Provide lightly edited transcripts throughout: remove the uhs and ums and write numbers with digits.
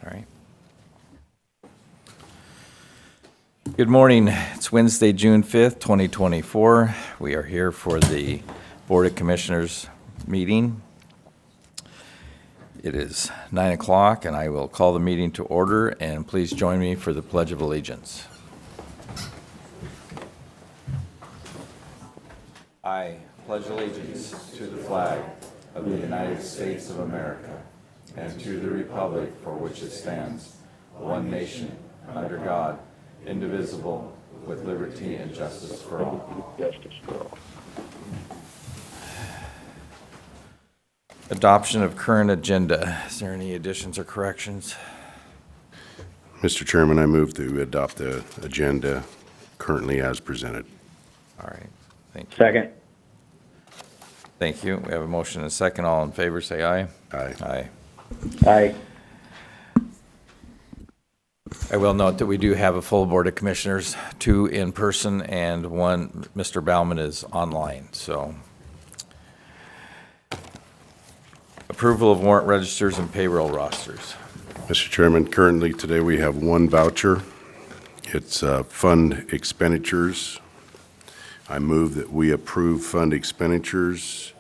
All right. Good morning. It's Wednesday, June 5th, 2024. We are here for the Board of Commissioners meeting. It is 9 o'clock, and I will call the meeting to order, and please join me for the Pledge of Allegiance. I pledge allegiance to the flag of the United States of America and to the republic for which it stands, one nation, under God, indivisible, with liberty and justice for all. Adoption of current agenda. Is there any additions or corrections? Mr. Chairman, I move to adopt the agenda currently as presented. All right, thank you. Second. Thank you. We have a motion and a second. All in favor, say aye. Aye. Aye. Aye. I will note that we do have a full Board of Commissioners, 2 in person and 1, Mr. Baumann, is online, so. Approval of warrant registers and payroll rosters. Mr. Chairman, currently today we have one voucher. It's fund expenditures. I move that we approve fund expenditures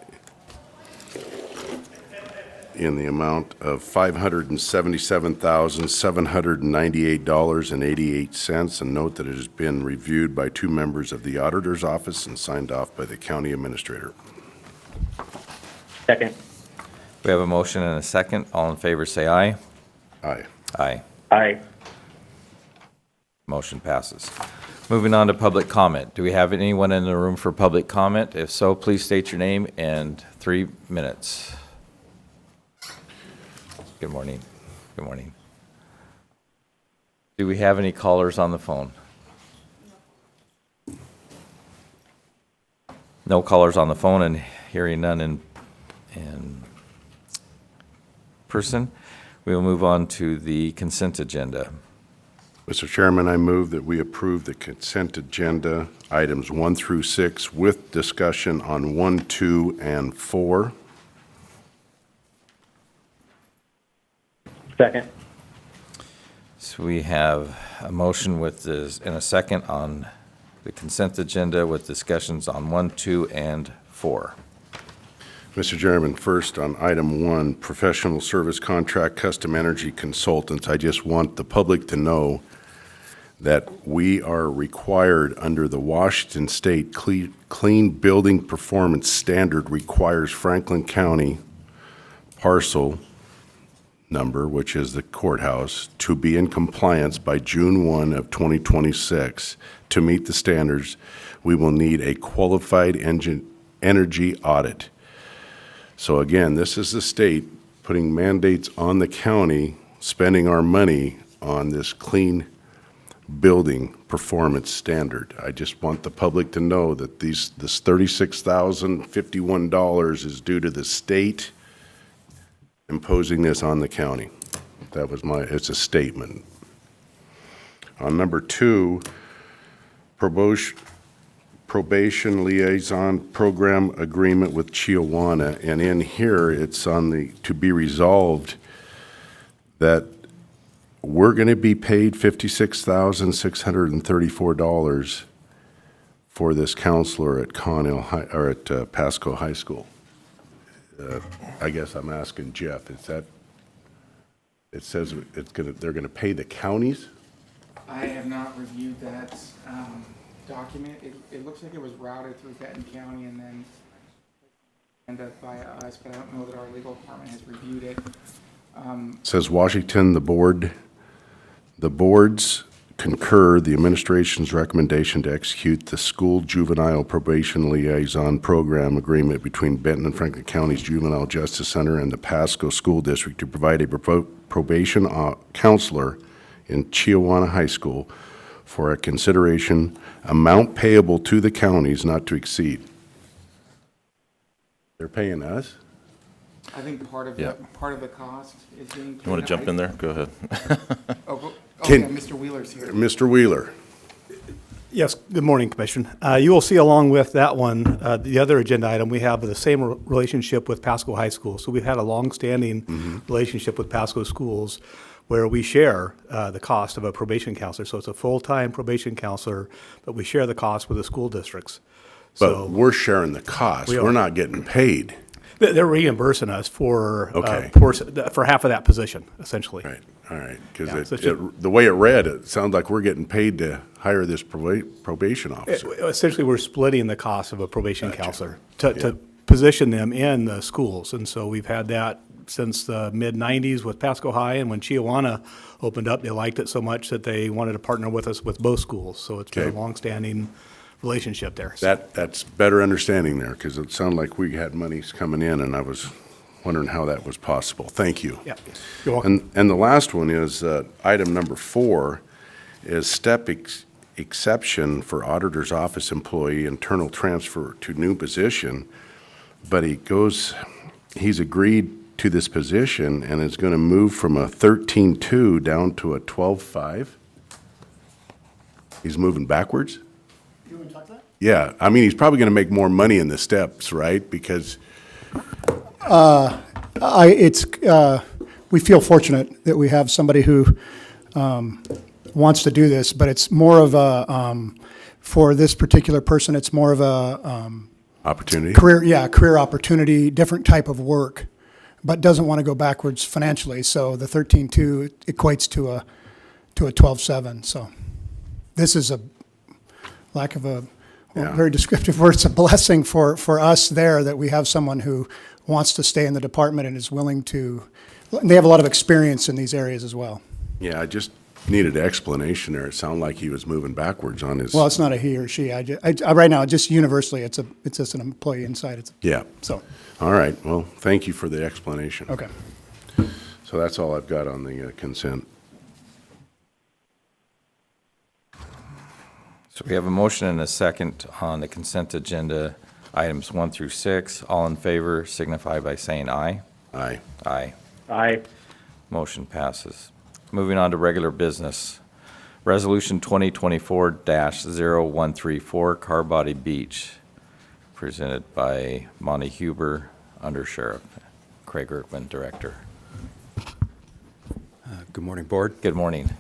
in the amount of $577,798.88, and note that it has been reviewed by 2 members of the Auditor's Office and signed off by the County Administrator. Second. We have a motion and a second. All in favor, say aye. Aye. Aye. Aye. Motion passes. Moving on to public comment. Do we have anyone in the room for public comment? If so, please state your name and 3 minutes. Good morning. Good morning. Do we have any callers on the phone? No callers on the phone, and hearing none in person. We will move on to the consent agenda. Mr. Chairman, I move that we approve the consent agenda, items 1 through 6, with discussion on 1, 2, and 4. Second. So we have a motion with this, and a second on the consent agenda with discussions on 1, 2, and 4. Mr. Chairman, first on item 1, professional service contract, custom energy consultants. I just want the public to know that we are required under the Washington State Clean Building Performance Standard requires Franklin County parcel number, which is the courthouse, to be in compliance by June 1 of 2026. To meet the standards, we will need a qualified energy audit. So again, this is the state putting mandates on the county, spending our money on this clean building performance standard. I just want the public to know that this $36,051 is due to the state imposing this on the county. That was it's a statement. On number 2, probation liaison program agreement with Chiawana, and in here it's on the to be resolved that we're going to be paid $56,634 for this counselor at Pasco High School. I guess I'm asking Jeff, is that, it says they're going to pay the counties? I have not reviewed that document. It looks like it was routed through Benton County and then ended up by us, but I don't know that our legal department has reviewed it. It says Washington, the boards concur the administration's recommendation to execute the school juvenile probation liaison program agreement between Benton and Franklin County's Juvenile Justice Center and the Pasco School District to provide a probation counselor in Chiawana High School for a consideration amount payable to the counties not to exceed. They're paying us? I think part of Yeah. the cost is being paid. You want to jump in there? Go ahead. Yeah, Mr. Wheeler's here. Mr. Wheeler. Yes, good morning, Commission. You will see along with that one, the other agenda item, we have the same relationship with Pasco High School. So we've had a long-standing relationship with Pasco schools. where we share the cost of a probation counselor. So it's a full-time probation counselor, but we share the cost with the school districts. But So we're sharing the cost. We are. We're not getting paid. they're reimbursing us for Okay. for half of that position, essentially. Right, all right. Yeah, Because so it's just- the way it read, it sounds like we're getting paid to hire this probation officer. Essentially, we're splitting the cost of a probation counselor to position them in the schools. And so we've had that since the mid-'90s with Pasco High, and when Chiawana opened up, they liked it so much that they wanted to partner with us with both schools. So it's been Okay. a longstanding relationship there. That's better understanding there, because it sounded like we had monies coming in, and I was wondering how that was possible. Thank you. Yeah, you're welcome. And the last one is, item number 4, is step exception for auditor's office employee, internal transfer to new position. But he's agreed to this position and is going to move from a 13.2 down to a 12.5. He's moving backwards? You want to talk to that? Yeah, I mean, he's probably going to make more money in the steps, right? Because, We feel fortunate that we have somebody who wants to do this, but it's more of a, for this particular person, it's more of a opportunity? career opportunity, different type of work, but doesn't want to go backwards financially. So the 13.2 equates to a 12.7. So this is a lack of a Yeah. very descriptive word. It's a blessing for us there that we have someone who wants to stay in the department and is willing to. They have a lot of experience in these areas as well. Yeah, I just needed explanation there. It sounded like he was moving backwards on his. Well, it's not a he or she. Right now, just universally, it's just an employee inside. Yeah. So, All right, well, thank you for the explanation. okay. So that's all I've got on the consent. So we have a motion and a second on the consent agenda, items 1 through 6. All in favor signify by saying aye. Aye. Aye. Aye. Motion passes. Moving on to regular business. Resolution 2024-0134, Car Body Beach, presented by Monty Huber, Under Sheriff, Craig Erkman, Director. Good morning, Board. Good morning.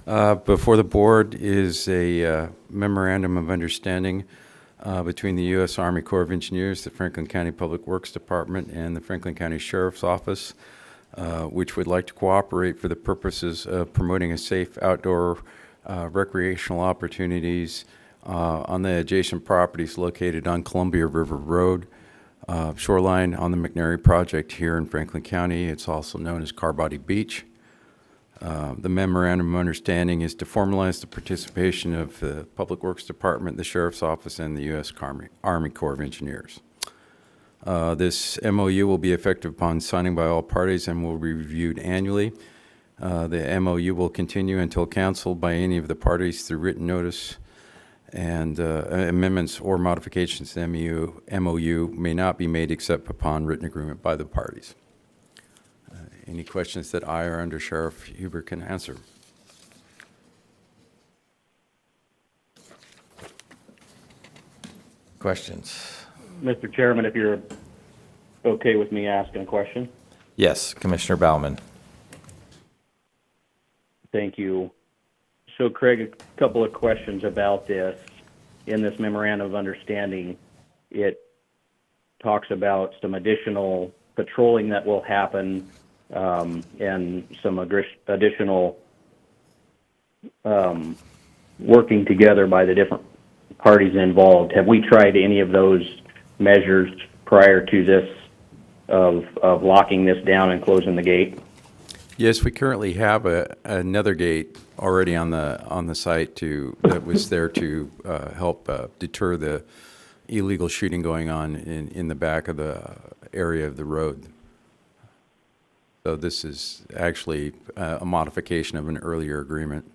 Before the Board is a memorandum of understanding between the U.S. Army Corps of Engineers, the Franklin County Public Works Department, and the Franklin County Sheriff's Office, which would like to cooperate for the purposes of promoting a safe outdoor recreational opportunities on the adjacent properties located on Columbia River Road, shoreline on the McNary Project here in Franklin County. It's also known as Car Body Beach. The memorandum of understanding is to formalize the participation of the Public Works Department, the Sheriff's Office, and the U.S. Army Corps of Engineers. This MOU will be effective upon signing by all parties and will be reviewed annually. The MOU will continue until canceled by any of the parties through written notice, and amendments or modifications to the MOU may not be made except upon written agreement by the parties. Any questions that I or Under Sheriff Huber can answer? Questions? Mr. Chairman, if you're okay with me asking a question? Yes, Commissioner Bauman. Thank you. So Craig, a couple of questions about this. In this memorandum of understanding, it talks about some additional patrolling that will happen and some additional working together by the different parties involved. Have we tried any of those measures prior to this of locking this down and closing the gate? Yes, we currently have another gate already on the site that was there to help deter the illegal shooting going on in the back of the area of the road. So this is actually a modification of an earlier agreement.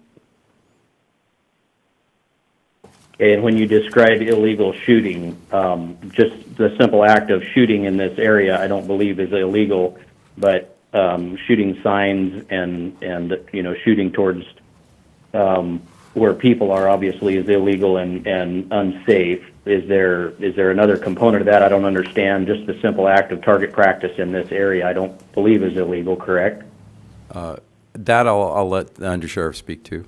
And when you describe illegal shooting, just the simple act of shooting in this area, I don't believe is illegal, but shooting signs and shooting towards where people are obviously is illegal and unsafe. Is there another component of that? I don't understand. Just the simple act of target practice in this area, I don't believe is illegal, correct? That I'll let the undersheriff speak to.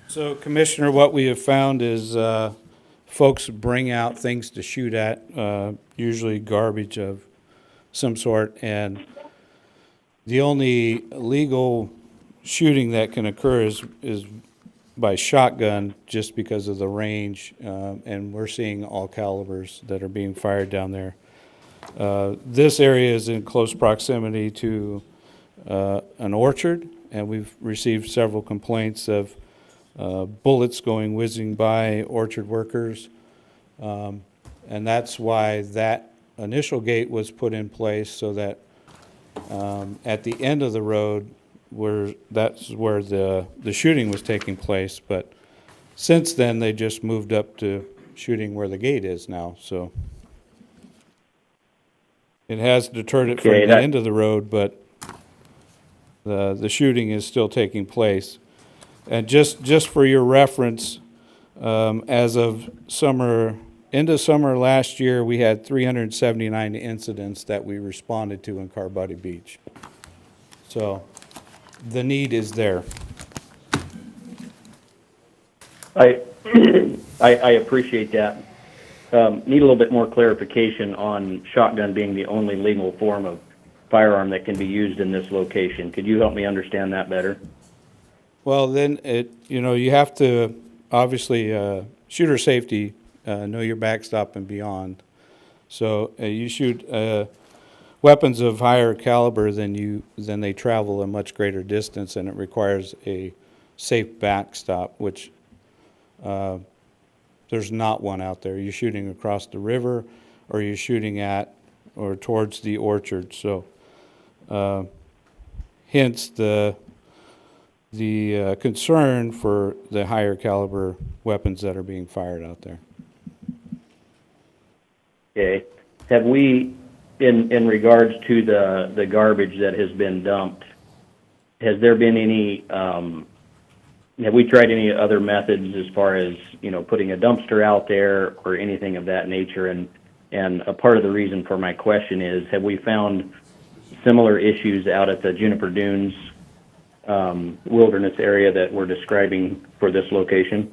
So, Commissioner, what we have found is folks bring out things to shoot at, usually garbage of some sort, and the only legal shooting that can occur is by shotgun, just because of the range, and we're seeing all calibers that are being fired down there. This area is in close proximity to an orchard, and we've received several complaints of bullets going whizzing by orchard workers. And that's why that initial gate was put in place, so that at the end of the road, that's where the shooting was taking place. But since then, they just moved up to shooting where the gate is now, so it has deterred it from Okay, the end of the road, but the shooting is still taking place. And just for your reference, as of end of summer last year, we had 379 incidents that we responded to in Carbuddy Beach. So the need is there. I appreciate that. Need a little bit more clarification on shotgun being the only legal form of firearm that can be used in this location. Could you help me understand that better? Well, then you have to, obviously, shooter safety, know your backstop and beyond. So you shoot weapons of higher caliber, then they travel a much greater distance, and it requires a safe backstop, which there's not one out there. You're shooting across the river, or you're shooting at or towards the orchard. So hence the concern for the higher caliber weapons that are being fired out there. Okay. Have we, in regards to the garbage that has been dumped, has there been any, have we tried any other methods as far as, putting a dumpster out there or anything of that nature? And a part of the reason for my question is, have we found similar issues out at the Juniper Dunes wilderness area that we're describing for this location?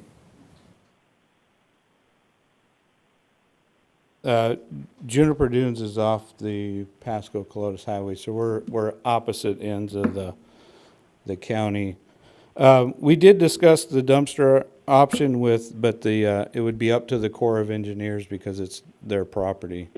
Juniper Dunes is off the Pasco-Colotis Highway, so we're opposite ends of the county. We did discuss the dumpster option but it would be up to the Corps of Engineers because it's their property.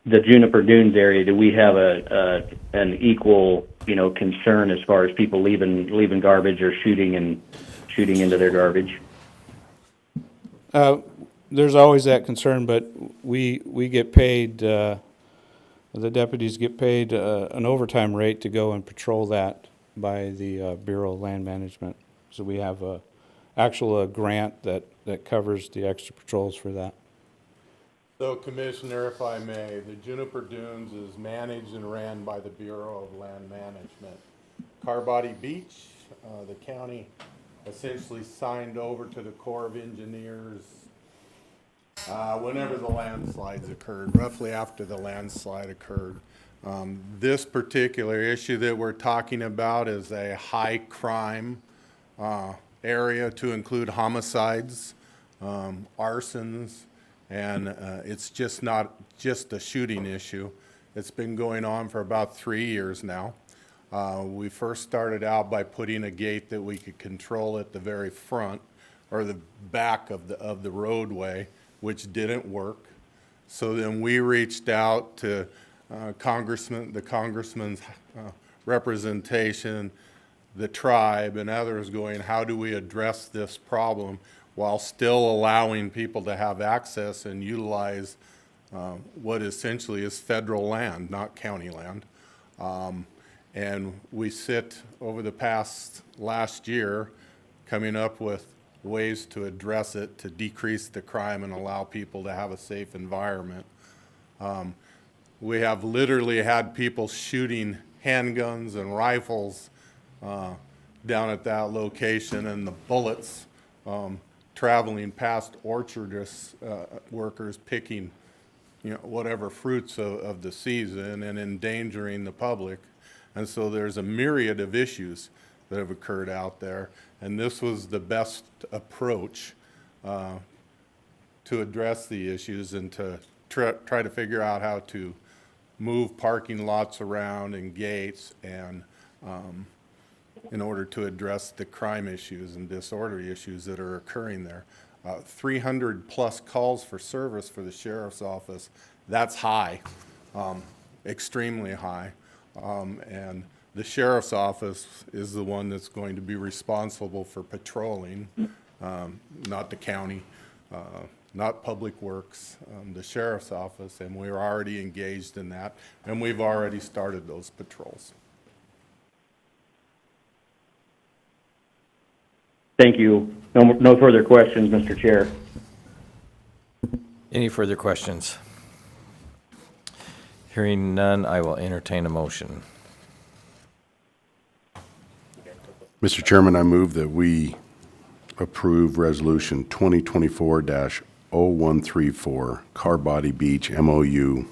The Juniper Dunes area, do we have an equal, concern as far as people leaving garbage or shooting into their garbage? There's always that concern, but we get paid, the deputies get paid an overtime rate to go and patrol that by the Bureau of Land Management. So we have a grant that covers the extra patrols for that. So, Commissioner, if I may, the Juniper Dunes is managed and ran by the Bureau of Land Management. Carbuddy Beach, the county essentially signed over to the Corps of Engineers whenever the landslides occurred, roughly after the landslide occurred. This particular issue that we're talking about is a high crime area to include homicides, arsons, and it's just not just a shooting issue. It's been going on for about 3 years now. We first started out by putting a gate that we could control at the very front or the back of the roadway, which didn't work. So then we reached out to the congressman's representation, the tribe, and others going, how do we address this problem while still allowing people to have access and utilize what essentially is federal land, not county land. And we sit over the last year coming up with ways to address it, to decrease the crime and allow people to have a safe environment. We have literally had people shooting handguns and rifles down at that location, and the bullets traveling past orchardists, workers picking, whatever fruits of the season and endangering the public. And so there's a myriad of issues that have occurred out there. And this was the best approach to address the issues and to try to figure out how to move parking lots around and gates and in order to address the crime issues and disorder issues that are occurring there. 300 plus calls for service for the sheriff's office, that's high, extremely high. And the sheriff's office is the one that's going to be responsible for patrolling, not the county, not Public Works, the sheriff's office, and we're already engaged in that, and we've already started those patrols. Thank you. No further questions, Mr. Chair. Any further questions? Hearing none, I will entertain a motion. Mr. Chairman, I move that we approve Resolution 2024-0134, Car Body Beach MOU.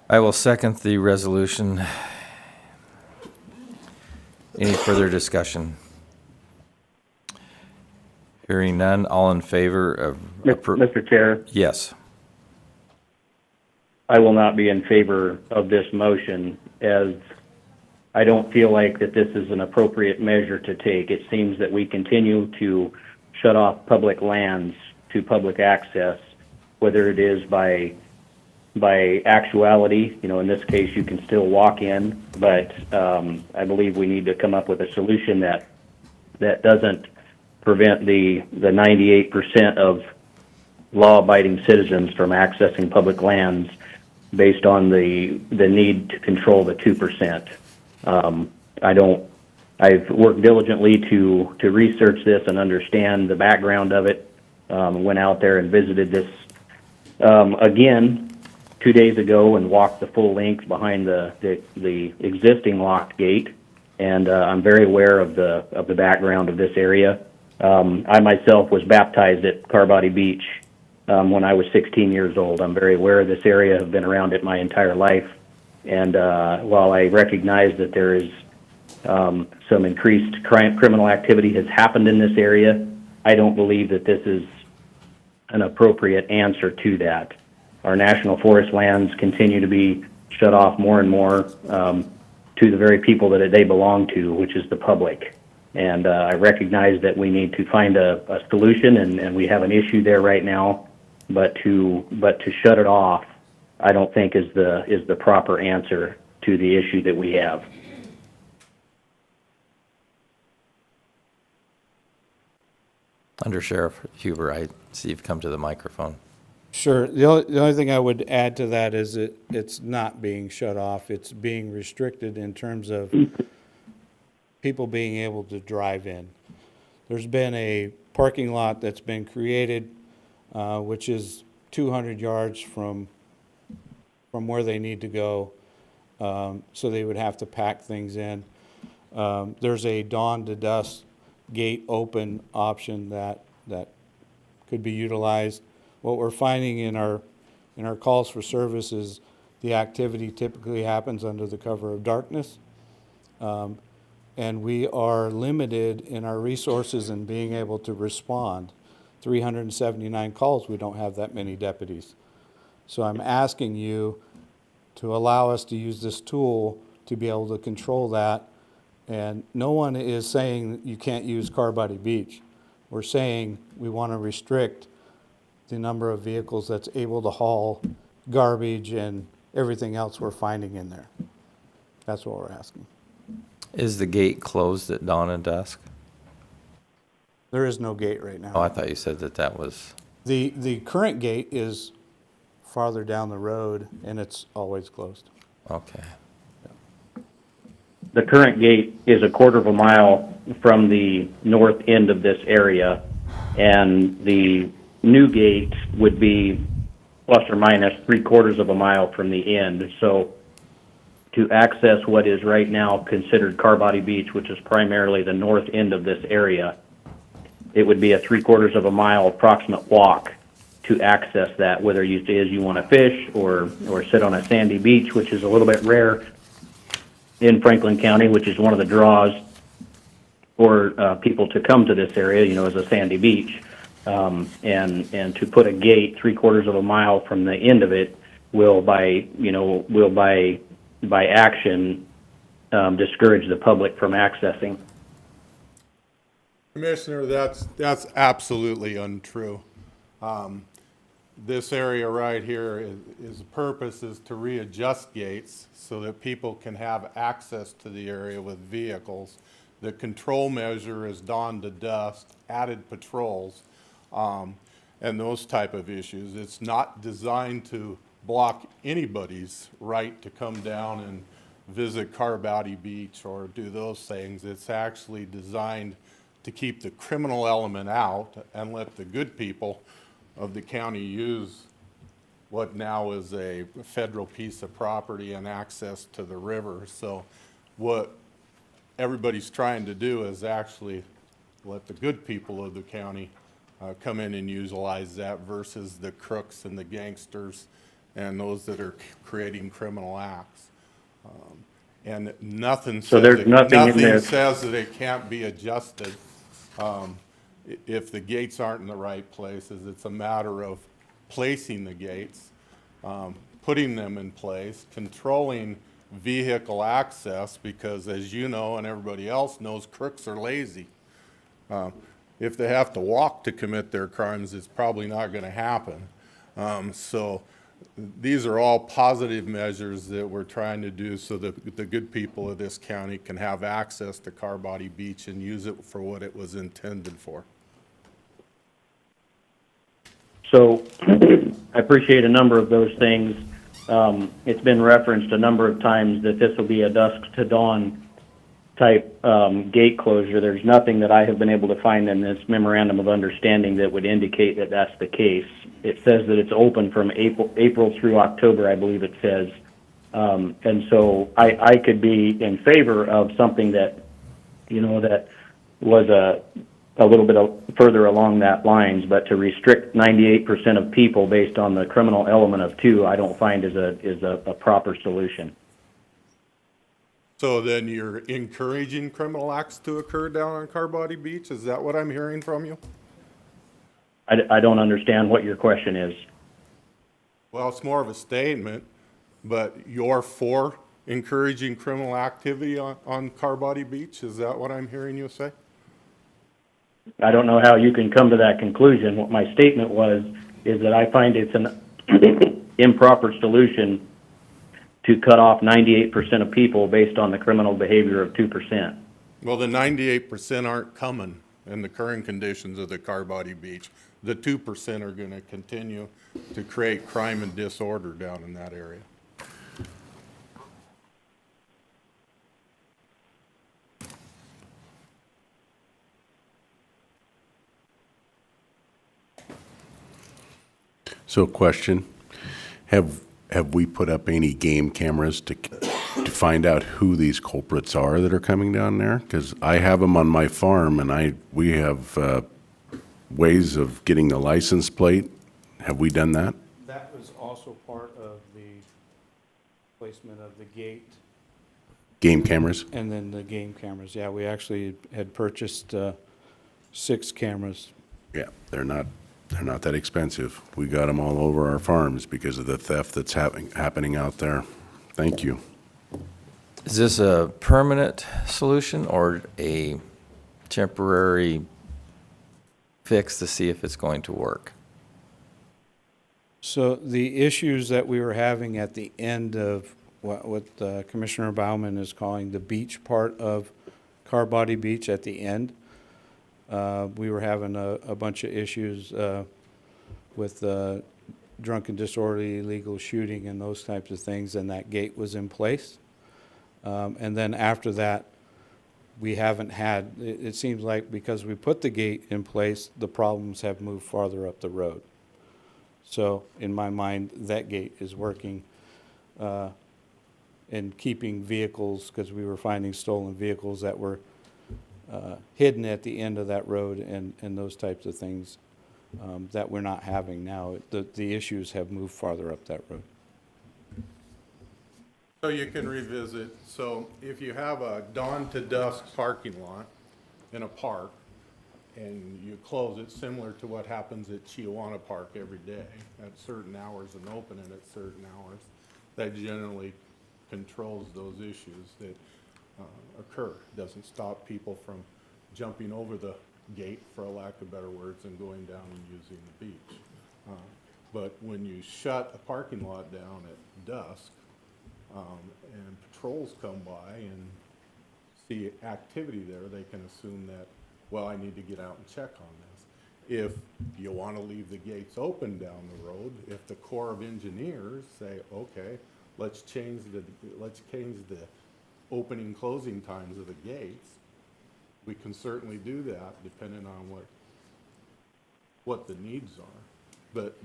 I will second the resolution. Any further discussion? Hearing none, all in favor of Mr. Chair, Yes. I will not be in favor of this motion, as I don't feel like that this is an appropriate measure to take. It seems that we continue to shut off public lands to public access, whether it is by actuality. In this case, you can still walk in, but I believe we need to come up with a solution that doesn't prevent the 98% of law-abiding citizens from accessing public lands based on the need to control the 2%. I've worked diligently to research this and understand the background of it. Went out there and visited this again 2 days ago and walked the full length behind the existing locked gate, and I'm very aware of the background of this area. I myself was baptized at Car Body Beach when I was 16 years old. I'm very aware of this area. I've been around it my entire life, and while I recognize that there is some increased criminal activity has happened in this area, I don't believe that this is an appropriate answer to that. Our national forest lands continue to be shut off more and more to the very people that they belong to, which is the public. And I recognize that we need to find a solution, and we have an issue there right now. But to shut it off, I don't think is the proper answer to the issue that we have. Under Sheriff Huber, I see you've come to the microphone. Sure. The only thing I would add to that is it's not being shut off. It's being restricted in terms of people being able to drive in. There's been a parking lot that's been created, which is 200 yards from where they need to go, so they would have to pack things in. There's a dawn to dusk gate open option that could be utilized. What we're finding in our calls for service is the activity typically happens under the cover of darkness. And we are limited in our resources in being able to respond. 379 calls, we don't have that many deputies. So I'm asking you to allow us to use this tool to be able to control that. And no one is saying you can't use Car Body Beach. We're saying we want to restrict the number of vehicles that's able to haul garbage and everything else we're finding in there. That's what we're asking. Is the gate closed at dawn and dusk? There is no gate right now. Oh, I thought you said that was... The current gate is farther down the road, and it's always closed. Okay. The current gate is a quarter of a mile from the north end of this area, and the new gate would be plus or minus 3/4 of a mile from the end. So to access what is right now considered Carbody Beach, which is primarily the north end of this area, it would be a 3/4 of a mile approximate walk to access that, whether you say as you want to fish or sit on a sandy beach, which is a little bit rare in Franklin County, which is one of the draws for people to come to this area, you know, as a sandy beach. And to put a gate 3/4 of a mile from the end of it will by action discourage the public from accessing. Commissioner, that's absolutely untrue. This area right here is purpose is to readjust gates so that people can have access to the area with vehicles. The control measure is dawn to dusk, added patrols, and those type of issues. It's not designed to block anybody's right to come down and visit Carbody Beach or do those things. It's actually designed to keep the criminal element out and let the good people of the county use what now is a federal piece of property and access to the river. So what everybody's trying to do is actually let the good people of the county come in and utilize that versus the crooks and the gangsters and those that are creating criminal acts. And nothing So says there's nothing in there. says that it can't be adjusted if the gates aren't in the right places. It's a matter of placing the gates, putting them in place, controlling vehicle access, because as you know and everybody else knows, crooks are lazy. If they have to walk to commit their crimes, it's probably not going to happen. So these are all positive measures that we're trying to do so that the good people of this county can have access to Carbody Beach and use it for what it was intended for. So I appreciate a number of those things. It's been referenced a number of times that this will be a dusk to dawn type gate closure. There's nothing that I have been able to find in this memorandum of understanding that would indicate that that's the case. It says that it's open from April through October, I believe it says. And so I could be in favor of something that, you know, that was a little bit further along that lines, but to restrict 98% of people based on the criminal element of 2, I don't find is a proper solution. So then you're encouraging criminal acts to occur down on Carbody Beach? Is that what I'm hearing from you? I don't understand what your question is. Well, it's more of a statement, but you're for encouraging criminal activity on Carbody Beach? Is that what I'm hearing you say? I don't know how you can come to that conclusion. What my statement was is that I find it's an improper solution to cut off 98% of people based on the criminal behavior of 2%. Well, the 98% aren't coming in the current conditions of the Carbody Beach. The 2% are going to continue to create crime and disorder down in that area. So question, have we put up any game cameras to find out who these culprits are that are coming down there? Because I have them on my farm, and we have ways of getting the license plate. Have we done that? That was also part of the placement of the gate Game cameras? and then the game cameras. Yeah, we actually had purchased 6 cameras. Yeah, they're not that expensive. We got them all over our farms because of the theft that's happening out there. Thank you. Is this a permanent solution or a temporary fix to see if it's going to work? So the issues that we were having at the end of what Commissioner Bauman is calling the beach part of Carbody Beach at the end, we were having a bunch of issues with drunken, disorderly, illegal shooting and those types of things, and that gate was in place. And then after that, we haven't had, it seems like because we put the gate in place, the problems have moved farther up the road. So in my mind, that gate is working and keeping vehicles, because we were finding stolen vehicles that were hidden at the end of that road and those types of things that we're not having now. The issues have moved farther up that road. So you can revisit, so if you have a dawn to dusk parking lot in a park, and you close it, similar to what happens at Chiawana Park every day, at certain hours and open it at certain hours, that generally controls those issues that occur. Doesn't stop people from jumping over the gate, for a lack of better words, and going down and using the beach. But when you shut a parking lot down at dusk, and patrols come by and see activity there, they can assume that, well, I need to get out and check on this. If you want to leave the gates open down the road, if the Corps of Engineers say, okay, let's change the opening closing times of the gates, we can certainly do that depending on what the needs are. But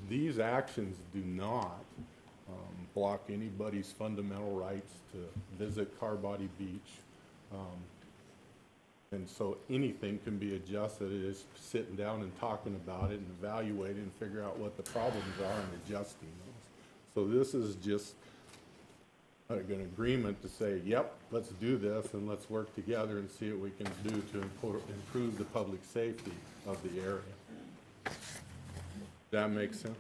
these actions do not block anybody's fundamental rights to visit Carbody Beach. And so anything can be adjusted. It is sitting down and talking about it and evaluating and figure out what the problems are and adjusting those. So this is just an agreement to say, yep, let's do this and let's work together and see what we can do to improve the public safety of the area. That makes sense?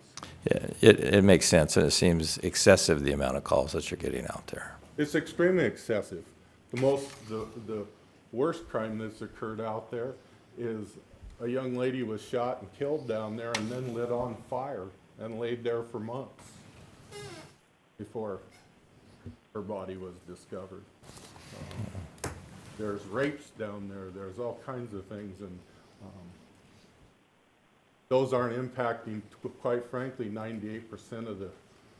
Yeah, it makes sense, and it seems excessive, the amount of calls that you're getting out there. It's extremely excessive. The worst crime that's occurred out there is a young lady was shot and killed down there and then lit on fire and laid there for months before her body was discovered. There's rapes down there. There's all kinds of things, and those aren't impacting, quite frankly, 98%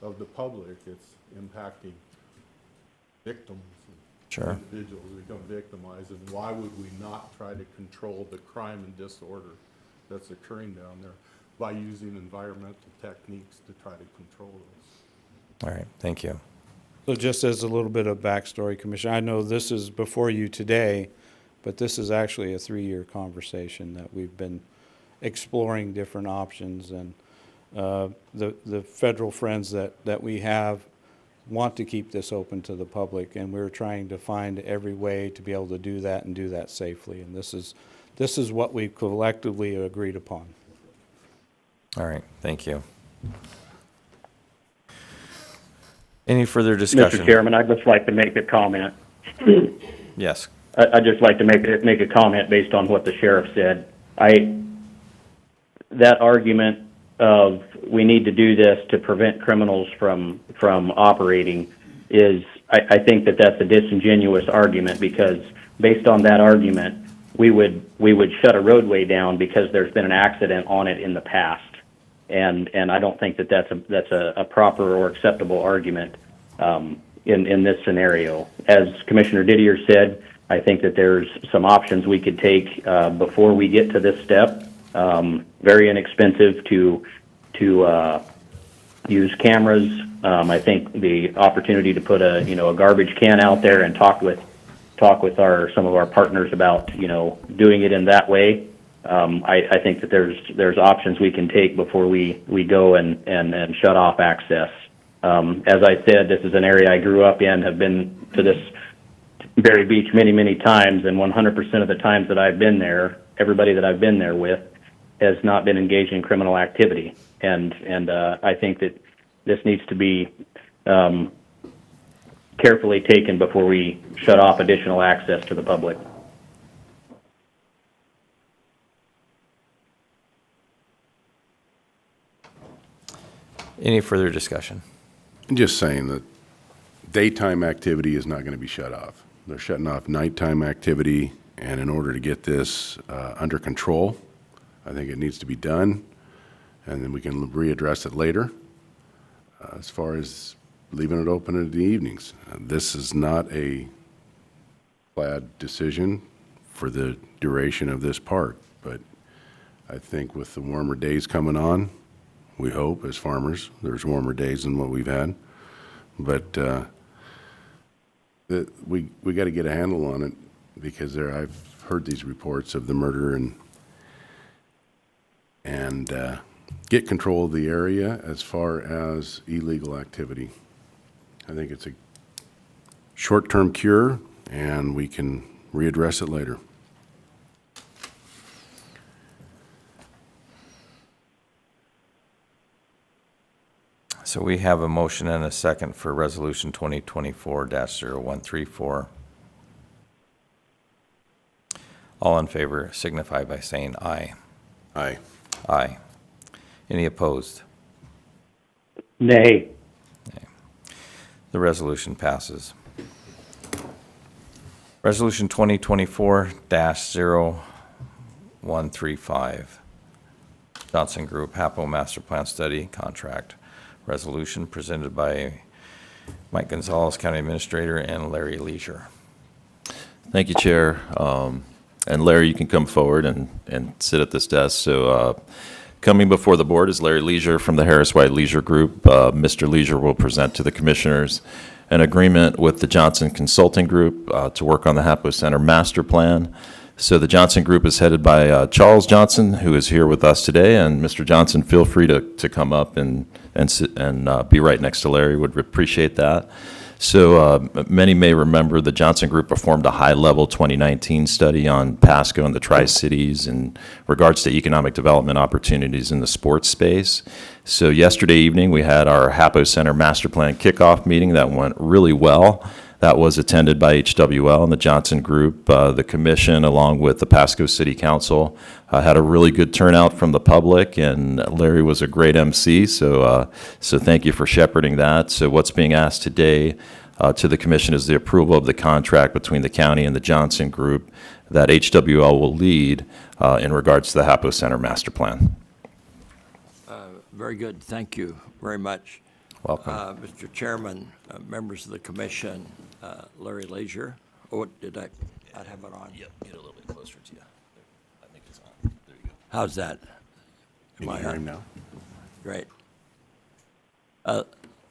of the public. It's impacting victims. Sure. Individuals become victimized, and why would we not try to control the crime and disorder that's occurring down there by using environmental techniques to try to control those? All right, thank you. So just as a little bit of backstory, Commissioner, I know this is before you today, but this is actually a 3-year conversation that we've been exploring different options, and the federal friends that we have want to keep this open to the public, and we're trying to find every way to be able to do that and do that safely. And this is what we've collectively agreed upon. All right, thank you. Any further discussion? Mr. Chairman, I'd just like to make a comment. Yes. I'd just like to make a comment based on what the sheriff said. That argument of we need to do this to prevent criminals from operating is, I think that's a disingenuous argument, because based on that argument, we would shut a roadway down because there's been an accident on it in the past, and I don't think that's a proper or acceptable argument in this scenario. As Commissioner Didier said, I think that there's some options we could take before we get to this step. Very inexpensive to use cameras. I think the opportunity to put a garbage can out there and talk with some of our partners about doing it in that way. I think that there's options we can take before we go and shut off access. As I said, this is an area I grew up in, have been to this Berry Beach many times, and 100% of the times that I've been there, everybody that I've been there with has not been engaged in criminal activity. And I think that this needs to be carefully taken before we shut off additional access to the public. Any further discussion? I'm just saying that daytime activity is not going to be shut off. They're shutting off nighttime activity, and in order to get this under control, I think it needs to be done, and then we can readdress it later. As far as leaving it open in the evenings, this is not a ironclad decision for the duration of this park. But I think with the warmer days coming on, we hope as farmers, there's warmer days than what we've had. But we got to get a handle on it, because I've heard these reports of the murder, and get control of the area as far as illegal activity. I think it's a short-term cure, and we can readdress it later. So we have a motion and a second for Resolution 2024-0134. All in favor signify by saying aye. Aye. Aye. Any opposed? Nay. The resolution passes. Resolution 2024-0135. Johnson Group HAPO Master Plan Study Contract. Resolution presented by Mike Gonzalez, County Administrator, and Larry Leisure. Thank you, Chair. And Larry, you can come forward and sit at this desk. So coming before the board is Larry Leisure from the Harris White Leisure Group. Mr. Leisure will present to the commissioners an agreement with the Johnson Consulting Group to work on the HAPO Center Master Plan. So the Johnson Group is headed by Charles Johnson, who is here with us today. And Mr. Johnson, feel free to come up and sit and be right next to Larry. Would appreciate that. So many may remember the Johnson Group performed a high-level 2019 study on Pasco and the Tri-Cities in regards to economic development opportunities in the sports space. So yesterday evening, we had our HAPO Center Master Plan kickoff meeting that went really well. That was attended by HWL and the Johnson Group. The commission, along with the Pasco City Council, had a really good turnout from the public, and Larry was a great MC, so thank you for shepherding that. So what's being asked today to the commission is the approval of the contract between the county and the Johnson Group that HWL will lead in regards to the HAPO Center Master Plan. Very good. Thank you very much. Welcome. Mr. Chairman, members of the commission, Larry Leisure. Oh, did I have it on? Yep, get a little bit closer to you. I think it's on. There you go. How's that? Can you hear him now? Great.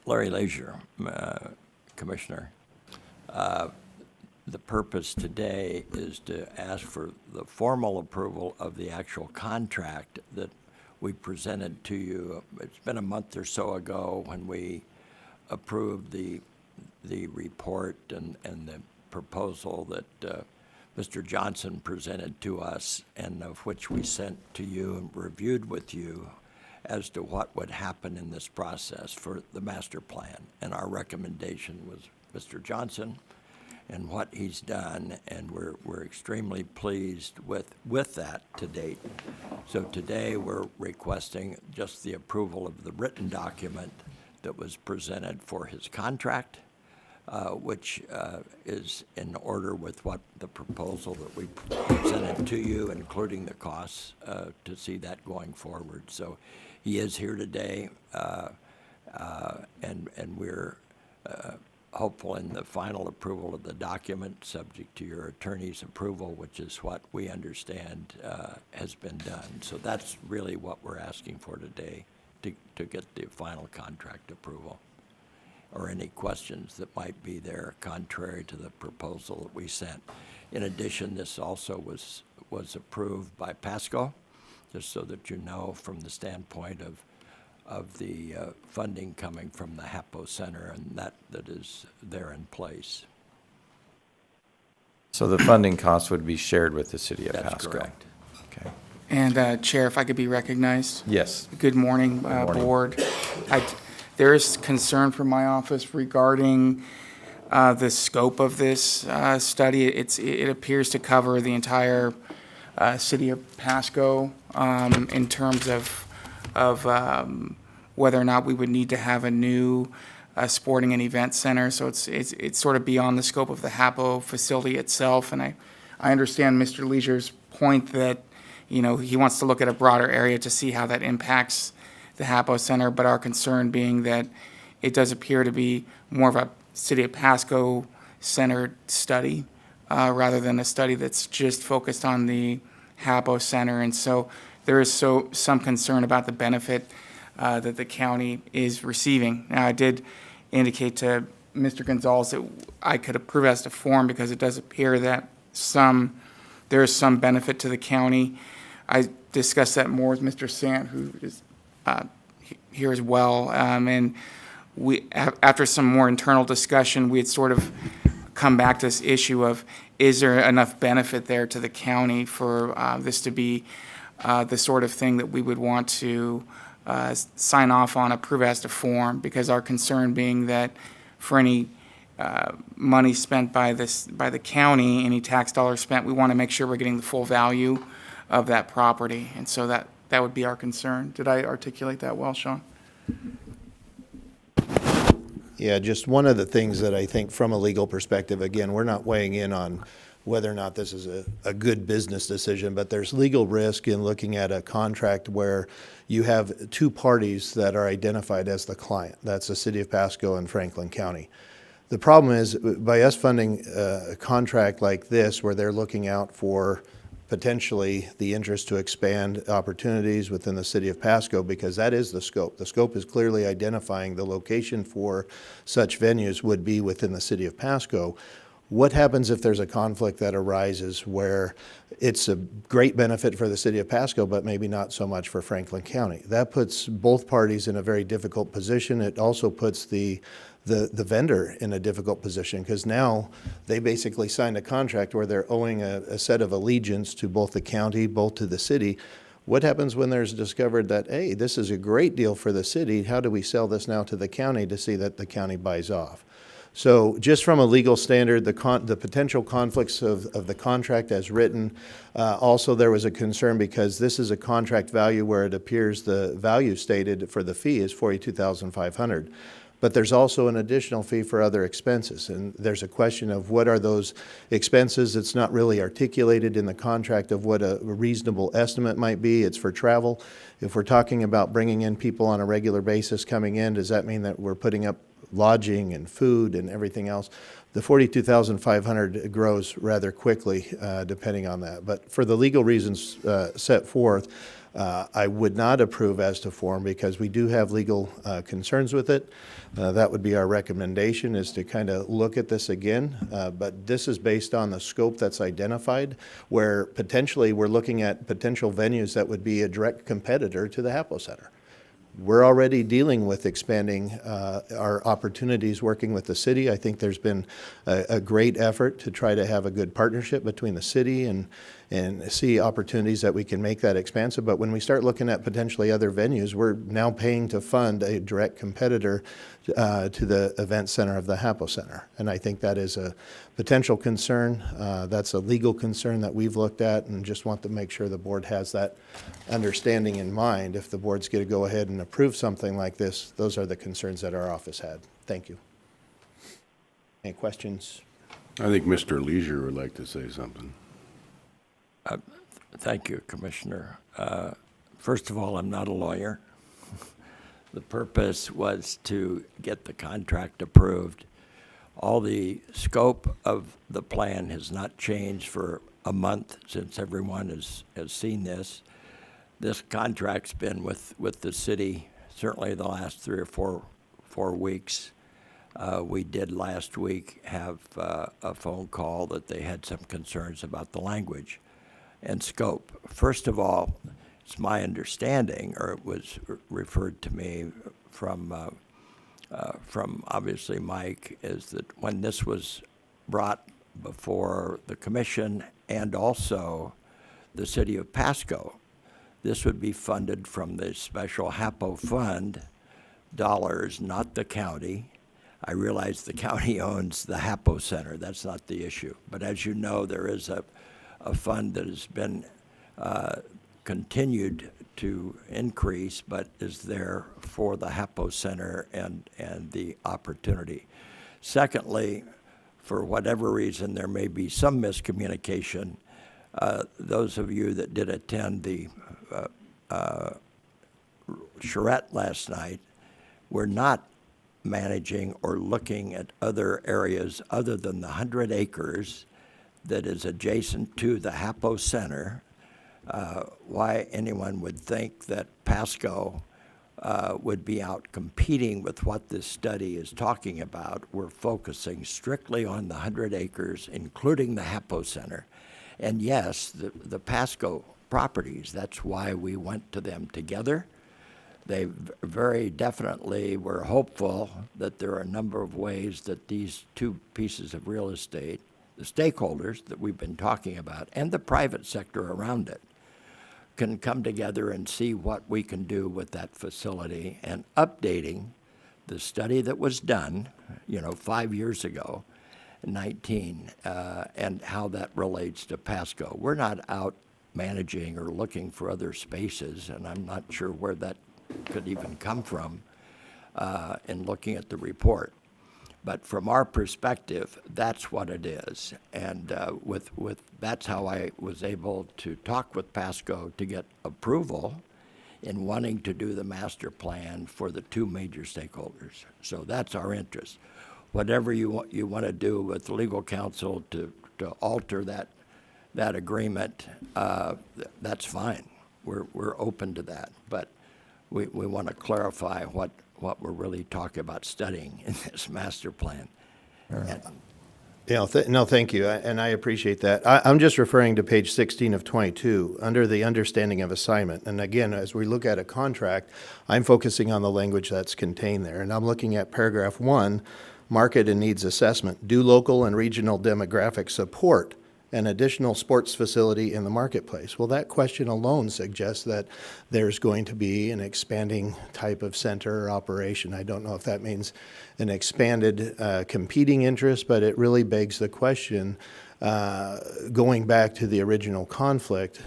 Larry Leisure, Commissioner. The purpose today is to ask for the formal approval of the actual contract that we presented to you. It's been a month or so ago when we approved the report and the proposal that Mr. Johnson presented to us, and of which we sent to you and reviewed with you as to what would happen in this process for the master plan. And our recommendation was Mr. Johnson and what he's done, and we're extremely pleased with that to date. So today we're requesting just the approval of the written document that was presented for his contract, which is in order with what the proposal that we presented to you, including the costs to see that going forward. So he is here today, and we're hopeful in the final approval of the document, subject to your attorney's approval, which is what we understand has been done. So that's really what we're asking for today, to get the final contract approval, or any questions that might be there contrary to the proposal that we sent. In addition, this also was approved by Pasco, just so that you know, from the standpoint of the funding coming from the HAPO Center, and that is there in place. So the funding costs would be shared with the city of That's Pasco? correct. Okay. And Chair, if I could be recognized? Yes. Good morning, morning. Board. There is concern from my office regarding the scope of this study. It appears to cover the entire city of Pasco in terms of whether or not we would need to have a new sporting and event center. So it's sort of beyond the scope of the HAPO facility itself. And I understand Mr. Leisure's point that, you know, he wants to look at a broader area to see how that impacts the HAPO Center, but our concern being that it does appear to be more of a city of Pasco centered study. rather than a study that's just focused on the HAPO Center. And so there is some concern about the benefit that the county is receiving. Now, I did indicate to Mr. Gonzalez that I could approve as to form because it does appear that there is some benefit to the county. I discussed that more with Mr. Sant, who is here as well. And after some more internal discussion, we had sort of come back to this issue of, is there enough benefit there to the county for this to be the sort of thing that we would want to sign off on, approve as to form, because our concern being that for any money spent by the county, any tax dollars spent, we want to make sure we're getting the full value of that property. And so that would be our concern. Did I articulate that well, Sean? Yeah, just one of the things that I think from a legal perspective, again, we're not weighing in on whether or not this is a good business decision, but there's legal risk in looking at a contract where you have two parties that are identified as the client. That's the City of Pasco and Franklin County. The problem is, by us funding a contract like this where they're looking out for potentially the interest to expand opportunities within the City of Pasco, because that is the scope. The scope is clearly identifying the location for such venues would be within the City of Pasco. What happens if there's a conflict that arises where it's a great benefit for the City of Pasco, but maybe not so much for Franklin County? That puts both parties in a very difficult position. It also puts the vendor in a difficult position, because now they basically signed a contract where they're owing a set of allegiance to both the county, both to the city. What happens when there's discovered that, hey, this is a great deal for the city, how do we sell this now to the county to see that the county buys off? So just from a legal standard, the potential conflicts of the contract as written, also there was a concern because this is a contract value where it appears the value stated for the fee is $42,500. But there's also an additional fee for other expenses. And there's a question of what are those expenses. It's not really articulated in the contract of what a reasonable estimate might be. It's for travel. If we're talking about bringing in people on a regular basis coming in, does that mean that we're putting up lodging and food and everything else? The $42,500 grows rather quickly depending on that. But for the legal reasons set forth, I would not approve as to form because we do have legal concerns with it. That would be our recommendation, is to kind of look at this again. But this is based on the scope that's identified, where potentially we're looking at potential venues that would be a direct competitor to the HAPO Center. We're already dealing with expanding our opportunities working with the city. I think there's been a great effort to try to have a good partnership between the city and see opportunities that we can make that expansive. But when we start looking at potentially other venues, we're now paying to fund a direct competitor to the event center of the HAPO Center. And I think that is a potential concern. That's a legal concern that we've looked at, and just want to make sure the board has that understanding in mind. If the board's going to go ahead and approve something like this, those are the concerns that our office had. Thank you. Any questions? I think Mr. Leisure would like to say something. Thank you, Commissioner. First of all, I'm not a lawyer. The purpose was to get the contract approved. All the scope of the plan has not changed for a month since everyone has seen this. This contract's been with the city certainly the last 3 or 4 weeks. We did last week have a phone call that they had some concerns about the language and scope. First of all, it's my understanding, or it was referred to me from obviously Mike, is that when this was brought before the commission and also the City of Pasco, this would be funded from the special HAPO fund dollars, not the county. I realize the county owns the HAPO Center. That's not the issue. But as you know, there is a fund that has been continued to increase, but is there for the HAPO Center and the opportunity. Secondly, for whatever reason, there may be some miscommunication. Those of you that did attend the charrette last night, we're not managing or looking at other areas other than the 100 acres that is adjacent to the HAPO Center, why anyone would think that Pasco would be out competing with what this study is talking about. We're focusing strictly on the 100 acres, including the HAPO Center. And yes, the Pasco properties, that's why we went to them together. They very definitely were hopeful that there are a number of ways that these two pieces of real estate, the stakeholders that we've been talking about, and the private sector around it, can come together and see what we can do with that facility, and updating the study that was done, 5 years ago, 19, and how that relates to Pasco. We're not out managing or looking for other spaces, and I'm not sure where that could even come from in looking at the report. But from our perspective, that's what it is. And that's how I was able to talk with Pasco to get approval in wanting to do the master plan for the two major stakeholders. So that's our interest. Whatever you want to do with legal counsel to alter that agreement, that's fine. We're open to that. But we want to clarify what we're really talking about studying in this master plan. And No, thank you, and I appreciate that. I'm just referring to page 16 of 22, under the understanding of assignment. And again, as we look at a contract, I'm focusing on the language that's contained there. And I'm looking at paragraph 1, market and needs assessment. Do local and regional demographics support an additional sports facility in the marketplace? Well, that question alone suggests that there's going to be an expanding type of center or operation. I don't know if that means an expanded competing interest, but it really begs the question, going back to the original conflict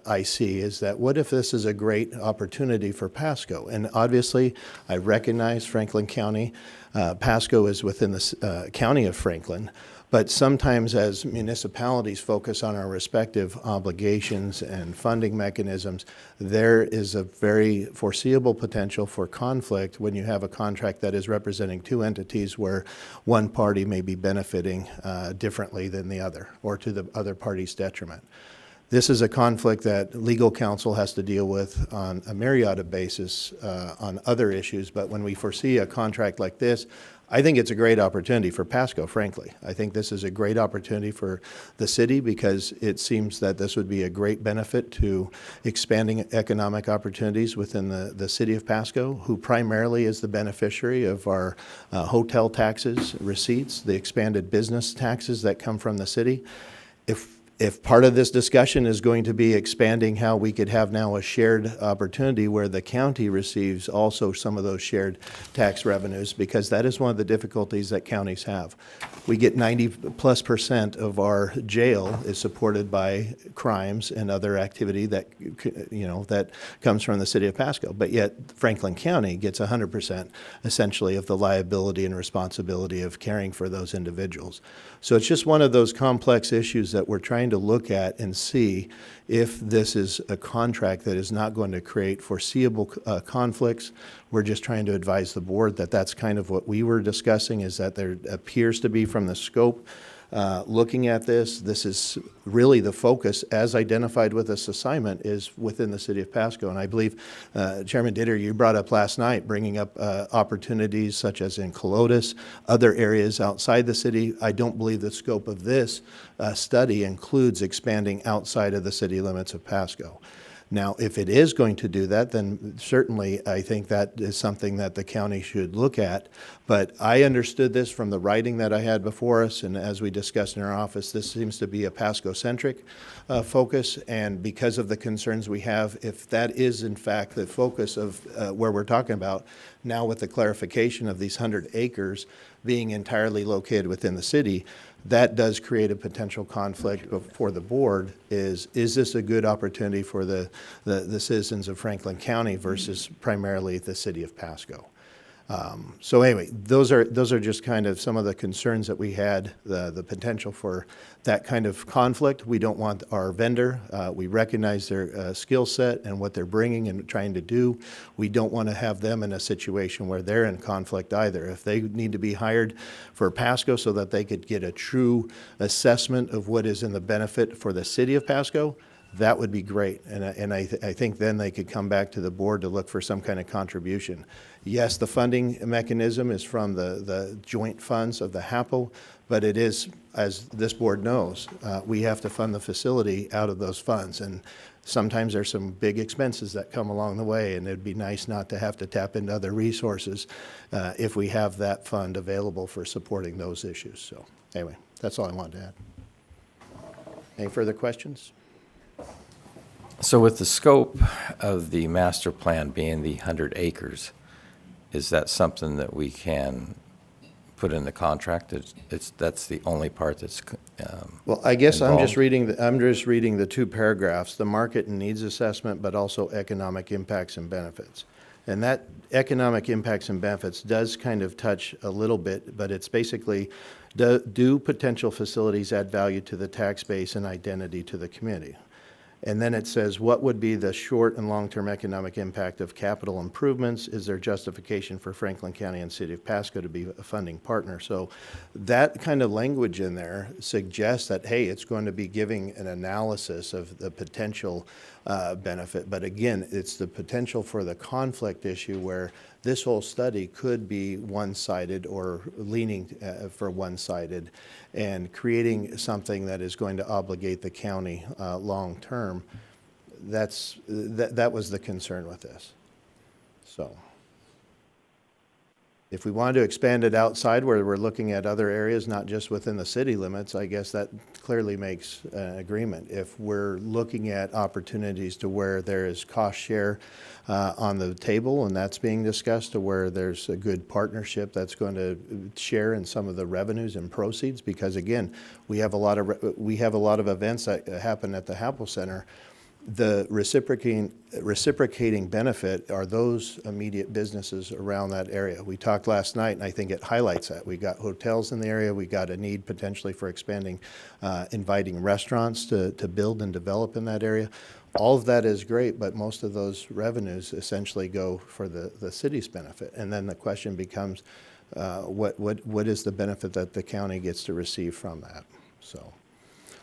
I see, is that what if this is a great opportunity for Pasco? And obviously, I recognize Franklin County. Pasco is within the county of Franklin. But sometimes as municipalities focus on our respective obligations and funding mechanisms, there is a very foreseeable potential for conflict when you have a contract that is representing two entities where one party may be benefiting differently than the other, or to the other party's detriment. This is a conflict that legal counsel has to deal with on a myriad of basis on other issues, but when we foresee a contract like this, I think it's a great opportunity for Pasco, frankly. I think this is a great opportunity for the city because it seems that this would be a great benefit to expanding economic opportunities within the city of Pasco, who primarily is the beneficiary of our hotel taxes receipts, the expanded business taxes that come from the city. If part of this discussion is going to be expanding how we could have now a shared opportunity where the county receives also some of those shared tax revenues, because that is one of the difficulties that counties have. We get 90+% of our jail is supported by crimes and other activity that, that comes from the city of Pasco. But yet Franklin County gets 100% essentially of the liability and responsibility of caring for those individuals. So it's just one of those complex issues that we're trying to look at and see if this is a contract that is not going to create foreseeable conflicts. We're just trying to advise the board that that's kind of what we were discussing, is that there appears to be from the scope looking at this is really the focus as identified with this assignment is within the city of Pasco. And I believe Chairman Ditter, you brought up last night bringing up opportunities such as in Colotis, other areas outside the city. I don't believe the scope of this study includes expanding outside of the city limits of Pasco. Now, if it is going to do that, then certainly I think that is something that the county should look at. But I understood this from the writing that I had before us, and as we discussed in our office, this seems to be a Pasco-centric focus. And because of the concerns we have, if that is in fact the focus of where we're talking about, now with the clarification of these 100 acres being entirely located within the city, that does create a potential conflict for the board. Is this a good opportunity for the citizens of Franklin County versus primarily the city of Pasco? So anyway, those are just kind of some of the concerns that we had, the potential for that kind of conflict. We don't want our vendor, we recognize their skill set and what they're bringing and trying to do. We don't want to have them in a situation where they're in conflict either. If they need to be hired for Pasco so that they could get a true assessment of what is in the benefit for the city of Pasco, that would be great. And I think then they could come back to the board to look for some kind of contribution. Yes, the funding mechanism is from the joint funds of the HAPO, but it is, as this board knows, we have to fund the facility out of those funds. And sometimes there's some big expenses that come along the way, and it'd be nice not to have to tap into other resources if we have that fund available for supporting those issues. So anyway, that's all I wanted to add. Any further questions? So with the scope of the master plan being the 100 acres, is that something that we can put in the contract? That's the only part that's Well, I guess I'm just involved? reading the two paragraphs, the market and needs assessment, but also economic impacts and benefits. And that economic impacts and benefits does kind of touch a little bit, but it's basically, do potential facilities add value to the tax base and identity to the community? And then it says, what would be the short and long-term economic impact of capital improvements? Is there justification for Franklin County and City of Pasco to be a funding partner? So that kind of language in there suggests that, hey, it's going to be giving an analysis of the potential benefit. But again, it's the potential for the conflict issue where this whole study could be one-sided or leaning for one-sided and creating something that is going to obligate the county long-term. That was the concern with this. So if we wanted to expand it outside where we're looking at other areas, not just within the city limits, I guess that clearly makes an agreement. If we're looking at opportunities to where there is cost share on the table and that's being discussed, to where there's a good partnership that's going to share in some of the revenues and proceeds, because again, we have a lot of events that happen at the HAPO Center. The reciprocating benefit are those immediate businesses around that area. We talked last night, and I think it highlights that. We got hotels in the area. We got a need potentially for expanding, inviting restaurants to build and develop in that area. All of that is great, but most of those revenues essentially go for the city's benefit. And then the question becomes, what is the benefit that the county gets to receive from that?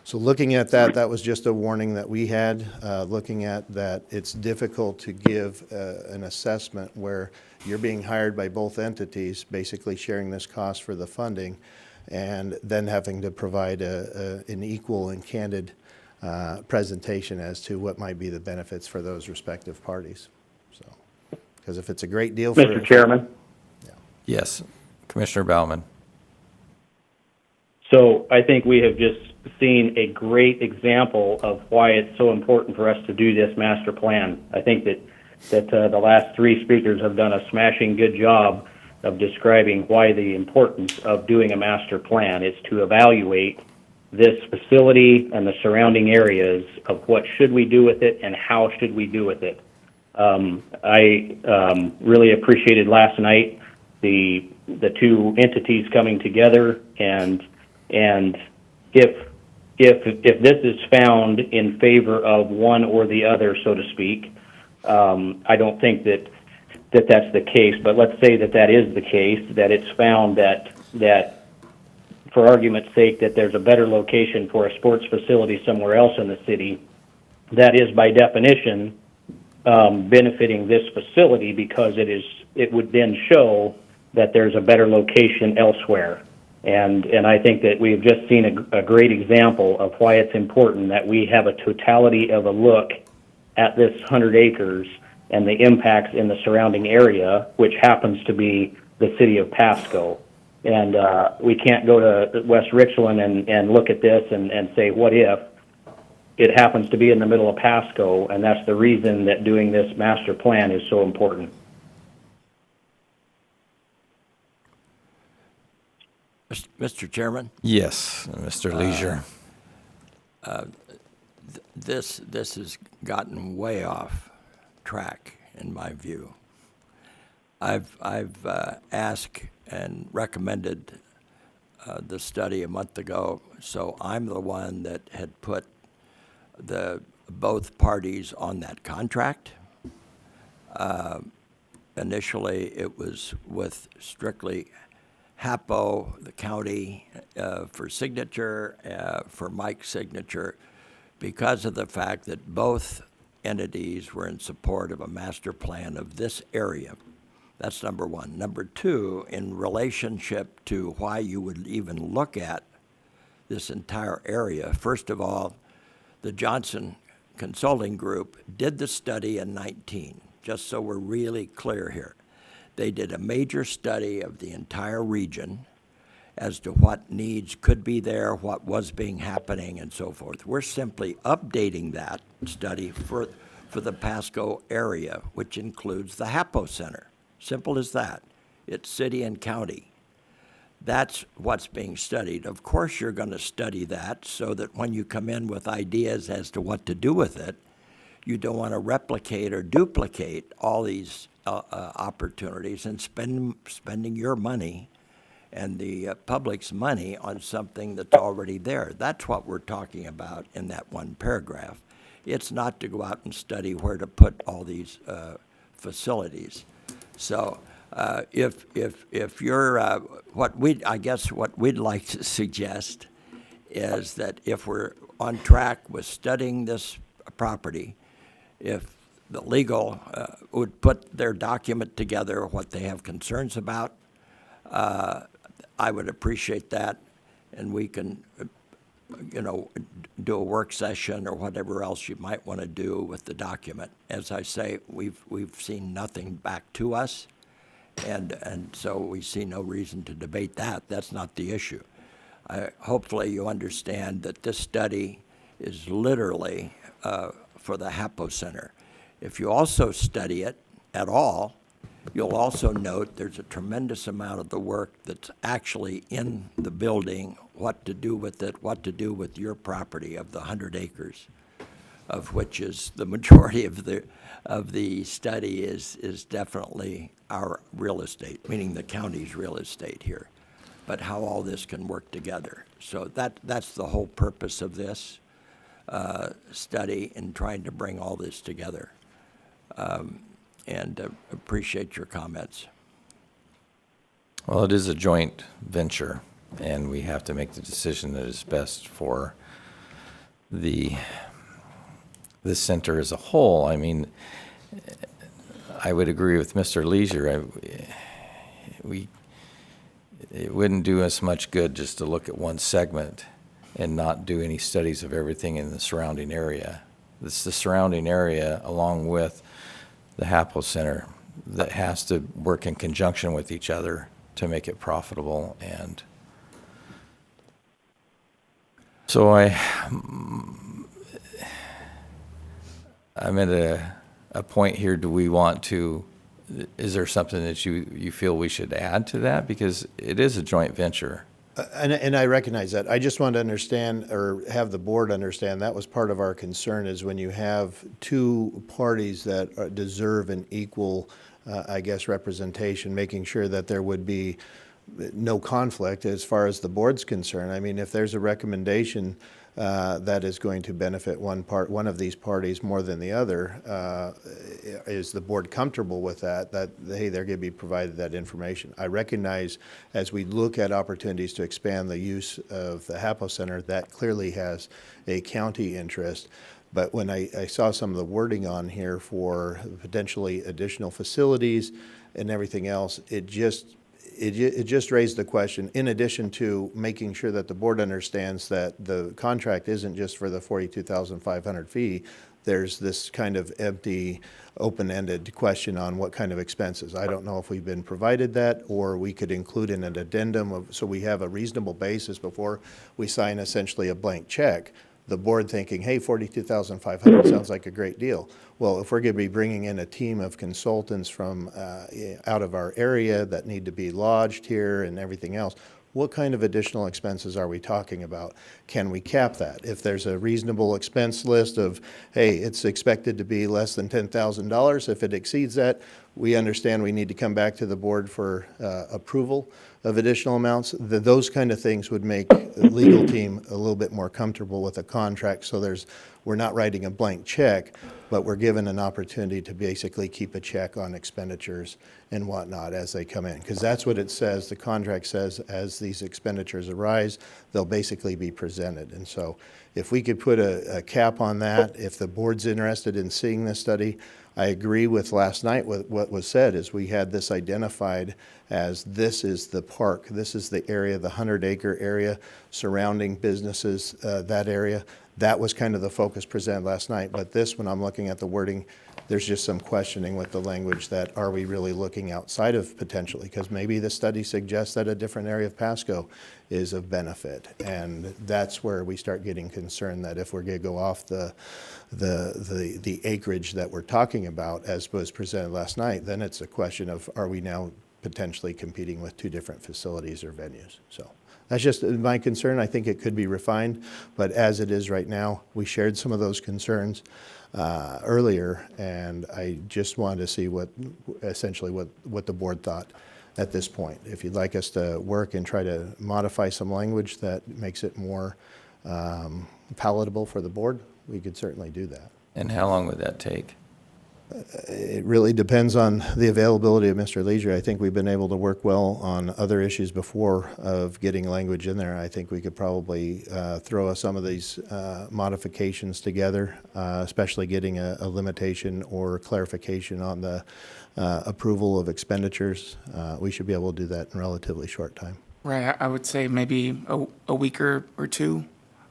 So looking at that, that was just a warning that we had, looking at that it's difficult to give an assessment where you're being hired by both entities, basically sharing this cost for the funding, and then having to provide an equal and candid presentation as to what might be the benefits for those respective parties. So, because if it's a great deal for... Mr. Chairman? Yes, Commissioner Baumann. So I think we have just seen a great example of why it's so important for us to do this master plan. I think that the last three speakers have done a smashing good job of describing why the importance of doing a master plan is to evaluate this facility and the surrounding areas of what should we do with it and how should we do with it. I really appreciated last night the two entities coming together, and if this is found in favor of one or the other, so to speak, I don't think that's the case, but let's say that is the case, that it's found that for argument's sake, that there's a better location for a sports facility somewhere else in the city, that is by definition benefiting this facility, because it would then show that there's a better location elsewhere. And I think that we've just seen a great example of why it's important that we have a totality of a look at this 100 acres and the impacts in the surrounding area, which happens to be the city of Pasco. And we can't go to West Richland and look at this and say, what if? It happens to be in the middle of Pasco, and that's the reason that doing this master plan is so important. Mr. Chairman? Yes, Mr. Leisure. This has gotten way off track, in my view. I've asked and recommended the study a month ago, so I'm the one that had put both parties on that contract. Initially, it was with strictly HAPO, the county, for signature, for Mike's signature, because of the fact that both entities were in support of a master plan of this area. That's number one. Number two, in relationship to why you would even look at this entire area, first of all, the Johnson Consulting Group did the study in 19, just so we're really clear here. They did a major study of the entire region as to what needs could be there, what was being happening, and so forth. We're simply updating that study for the Pasco area, which includes the HAPO Center. Simple as that. It's city and county. That's what's being studied. Of course, you're going to study that so that when you come in with ideas as to what to do with it, you don't want to replicate or duplicate all these opportunities and spending your money and the public's money on something that's already there. That's what we're talking about in that one paragraph. It's not to go out and study where to put all these facilities. So if you're, I guess what we'd like to suggest is that if we're on track with studying this property, if the legal would put their document together, what they have concerns about, I would appreciate that, and we can, do a work session or whatever else you might want to do with the document. As I say, we've seen nothing back to us, and so we see no reason to debate that. That's not the issue. Hopefully you understand that this study is literally for the HAPO Center. If you also study it at all, you'll also note there's a tremendous amount of the work that's actually in the building, what to do with it, what to do with your property of the 100 acres, of which is the majority of the study is definitely our real estate, meaning the county's real estate here, but how all this can work together. So that's the whole purpose of this study in trying to bring all this together. And appreciate your comments. Well, it is a joint venture, and we have to make the decision that is best for the center as a whole. I mean, I would agree with Mr. Leisure. It wouldn't do us much good just to look at one segment and not do any studies of everything in the surrounding area. It's the surrounding area, along with the HAPO Center, that has to work in conjunction with each other to make it profitable. And so I'm at a point here. Do we want to, is there something that you feel we should add to that? Because it is a joint venture. And I recognize that. I just want to understand, or have the board understand, that was part of our concern, is when you have two parties that deserve an equal, I guess, representation, making sure that there would be no conflict as far as the board's concerned. I mean, if there's a recommendation that is going to benefit one of these parties more than the other, is the board comfortable with that, hey, they're going to be provided that information? I recognize as we look at opportunities to expand the use of the HAPO Center, that clearly has a county interest. But when I saw some of the wording on here for potentially additional facilities and everything else, it just raised the question, in addition to making sure that the board understands that the contract isn't just for the 42,500 fee, there's this kind of empty, open-ended question on what kind of expenses. I don't know if we've been provided that, or we could include in an addendum so we have a reasonable basis before we sign essentially a blank check. The board thinking, hey, 42,500 sounds like a great deal. Well, if we're going to be bringing in a team of consultants from out of our area that need to be lodged here and everything else, what kind of additional expenses are we talking about? Can we cap that? If there's a reasonable expense list of, hey, it's expected to be less than $10,000, if it exceeds that, we understand we need to come back to the board for approval of additional amounts. Those kind of things would make the legal team a little bit more comfortable with a contract, so we're not writing a blank check, but we're given an opportunity to basically keep a check on expenditures and whatnot as they come in. Because that's what it says, the contract says, as these expenditures arise, they'll basically be presented. And so if we could put a cap on that, if the board's interested in seeing this study, I agree with last night with what was said, is we had this identified as this is the park, this is the area, the 100-acre area surrounding businesses, that area. That was kind of the focus presented last night, but this, when I'm looking at the wording, there's just some questioning with the language that are we really looking outside of potentially, because maybe the study suggests that a different area of Pasco is of benefit, and that's where we start getting concerned that if we're going to go off the acreage that we're talking about as was presented last night, then it's a question of are we now potentially competing with two different facilities or venues. So that's just my concern. I think it could be refined, but as it is right now, we shared some of those concerns earlier, and I just wanted to see what the board thought at this point. If you'd like us to work and try to modify some language that makes it more palatable for the board, we could certainly do that. And how long would that take? It really depends on the availability of Mr. Leisure. I think we've been able to work well on other issues before of getting language in there. I think we could probably throw some of these modifications together, especially getting a limitation or clarification on the approval of expenditures. We should be able to do that in a relatively short time. Right, I would say maybe a week or two.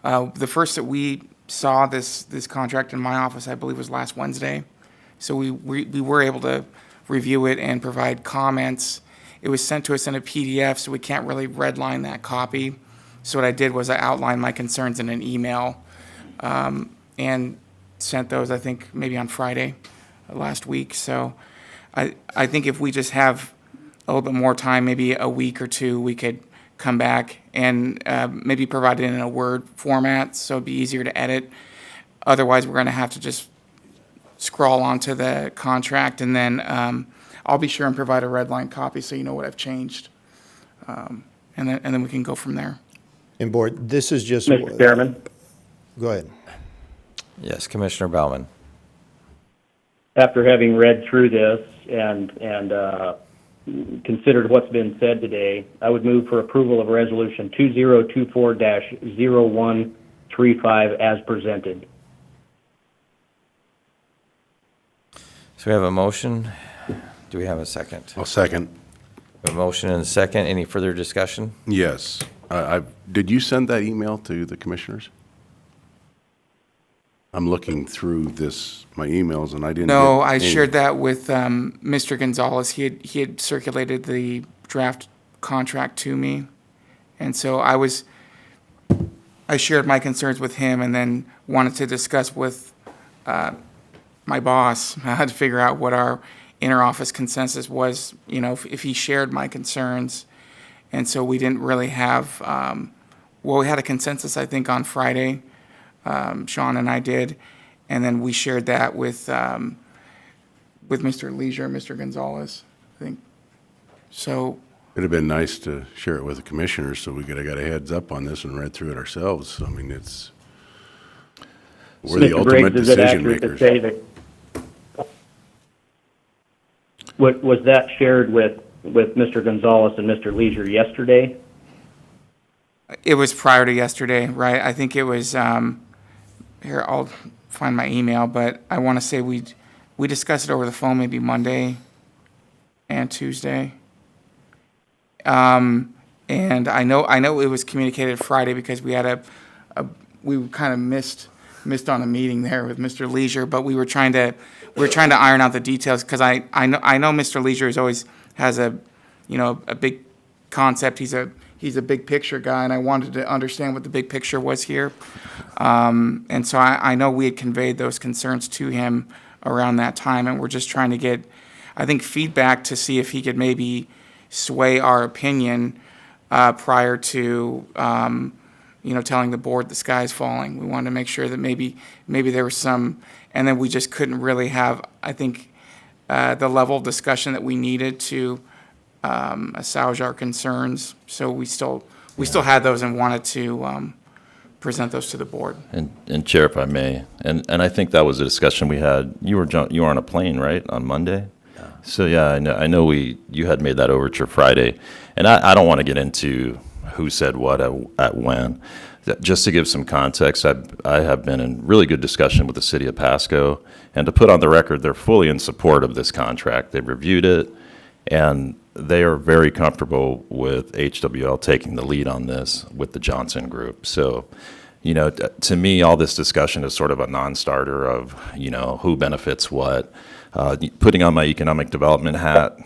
The first that we saw this contract in my office, I believe, was last Wednesday. So we were able to review it and provide comments. It was sent to us in a PDF, so we can't really redline that copy. So what I did was I outlined my concerns in an email and sent those, I think, maybe on Friday last week. So I think if we just have a little bit more time, maybe a week or two, we could come back and maybe provide it in a Word format so it'd be easier to edit. Otherwise, we're going to have to just scroll onto the contract, and then I'll be sure and provide a red line copy so you know what I've changed, and then we can go from there. And board, this is just... Mr. Chairman? Go ahead. Yes, Commissioner Bauman. After having read through this and considered what's been said today, I would move for approval of Resolution 2024-0135 as presented. So we have a motion. Do we have a second? I'll second. A motion and a second. Any further discussion? Yes. Did you send that email to the commissioners? I'm looking through my emails, and I didn't No, get I any. shared that with Mr. Gonzalez. He had circulated the draft contract to me, and so I shared my concerns with him, and then wanted to discuss with my boss how to figure out what our inter-office consensus was, if he shared my concerns. And so we didn't really have, we had a consensus, I think, on Friday. Sean and I did. And then we shared that with Mr. Leisure, Mr. Gonzalez, I think. So. It'd have been nice to share it with the commissioners so we could have got a heads up on this and read through it ourselves. I mean, we're the Mr. ultimate Briggs, is it decision accurate to makers. say that was that shared with Mr. Gonzalez and Mr. Leisure yesterday? It was prior to yesterday, right? I think it was, here, I'll find my email, but I want to say we discussed it over the phone maybe Monday and Tuesday. And I know it was communicated Friday because we had we kind of missed on a meeting there with Mr. Leisure, but we were trying to iron out the details because I know Mr. Leisure has a big concept. He's a big picture guy, and I wanted to understand what the big picture was here. And so I know we had conveyed those concerns to him around that time, and we're just trying to get, I think, feedback to see if he could maybe sway our opinion prior to, telling the board the sky's falling. We wanted to make sure that maybe there was some, and then we just couldn't really have, I think, the level of discussion that we needed to assuage our concerns. So we still had those and wanted to present those to the board. And Chair, if I may, and I think that was a discussion we had. You were on a plane, right, on Monday? Yeah. So yeah, I know you had made that overture Friday, and I don't want to get into who said what at when. Just to give some context, I have been in really good discussion with the city of Pasco, and to put on the record, they're fully in support of this contract. They've reviewed it, and they are very comfortable with HWL taking the lead on this with the Johnson Group. So, to me, all this discussion is sort of a non-starter of, who benefits what. Putting on my economic development hat,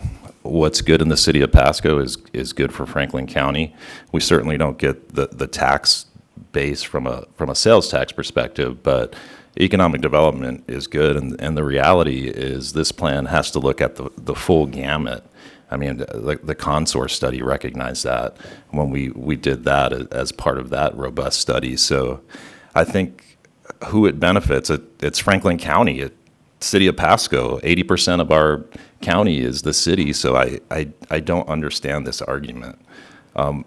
what's good in the city of Pasco is good for Franklin County. We certainly don't get the tax base from a sales tax perspective, but economic development is good, and the reality is this plan has to look at the full gamut. I mean, like the Consor study recognized that when we did that as part of that robust study. So I think who it benefits, it's Franklin County, city of Pasco. 80% of our county is the city, so I don't understand this argument.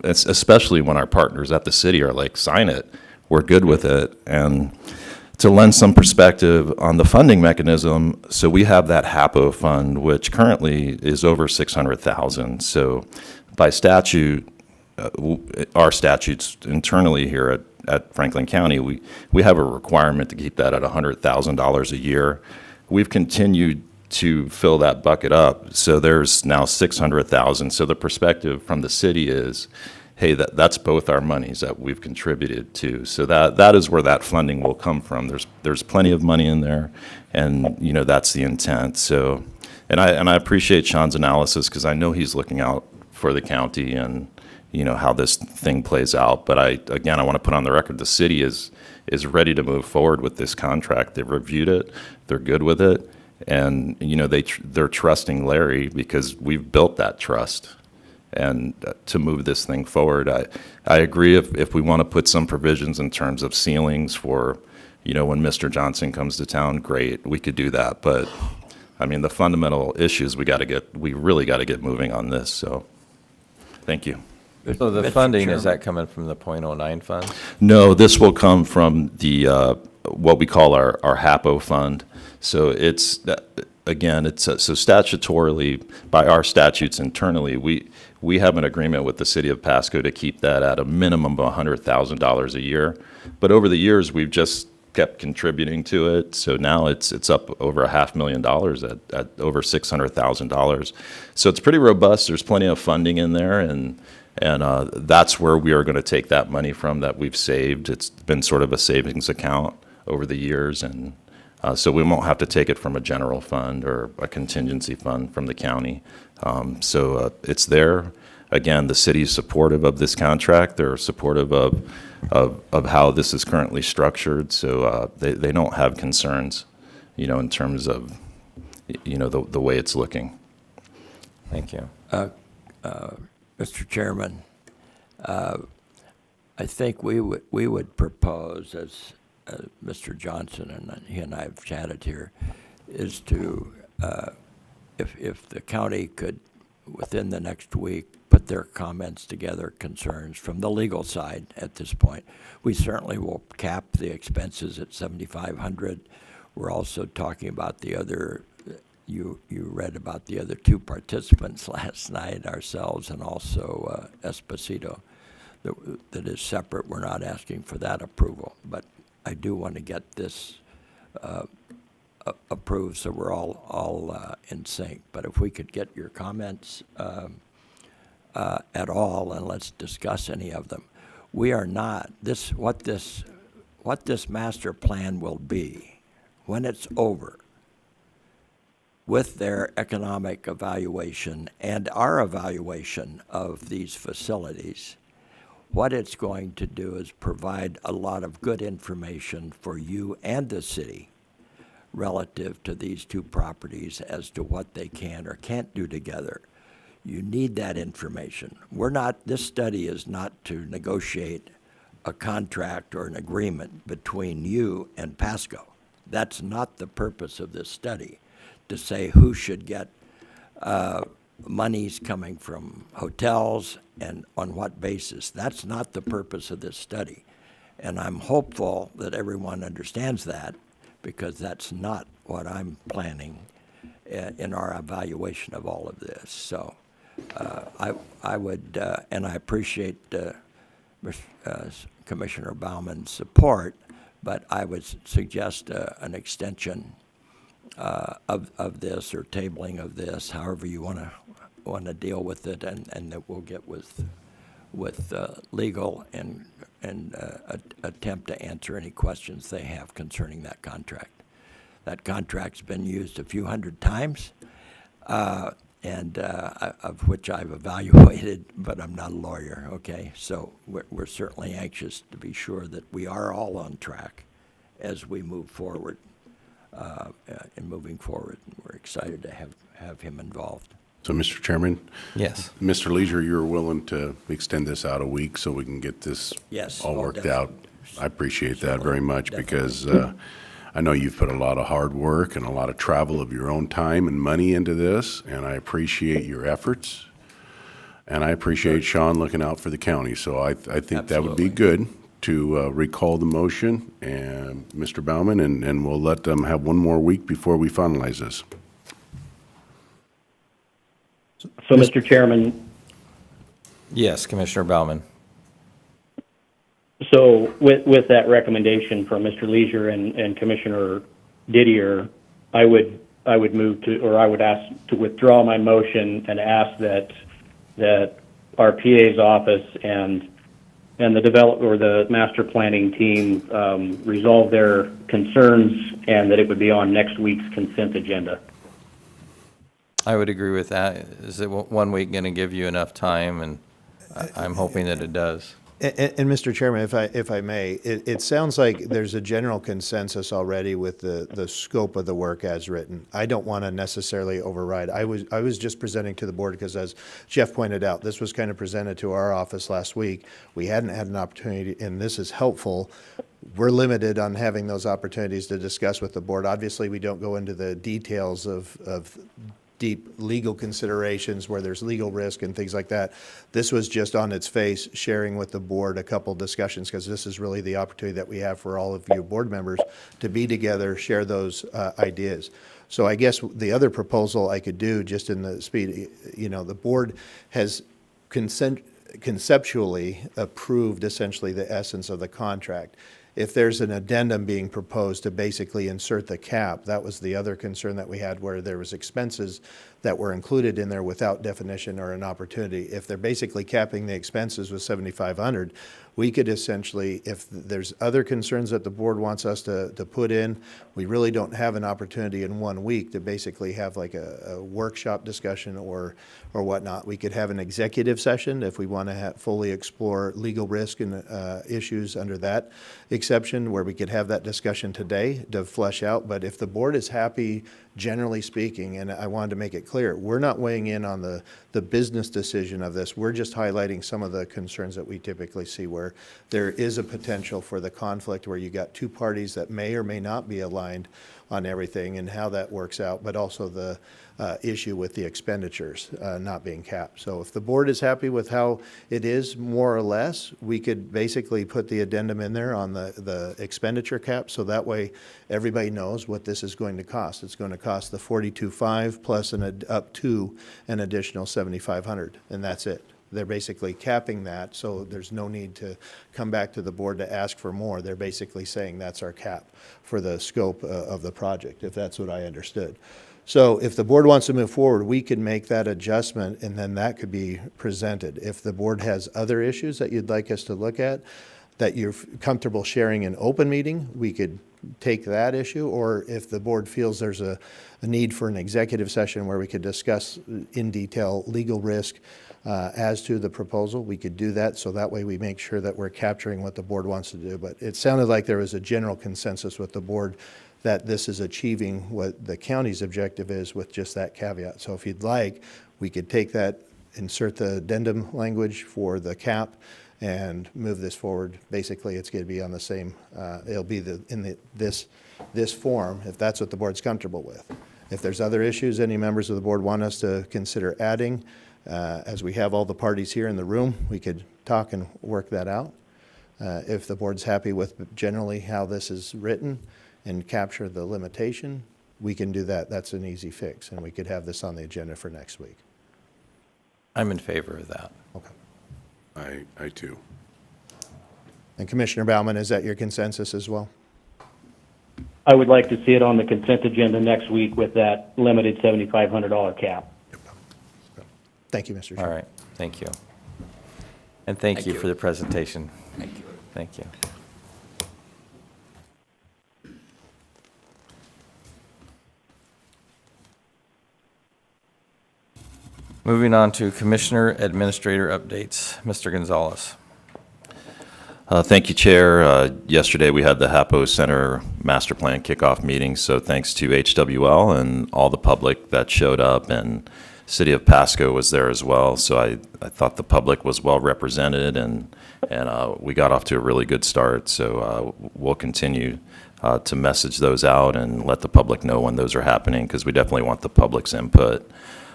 It's especially when our partners at the city are like, sign it, we're good with it. And to lend some perspective on the funding mechanism, so we have that HAPO fund, which currently is over $600,000. So by statute, our statutes internally here at Franklin County, we have a requirement to keep that at $100,000 a year. We've continued to fill that bucket up, so there's now $600,000. So the perspective from the city is, hey, that's both our monies that we've contributed to. So that is where that funding will come from. There's plenty of money in there, and that's the intent. So, and I appreciate Sean's analysis, because I know he's looking out for the county and how this thing plays out. But I want to put on the record, the city is ready to move forward with this contract. They've reviewed it, they're good with it, and they're trusting Larry because we've built that trust. And to move this thing forward, I agree if we want to put some provisions in terms of ceilings for, when Mr. Johnson comes to town, great, we could do that. But I mean, the fundamental issues, we really got to get moving on this. So, thank you. So the funding, is that coming from the .09 fund? No, this will come from the what we call our HAPO fund. So it's again, so statutorily, by our statutes internally, we have an agreement with the city of Pasco to keep that at a minimum of $100,000 a year. But over the years, we've just kept contributing to it. So now it's up over $500,000 at over $600,000. So it's pretty robust. There's plenty of funding in there, and that's where we are going to take that money from that we've saved. It's been sort of a savings account over the years, and so we won't have to take it from a general fund or a contingency fund from the county. So it's there. Again, the city's supportive of this contract. They're supportive of how this is currently structured. So they don't have concerns, in terms of, the way it's looking. Thank you. Mr. Chairman, I think we would propose, as Mr. Johnson and he and I have chatted here, is to, if the county could, within the next week, put their comments together, concerns from the legal side at this point. We certainly will cap the expenses at $7,500. We're also talking about the other, you read about the other two participants last night, ourselves and also Esposito. That is separate. We're not asking for that approval, but I do want to get this approved so we're all in sync. But if we could get your comments at all, and let's discuss any of them. We are not, what this master plan will be when it's over, with their economic evaluation and our evaluation of these facilities, what it's going to do is provide a lot of good information for you and the city relative to these two properties as to what they can or can't do together. You need that information. This study is not to negotiate a contract or an agreement between you and Pasco. That's not the purpose of this study, to say who should get monies coming from hotels and on what basis. That's not the purpose of this study. And I'm hopeful that everyone understands that, because that's not what I'm planning in our evaluation of all of this. So I would, and I appreciate Commissioner Bauman's support, but I would suggest an extension of this, or tabling of this, however you want to deal with it, and that we'll get with legal and attempt to answer any questions they have concerning that contract. That contract's been used a few hundred times, and of which I've evaluated, but I'm not a lawyer, okay? So we're certainly anxious to be sure that we are all on track as we move forward. Moving forward, we're excited to have him involved. So, Mr. Chairman? Yes. Mr. Leisure, you're willing to extend this out a week so we can get this Yes. all Oh, worked out? I appreciate that very much, Definitely. because I know you've put a lot of hard work and a lot of travel of your own time and money into this, and I appreciate your efforts. And I appreciate Sean looking out for the county. So I think that would be Absolutely. good to recall the motion, and Mr. Bauman, and we'll let them have one more week before we finalize this. So, Mr. Chairman, Yes, Commissioner Bauman. so with that recommendation from Mr. Leisure and Commissioner Didier, I would move to, or I would ask to withdraw my motion and ask that our PA's office and the master planning team resolve their concerns, and that it would be on next week's consent agenda. I would agree with that. Is it 1 week going to give you enough time? And I'm hoping that it does. And Mr. Chairman, if I may, it sounds like there's a general consensus already with the scope of the work as written. I don't want to necessarily override. I was just presenting to the board because, as Jeff pointed out, this was kind of presented to our office last week. We hadn't had an opportunity, and this is helpful. We're limited on having those opportunities to discuss with the board. Obviously, we don't go into the details of deep legal considerations where there's legal risk and things like that. This was just on its face, sharing with the board a couple discussions, because this is really the opportunity that we have for all of you board members to be together, share those ideas. So I guess the other proposal I could do, just in the speed, the board has conceptually approved essentially the essence of the contract. If there's an addendum being proposed to basically insert the cap, that was the other concern that we had, where there was expenses that were included in there without definition or an opportunity. If they're basically capping the expenses with $7,500, we could essentially, if there's other concerns that the board wants us to put in, we really don't have an opportunity in 1 week to basically have like a workshop discussion or whatnot. We could have an executive session if we want to fully explore legal risk and issues under that exception, where we could have that discussion today to flesh out. But if the board is happy, generally speaking, and I wanted to make it clear, we're not weighing in on the business decision of this. We're just highlighting some of the concerns that we typically see, where there is a potential for the conflict, where you got two parties that may or may not be aligned on everything and how that works out, but also the issue with the expenditures not being capped. So if the board is happy with how it is, more or less, we could basically put the addendum in there on the expenditure cap, so that way everybody knows what this is going to cost. It's going to cost the $42,500 plus up to an additional $7,500, and that's it. They're basically capping that, so there's no need to come back to the board to ask for more. They're basically saying that's our cap for the scope of the project, if that's what I understood. So if the board wants to move forward, we can make that adjustment, and then that could be presented. If the board has other issues that you'd like us to look at, that you're comfortable sharing in open meeting, we could take that issue. Or if the board feels there's a need for an executive session where we could discuss in detail legal risk as to the proposal, we could do that. So that way we make sure that we're capturing what the board wants to do. But it sounded like there was a general consensus with the board that this is achieving what the county's objective is, with just that caveat. So if you'd like, we could take that insert the addendum language for the cap and move this forward. Basically, it's going to be on the same, it'll be this form, if that's what the board's comfortable with. If there's other issues any members of the board want us to consider adding, as we have all the parties here in the room, we could talk and work that out. If the board's happy with generally how this is written and capture the limitation, we can do that. That's an easy fix, and we could have this on the agenda for next week. I'm in favor of that. Okay. I too. And Commissioner Baumann, is that your consensus as well? I would like to see it on the consent agenda next week with that limited $7,500 cap. Thank you, Mr. Chair. All right, thank you. And thank you for the presentation. Thank you. Thank you. Moving on to Commissioner Administrator updates. Mr. Gonzalez. Thank you, Chair. Yesterday, we had the HAPO Center Master Plan Kickoff meeting, so thanks to HWL and all the public that showed up, and City of Pasco was there as well, so I thought the public was well represented, and we got off to a really good start, so we'll continue to message those out and let the public know when those are happening, because we definitely want the public's input.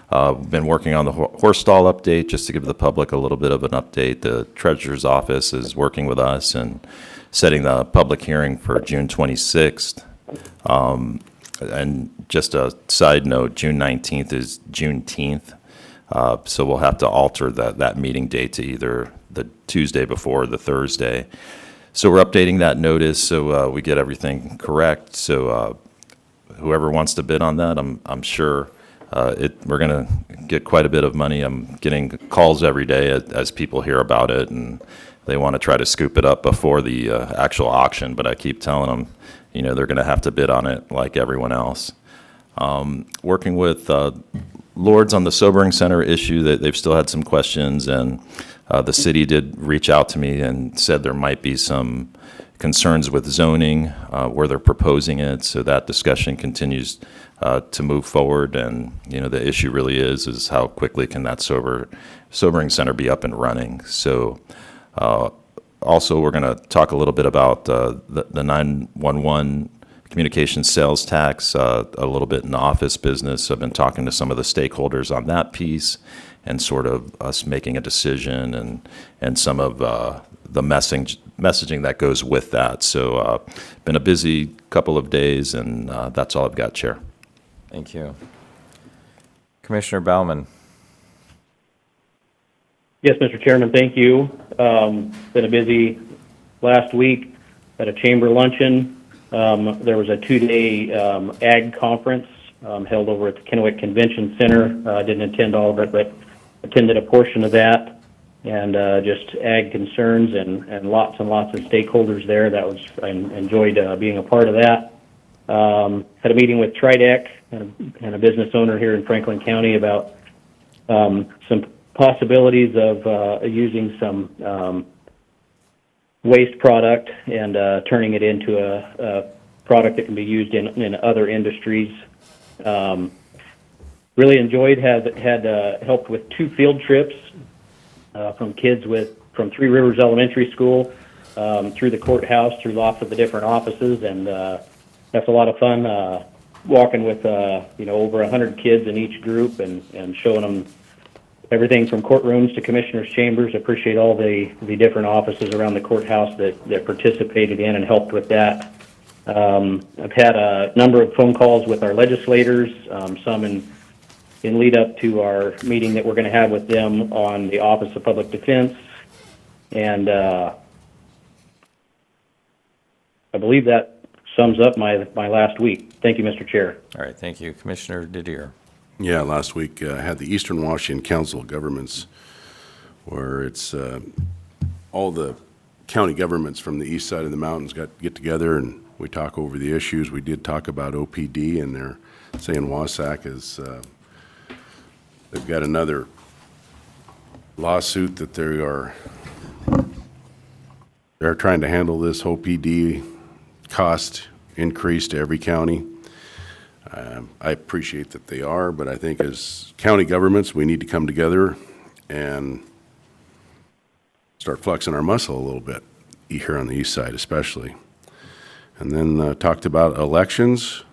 We've been working on the horse stall update, just to give the public a little bit of an update. The Treasurer's Office is working with us and setting the public hearing for June 26th. And just a side note, June 19th is Juneteenth, so we'll have to alter that meeting date to either the Tuesday before or the Thursday. So we're updating that notice so we get everything correct. So whoever wants to bid on that, I'm sure we're going to get quite a bit of money. I'm getting calls every day as people hear about it, and they want to try to scoop it up before the actual auction, but I keep telling them, you know, they're going to have to bid on it like everyone else. Working with Lords on the Sobering Center issue, they've still had some questions, and the city did reach out to me and said there might be some concerns with zoning where they're proposing it, so that discussion continues to move forward. And you know, the issue really is how quickly can that sobering center be up and running. So also we're going to talk a little bit about the 911 communication sales tax, a little bit in the office business. I've been talking to some of the stakeholders on that piece, and sort of us making a decision, and some of the messaging that goes with that. So been a busy couple of days, and that's all I've got, Chair. Thank you. Commissioner Baumann. Yes, Mr. Chairman, thank you. Been a busy last week at a chamber luncheon. There was a 2-day ag conference held over at the Kennewick Convention Center. Didn't attend all of it, but attended a portion of that, and just ag concerns and lots of stakeholders there. I enjoyed being a part of that. Had a meeting with Tridec and a business owner here in Franklin County about some possibilities of using some waste product and turning it into a product that can be used in other industries. Really enjoyed, had helped with 2 field trips from kids from Three Rivers Elementary School through the courthouse, through lots of the different offices, and that's a lot of fun walking with over 100 kids in each group and showing them everything from courtrooms to commissioners' chambers. Appreciate all the different offices around the courthouse that participated in and helped with that. I've had a number of phone calls with our legislators, some in lead up to our meeting that we're going to have with them on the Office of Public Defense, and I believe that sums up my last week. Thank you, Mr. Chair. All right, thank you. Commissioner Didier. Yeah, last week I had the Eastern Washington Council of Governments, where it's all the county governments from the east side of the mountains get together, and we talk over the issues. We did talk about OPD, and they're saying Wasac is they've got another lawsuit that they're trying to handle this OPD cost increase to every county. I appreciate that they are, but I think as county governments, we need to come together and start flexing our muscle a little bit, here on the east side especially. And then talked about elections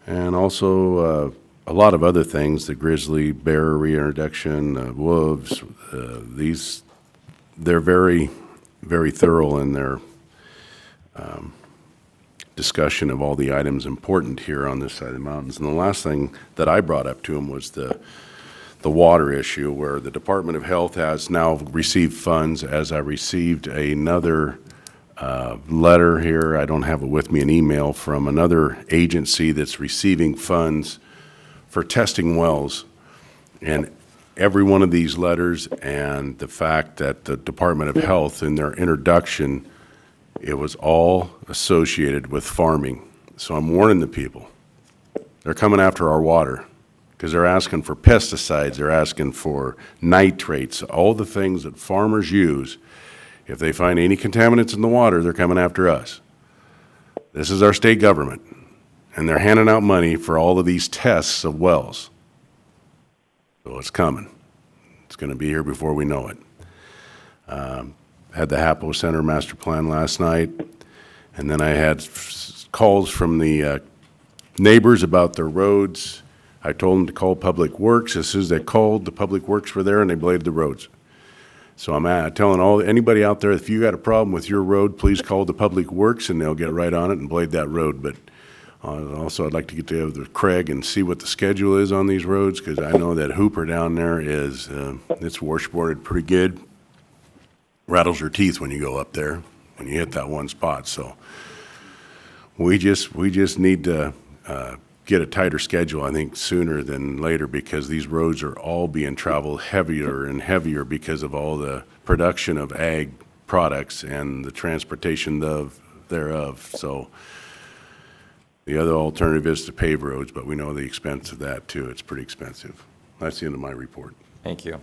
and also a lot of other things, the grizzly bear reintroduction, wolves. They're very, very thorough in their discussion of all the items important here on this side of the mountains. And the last thing that I brought up to him was the water issue, where the Department of Health has now received funds, as I received another letter here, I don't have it with me, an email from another agency that's receiving funds for testing wells. And every one of these letters and the fact that the Department of Health in their introduction, it was all associated with farming. So I'm warning the people. They're coming after our water because they're asking for pesticides, they're asking for nitrates, all the things that farmers use. If they find any contaminants in the water, they're coming after us. This is our state government, and they're handing out money for all of these tests of wells. So it's coming. It's going to be here before we know it. Had the HAPO Center master plan last night, and then I had calls from the neighbors about their roads. I told them to call Public Works. As soon as they called, the Public Works were there and they bladed the roads. So I'm telling anybody out there, if you got a problem with your road, please call the Public Works and they'll get right on it and blade that road. But also, I'd like to get together with Craig and see what the schedule is on these roads, because I know that Hooper down there is, it's washboarded pretty good. Rattles your teeth when you go up there, when you hit that one spot. So we just need to get a tighter schedule, I think, sooner than later, because these roads are all being traveled heavier and heavier because of all the production of ag products and the transportation thereof. So the other alternative is to pave roads, but we know the expense of that too. It's pretty expensive. That's the end of my report. Thank you.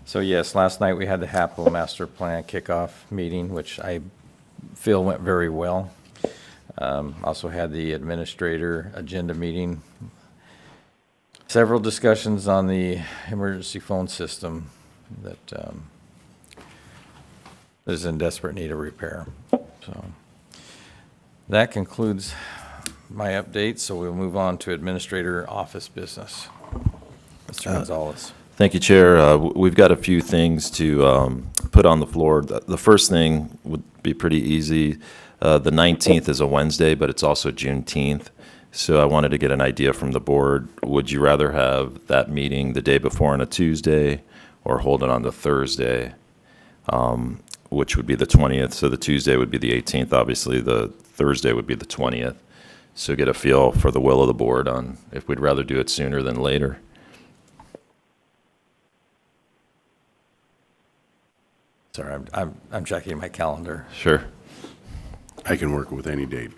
So yes, last night we had the HAPO Master Plan kickoff meeting, which I feel went very well. Also had the administrator agenda meeting. Several discussions on the emergency phone system that is in desperate need of repair. So that concludes my update, so we'll move on to administrator office business. Mr. Gonzalez. Thank you, Chair. We've got a few things to put on the floor. The first thing would be pretty easy. The 19th is a Wednesday, but it's also Juneteenth. So I wanted to get an idea from the board. Would you rather have that meeting the day before on a Tuesday or hold it on the Thursday, which would be the 20th? So the Tuesday would be the 18th. Obviously, the Thursday would be the 20th. So get a feel for the will of the board on if we'd rather do it sooner than later. Sorry, I'm checking my calendar. Sure. I can work with any date.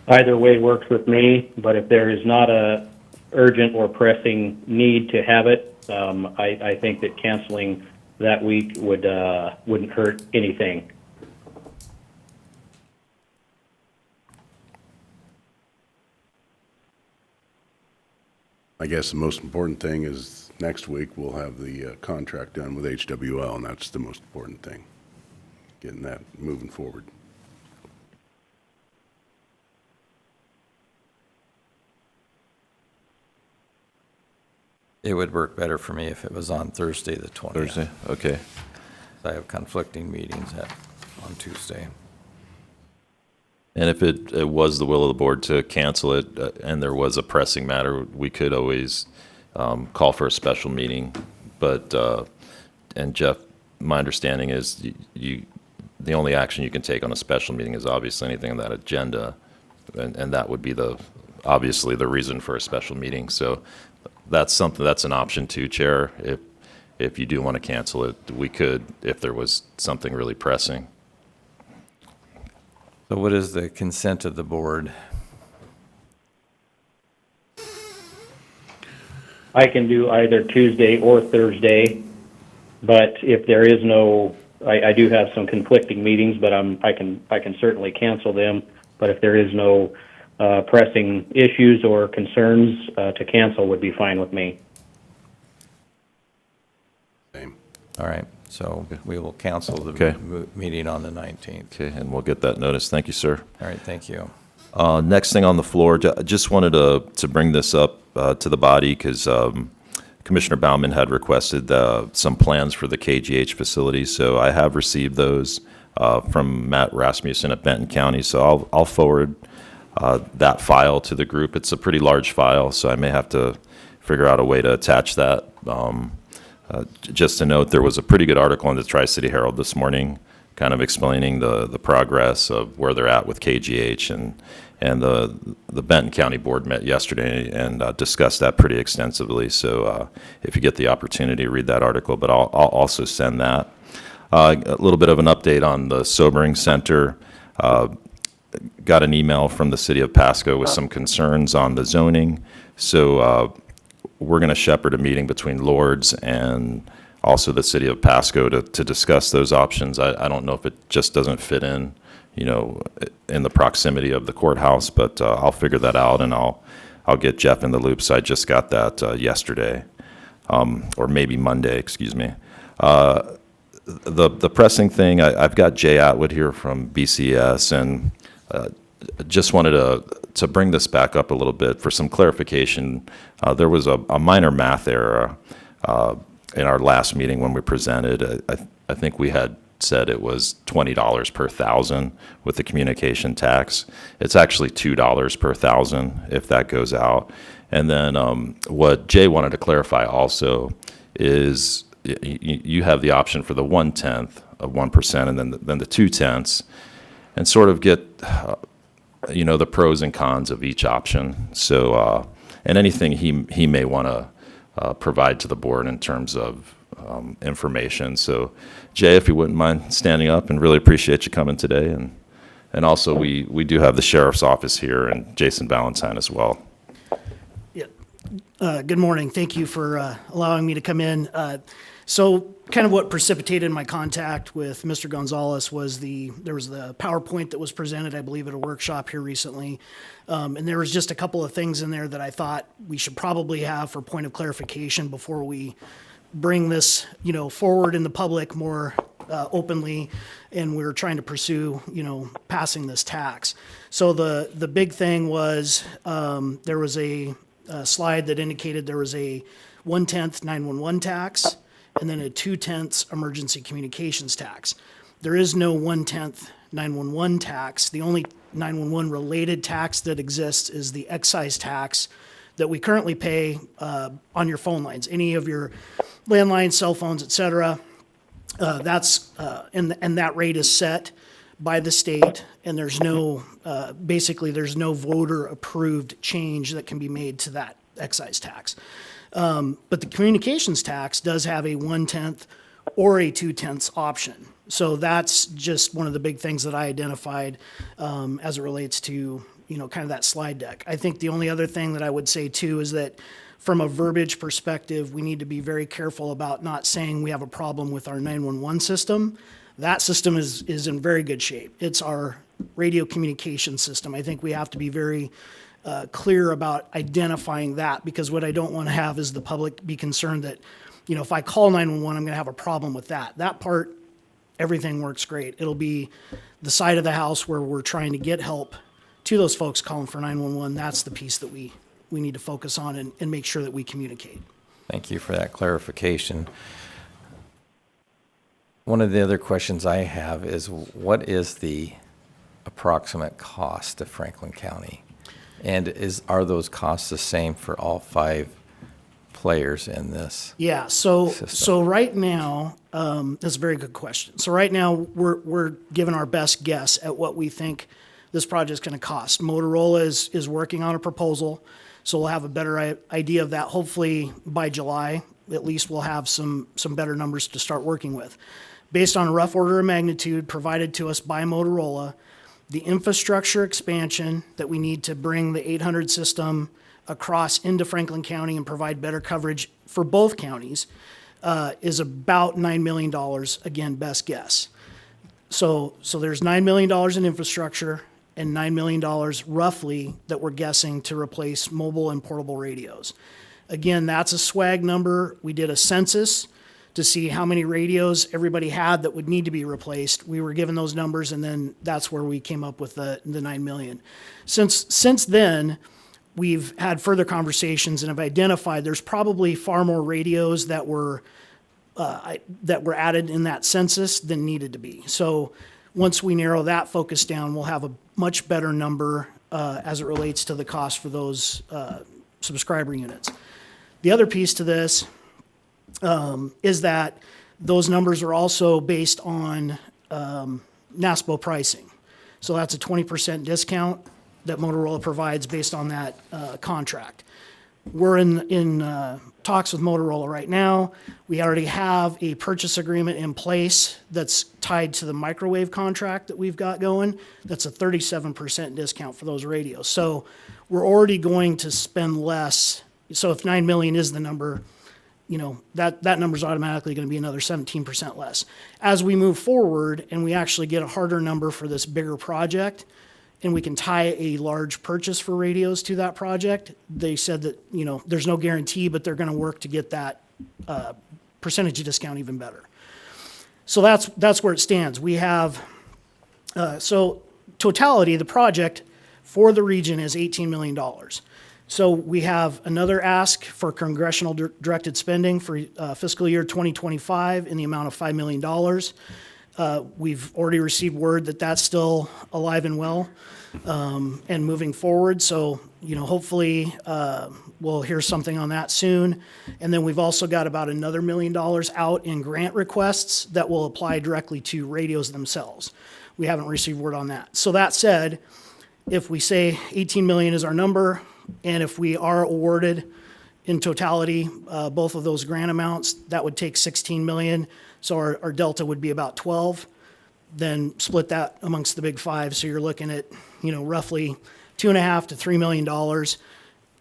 Either way works with me, but if there is not a urgent or pressing need to have it, I think that canceling that week wouldn't hurt anything. I guess the most important thing is next week we'll have the contract done with HWL, and that's the most important thing, getting that moving forward. It would work better for me if it was on Thursday, the 20th. Thursday, okay. I have conflicting meetings on Tuesday. And if it was the will of the board to cancel it and there was a pressing matter, we could always call for a special meeting. But, and Jeff, my understanding is the only action you can take on a special meeting is obviously anything on that agenda. And that would be obviously the reason for a special meeting. So that's an option too, Chair. If you do want to cancel it, we could, if there was something really pressing. So what is the consent of the board? I can do either Tuesday or Thursday, but if there is no I do have some conflicting meetings, but I can certainly cancel them. But if there is no pressing issues or concerns, to cancel would be fine with me. Same. All right, so we will cancel the Okay. meeting on the 19th. Okay, and we'll get that notice. Thank you, sir. All right, thank you. Next thing on the floor, just wanted to bring this up to the body because Commissioner Baumann had requested some plans for the KGH facility. So I have received those from Matt Rasmussen at Benton County. So I'll forward that file to the group. It's a pretty large file, so I may have to figure out a way to attach that. Just to note, there was a pretty good article in the Tri-City Herald this morning kind of explaining the progress of where they're at with KGH, and the Benton County Board met yesterday and discussed that pretty extensively. So if you get the opportunity, read that article, but I'll also send that. A little bit of an update on the Sobering Center. Got an email from the city of Pasco with some concerns on the zoning. So we're going to shepherd a meeting between Lords and also the city of Pasco to discuss those options. I don't know if it just doesn't fit in, in the proximity of the courthouse, but I'll figure that out, and I'll get Jeff in the loop. So I just got that yesterday, or maybe Monday, excuse me. The pressing thing, I've got Jay Atwood here from BCS, and just wanted to bring this back up a little bit for some clarification. There was a minor math error in our last meeting when we presented. I think we had said it was $20 per thousand with the communication tax. It's actually $2 per thousand if that goes out. And then what Jay wanted to clarify also is you have the option for the 1/10 of 1% and then the 2/10, and sort of get the pros and cons of each option. So and anything he may want to provide to the board in terms of information. So Jay, if you wouldn't mind standing up, and really appreciate you coming today. And also we do have the sheriff's office here and Jason Valentine as well. Yeah. Good morning. Thank you for allowing me to come in. So kind of what precipitated my contact with Mr. Gonzalez was there was the PowerPoint that was presented, I believe, at a workshop here recently. And there was just a couple of things in there that I thought we should probably have for point of clarification before we bring this, forward in the public more openly, and we're trying to pursue, passing this tax. So the big thing was there was a slide that indicated there was a 1/10 911 tax and then a 2/10 emergency communications tax. There is no 1/10 911 tax. The only 911 related tax that exists is the excise tax that we currently pay on your phone lines, any of your landlines, cell phones, et cetera. And that rate is set by the state, and there's no, basically there's no voter approved change that can be made to that excise tax. But the communications tax does have a 1/10 or a 2/10 option. So that's just one of the big things that I identified as it relates to, kind of that slide deck. I think the only other thing that I would say too is that from a verbiage perspective, we need to be very careful about not saying we have a problem with our 911 system. That system is in very good shape. It's our radio communication system. I think we have to be very clear about identifying that, because what I don't want to have is the public be concerned that, if I call 911, I'm going to have a problem with that. That part, everything works great. It'll be the side of the house where we're trying to get help to those folks calling for 911. That's the piece that we need to focus on and make sure that we communicate. Thank you for that clarification. One of the other questions I have is, what is the approximate cost of Franklin County? And are those costs the same for all 5 players in this? Yeah, so system? right now, that's a very good question. So right now, we're giving our best guess at what we think this project's going to cost. Motorola is working on a proposal, so we'll have a better idea of that. Hopefully by July, at least we'll have some better numbers to start working with. Based on a rough order of magnitude provided to us by Motorola, the infrastructure expansion that we need to bring the 800 system across into Franklin County and provide better coverage for both counties is about $9 million, again, best guess. So there's $9 million in infrastructure and $9 million roughly that we're guessing to replace mobile and portable radios. Again, that's a swag number. We did a census to see how many radios everybody had that would need to be replaced. We were given those numbers, and then that's where we came up with the 9 million. Since then, we've had further conversations and have identified there's probably far more radios that were added in that census than needed to be. So once we narrow that focus down, we'll have a much better number as it relates to the cost for those subscriber units. The other piece to this is that those numbers are also based on NASPO pricing. So that's a 20% discount that Motorola provides based on that contract. We're in talks with Motorola right now. We already have a purchase agreement in place that's tied to the microwave contract that we've got going. That's a 37% discount for those radios. So we're already going to spend less. So if 9 million is the number, you know, that number's automatically going to be another 17% less. As we move forward and we actually get a harder number for this bigger project, and we can tie a large purchase for radios to that project, they said that, you know, there's no guarantee, but they're going to work to get that percentage discount even better. So that's where it stands. We have, so totality, the project for the region is $18 million. So we have another ask for congressional directed spending for fiscal year 2025 in the amount of $5 million. We've already received word that that's still alive and well and moving forward. So, you know, hopefully we'll hear something on that soon. And then we've also got about another $1 million out in grant requests that will apply directly to radios themselves. We haven't received word on that. So that said, if we say 18 million is our number, and if we are awarded in totality both of those grant amounts, that would take 16 million. So our delta would be about 12. Then split that amongst the big five. So you're looking at, you know, roughly $2.5 to $3 million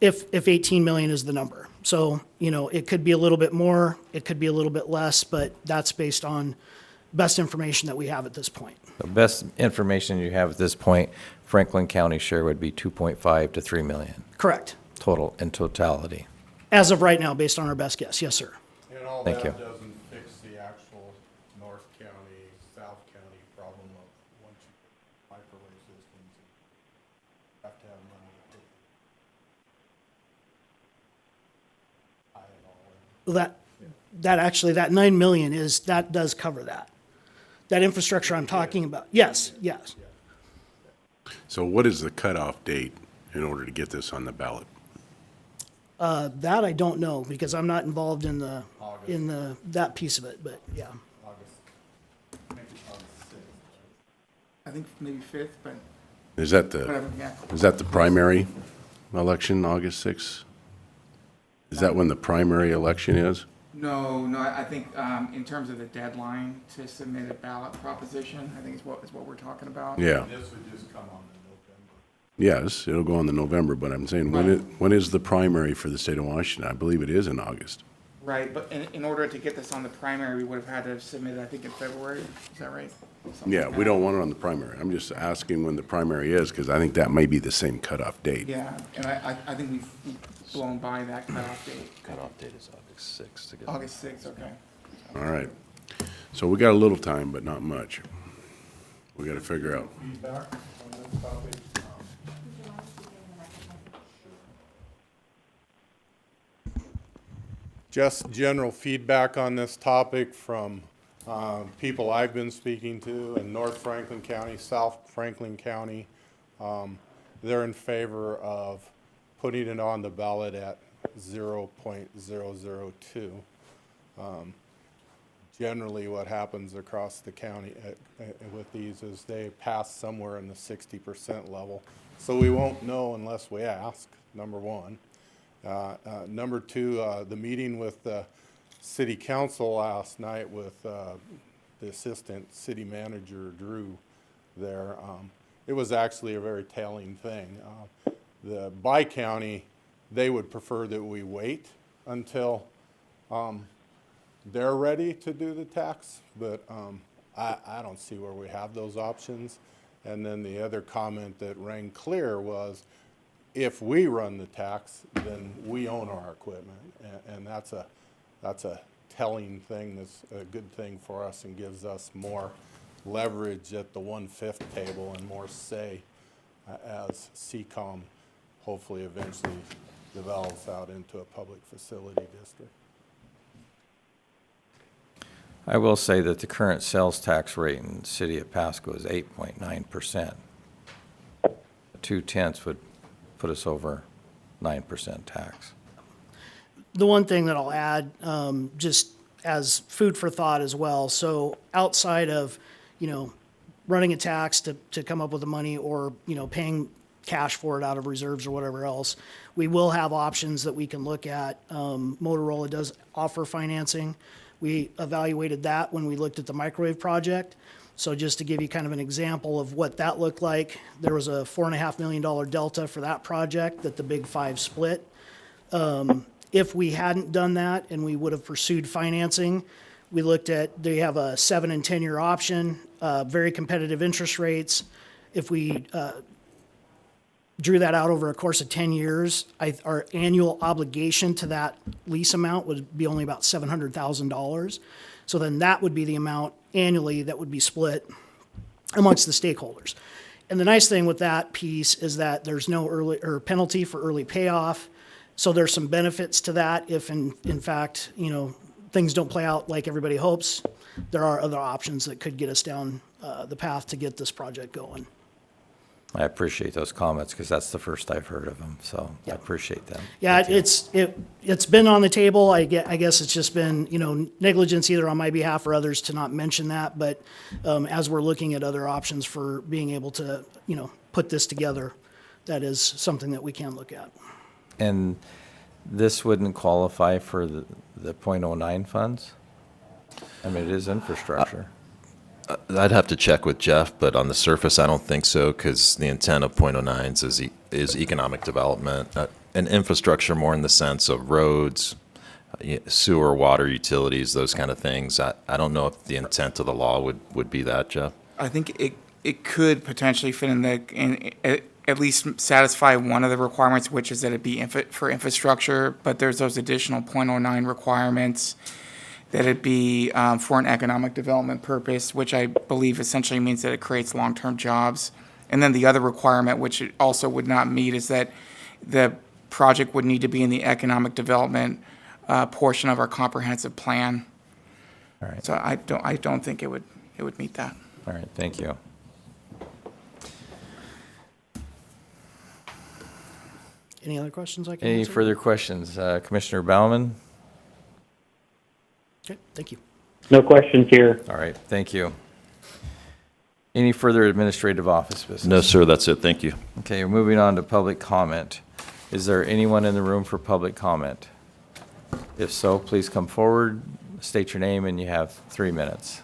if 18 million is the number. So, you know, it could be a little bit more, it could be a little bit less, but that's based on best information that we have at this point. The best information you have at this point, Franklin County share would be 2.5 to 3 million. Correct. Total, in totality. As of right now, based on our best guess, yes, sir. And all Thank that you. doesn't fix the actual North County, South County problem of once you put microwave systems, you have to have money to put tie it all in. That actually, that 9 million that does cover that. That infrastructure I'm talking about, yes. So what is the cutoff date in order to get this on the ballot? That I don't know, because I'm not involved in that piece of it, but yeah. I think maybe 5th, but Is that whatever, yeah. the primary election, August 6th? Is that when the primary election is? No, I think in terms of the deadline to submit a ballot proposition, I think is what we're talking about. Yeah. This would just come on in November. Yes, it'll go on the November, but I'm saying, when is the primary for the state of Washington? I believe it is in August. Right, but in order to get this on the primary, we would have had to submit it, I think, in February. Is that right? Something Yeah, like we that. don't want it on the primary. I'm just asking when the primary is, because I think that may be the same cutoff date. Yeah, and I think we've blown by that cutoff date. Cutoff date is August 6th. to get- August 6th, okay. All right. So we got a little time, but not much. We got to figure out. Feedback on this topic? Just general feedback on this topic from people I've been speaking to in North Franklin County, South Franklin County. They're in favor of putting it on the ballot at 0.002. Generally, what happens across the county with these is they pass somewhere in the 60% level. So we won't know unless we ask, number one. Number two, the meeting with the city council last night with the assistant city manager, Drew, there, it was actually a very telling thing. The bi-county, they would prefer that we wait until they're ready to do the tax, but I don't see where we have those options. And then the other comment that rang clear was, if we run the tax, then we own our equipment. And that's a telling thing, that's a good thing for us and gives us more leverage at the 1/5 table and more say as CCOM hopefully eventually develops out into a public facility district. I will say that the current sales tax rate in the city of Pasco is 8.9%. 2/10 would put us over 9% tax. The one thing that I'll add, just as food for thought as well, so outside of, running a tax to come up with the money or, paying cash for it out of reserves or whatever else, we will have options that we can look at. Motorola does offer financing. We evaluated that when we looked at the microwave project. So just to give you kind of an example of what that looked like, there was a $4.5 million delta for that project that the Big Five split. If we hadn't done that and we would have pursued financing, we looked at, they have a 7 and 10 year option, very competitive interest rates. If we drew that out over a course of 10 years, our annual obligation to that lease amount would be only about $700,000. So then that would be the amount annually that would be split amongst the stakeholders. And the nice thing with that piece is that there's no early or penalty for early payoff. So there's some benefits to that if in fact, things don't play out like everybody hopes. There are other options that could get us down the path to get this project going. I appreciate those comments because that's the first I've heard of them, so I appreciate them. Yeah, Thank you. it's been on the table. I guess it's just been, negligence either on my behalf or others to not mention that. But as we're looking at other options for being able to, put this together, that is something that we can look at. And this wouldn't qualify for the .09 funds? I mean, it is infrastructure. I'd have to check with Jeff, but on the surface, I don't think so, because the intent of .09s is economic development and infrastructure more in the sense of roads, sewer, water, utilities, those kind of things. I don't know if the intent of the law would be that, Jeff. I think it could potentially fit in at least satisfy one of the requirements, which is that it be for infrastructure, but there's those additional .09 requirements that it be for an economic development purpose, which I believe essentially means that it creates long-term jobs. And then the other requirement, which it also would not meet, is that the project would need to be in the economic development portion of our comprehensive plan. All right. So I don't think it would meet that. All right, thank you. Any other questions I can Any answer? further questions? Commissioner Baumann? Okay, thank you. No questions here. All right, thank you. Any further administrative office business? No, sir, that's it. Thank you. Okay, we're moving on to public comment. Is there anyone in the room for public comment? If so, please come forward, state your name, and you have 3 minutes.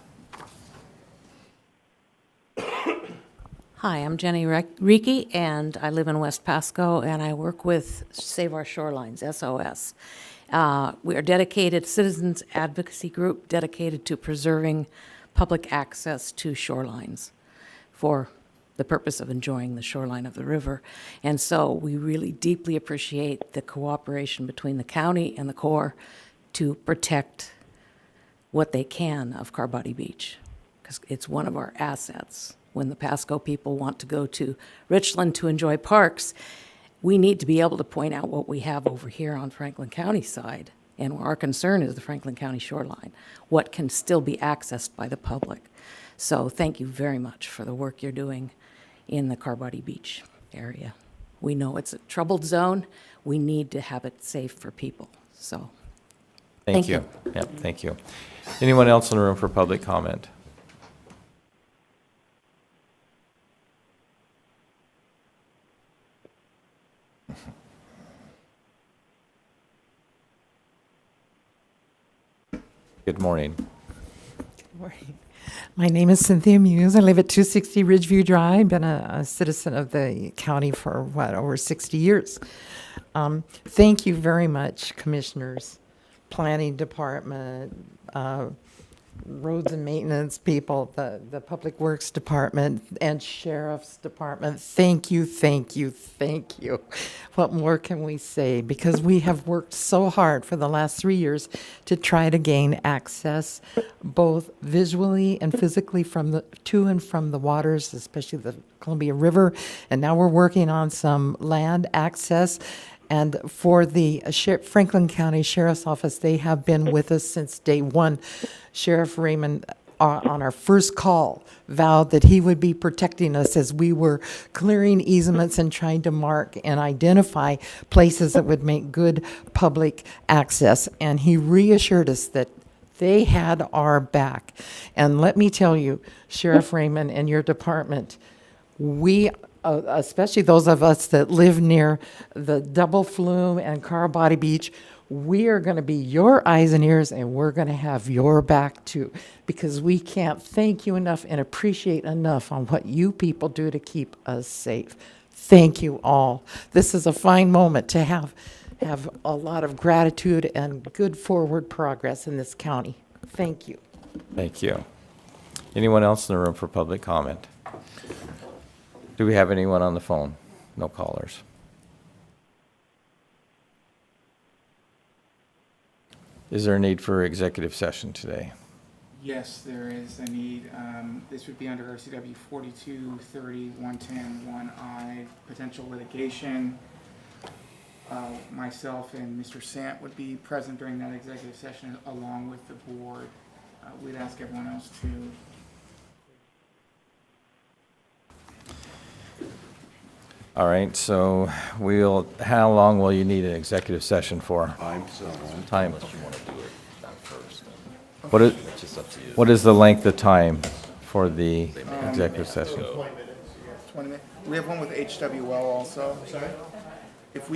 Hi, I'm Jenny Reiki, and I live in West Pasco, and I work with Save Our Shorelines, SOS. We are dedicated, citizens advocacy group dedicated to preserving public access to shorelines for the purpose of enjoying the shoreline of the river. And so we really deeply appreciate the cooperation between the county and the Corps to protect what they can of Carbody Beach, because it's one of our assets. When the Pasco people want to go to Richland to enjoy parks, we need to be able to point out what we have over here on Franklin County side. And our concern is the Franklin County shoreline, what can still be accessed by the public. So thank you very much for the work you're doing in the Carbody Beach area. We know it's a troubled zone. We need to have it safe for people. So thank you. Yep, thank you. Anyone else in the room for public comment? Good morning. Good morning. My name is Cynthia Muse. I live at 260 Ridgeview Drive. Been a citizen of the county for, over 60 years. Thank you very much, commissioners, planning department, roads and maintenance people, the public works department, and sheriff's department. Thank you, thank you, thank you. What more can we say? Because we have worked so hard for the last 3 years to try to gain access, both visually and physically to and from the waters, especially the Columbia River. And now we're working on some land access. And for the Franklin County Sheriff's Office, they have been with us since day one. Sheriff Raymond, on our first call, vowed that he would be protecting us as we were clearing easements and trying to mark and identify places that would make good public access. And he reassured us that they had our back. And let me tell you, Sheriff Raymond and your department, we especially those of us that live near the Double Flume and Carabati Beach, we are going to be your eyes and ears, and we're going to have your back too, because we can't thank you enough and appreciate enough on what you people do to keep us safe. Thank you all. This is a fine moment to have a lot of gratitude and good forward progress in this county. Thank you. Thank you. Anyone else in the room for public comment? Do we have anyone on the phone? No callers. Is there a need for executive session today? Yes, there is a need. This would be under RCW 4230-110-1I, potential litigation. Myself and Mr. Sant would be present during that executive session along with the board. We'd ask everyone else to. All right, so how long will you need an executive session for? Time. What is the length of time for the executive session? 20 minutes. We have one with HWL also. Sorry? If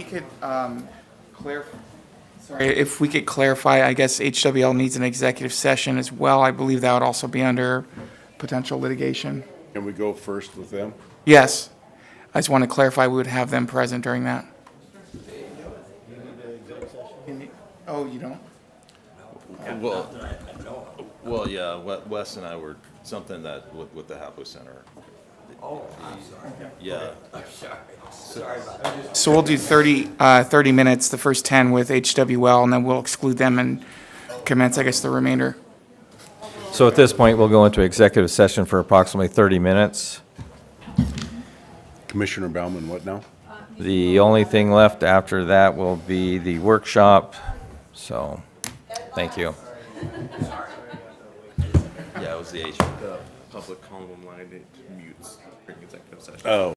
we could clarify, I guess HWL needs an executive session as well. I believe that would also be under potential litigation. Can we go first with them? Yes. I just want to clarify, we would have them present during that. Oh, you don't? Well, yeah, Wes and I were something that with the HAPO Center. Oh, I'm sorry. Yeah. I'm sorry about that. So we'll do 30 minutes, the first 10 with HWL, and then we'll exclude them and commence, I guess, the remainder. So at this point, we'll go into executive session for approximately 30 minutes. Commissioner Baumann, what now? The only thing left after that will be the workshop. So, thank you. Yeah, it was the public column line, it mutes during executive session. Oh.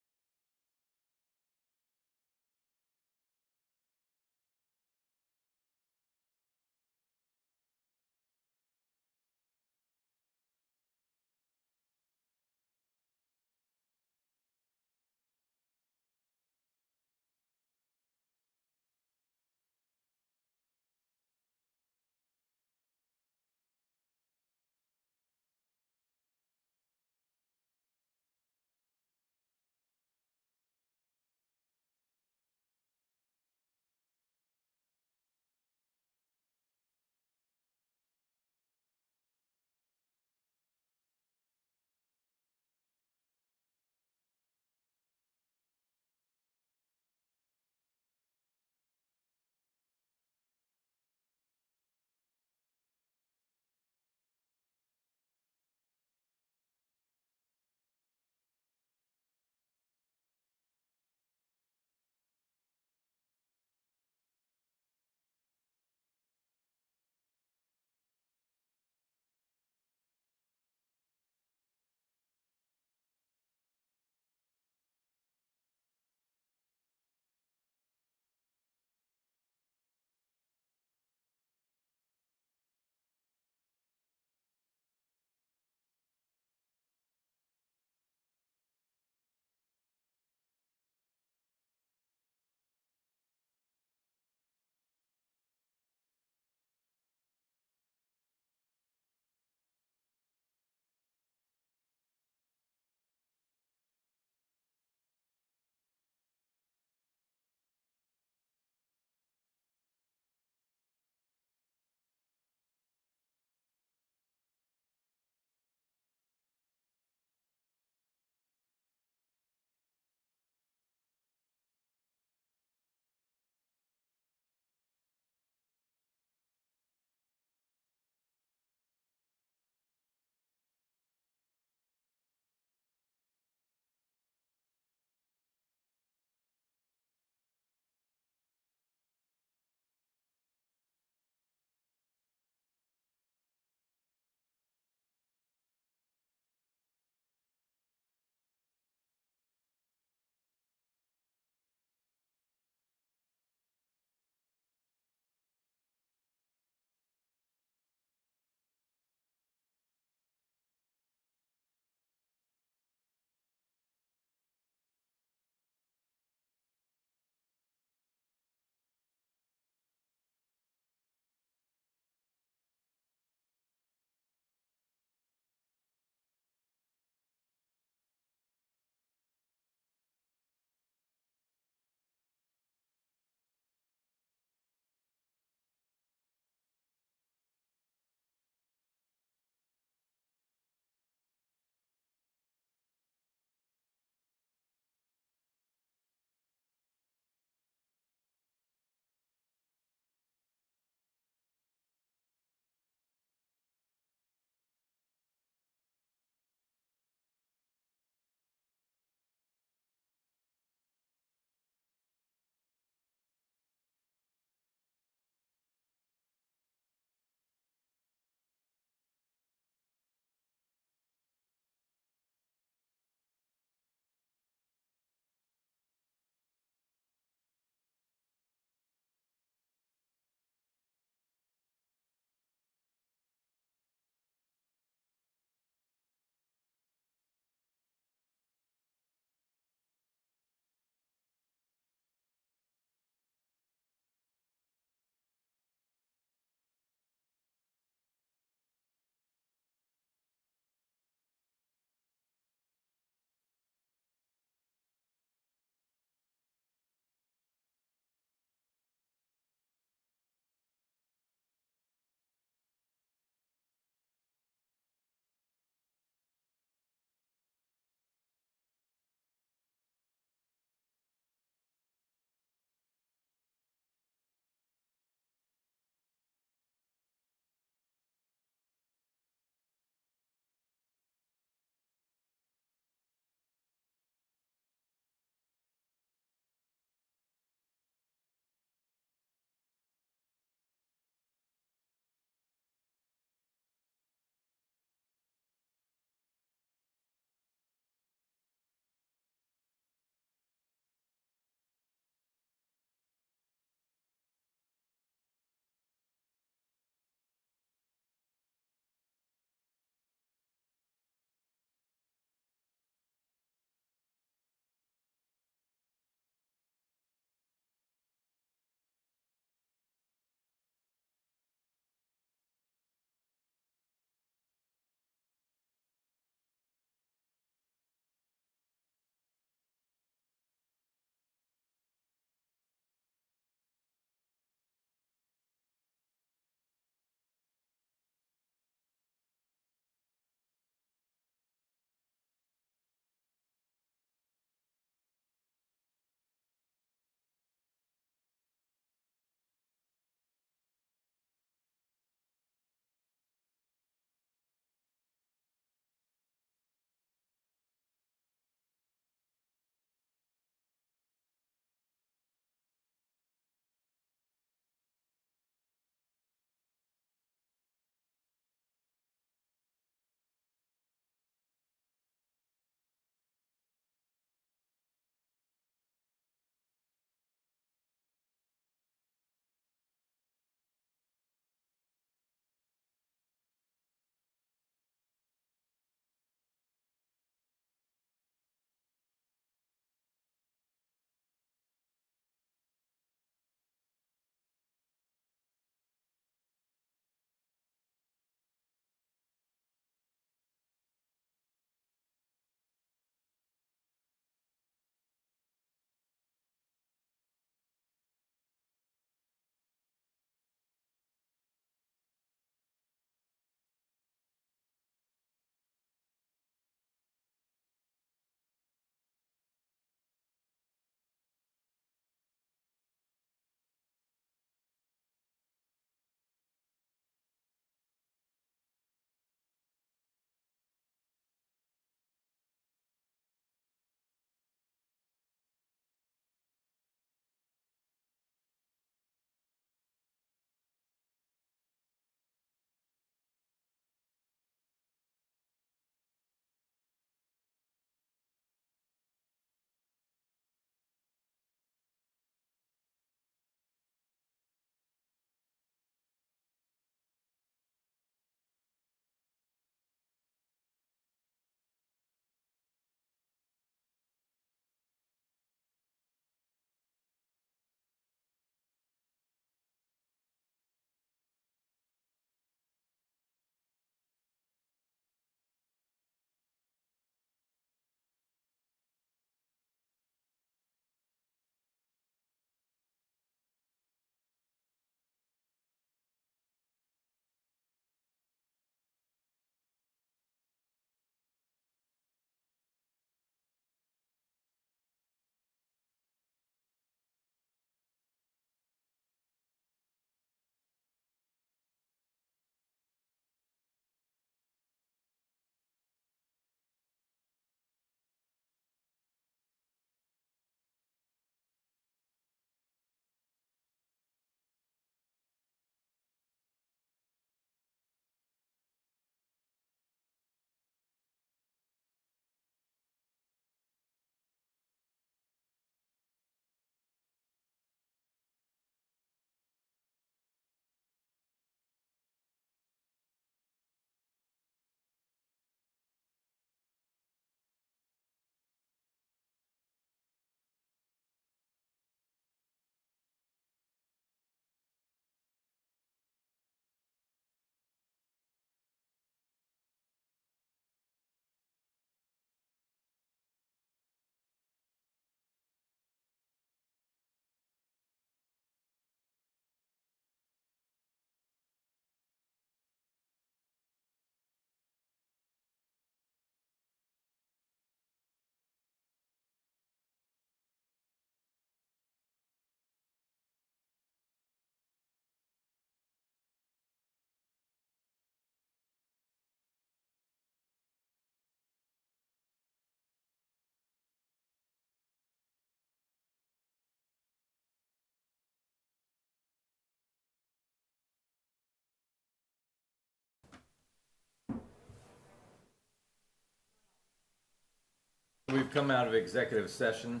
We've come out of executive session.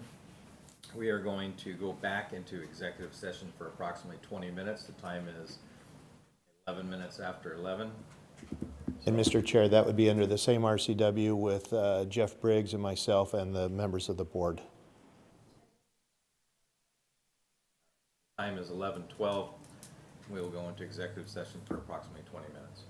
We are going to go back into executive session for approximately 20 minutes. The time is 11 minutes after 11. And Mr. Chair, that would be under the same RCW with Jeff Briggs and myself and the members of the board. Time is 11:12. We will go into executive session for approximately 20 minutes.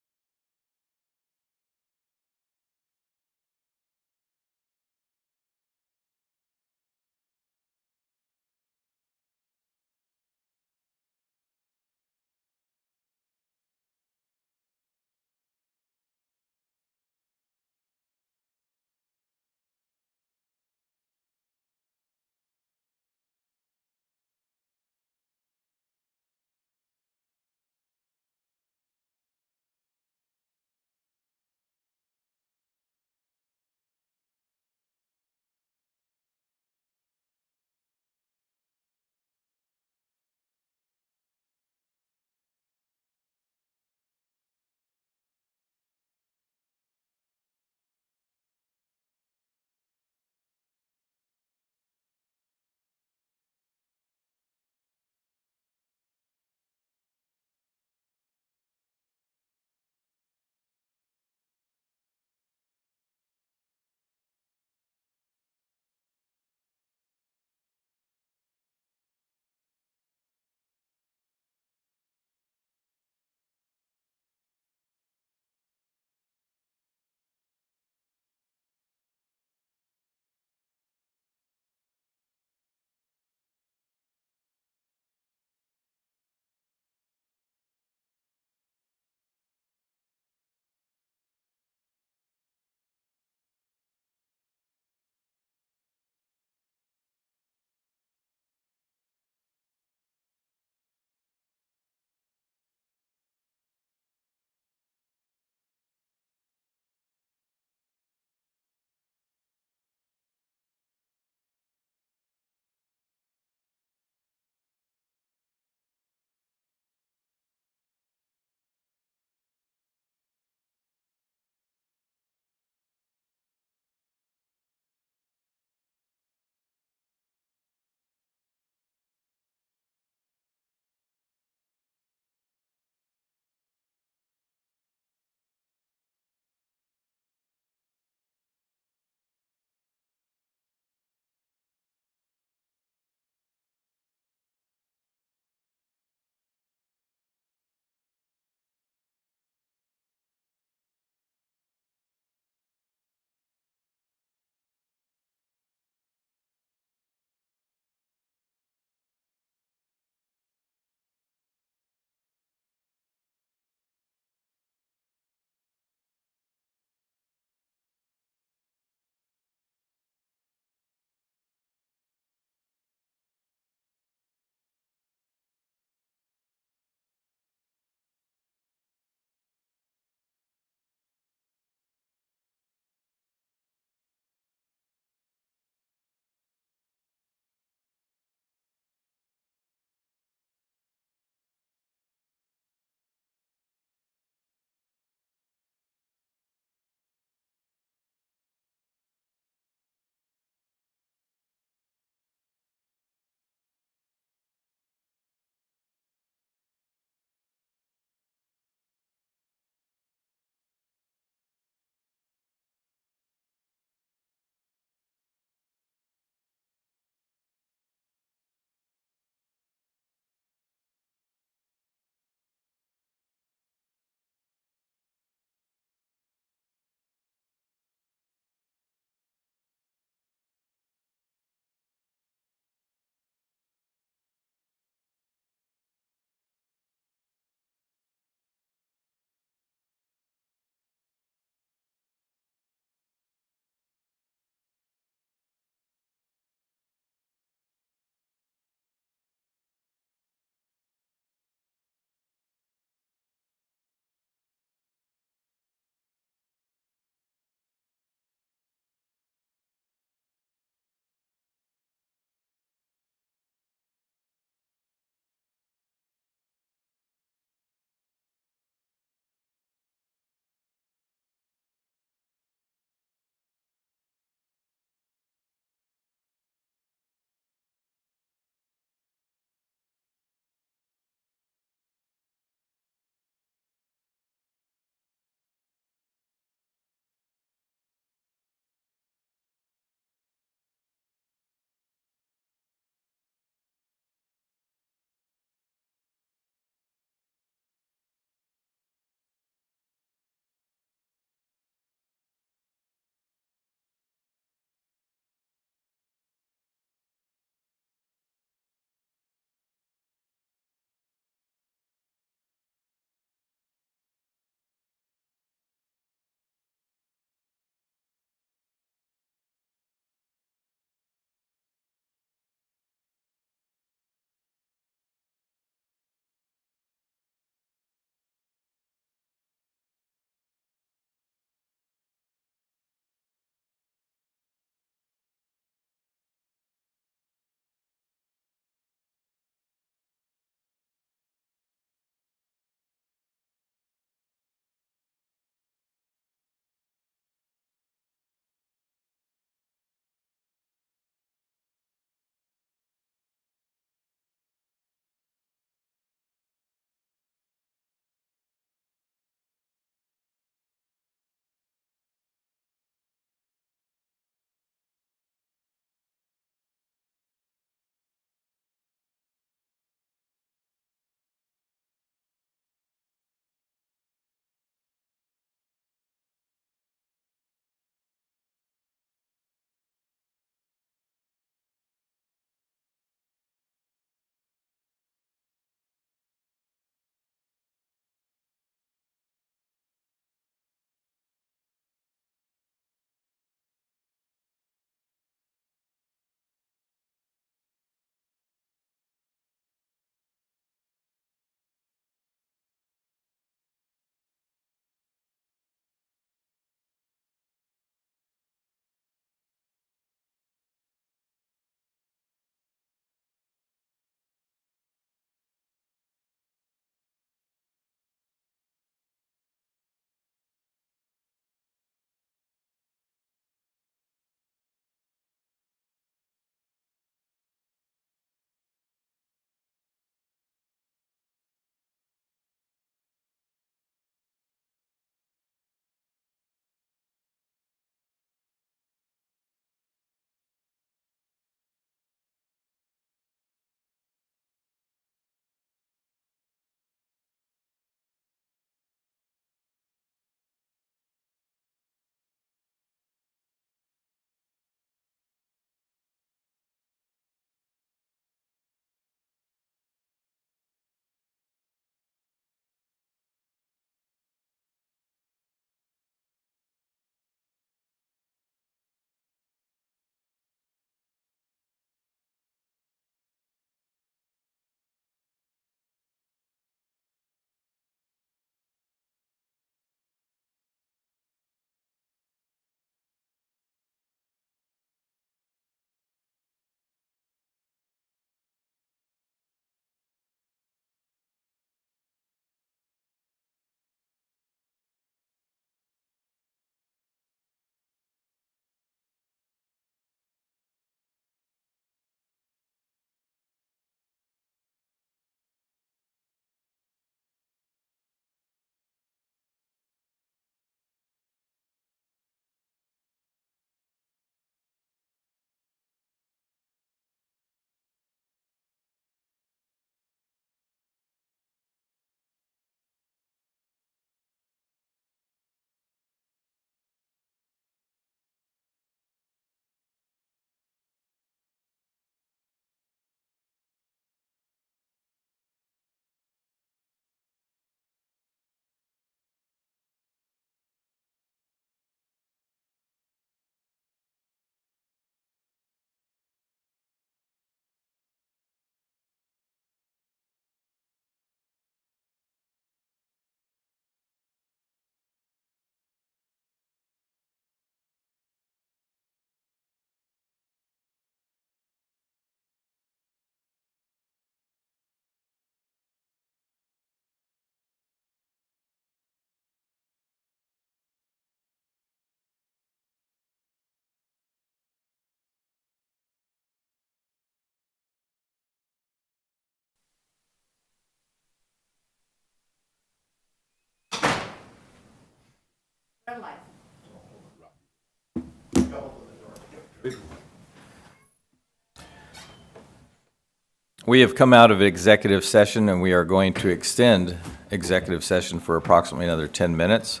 We have come out of executive session, and we are going to extend executive session for approximately another 10 minutes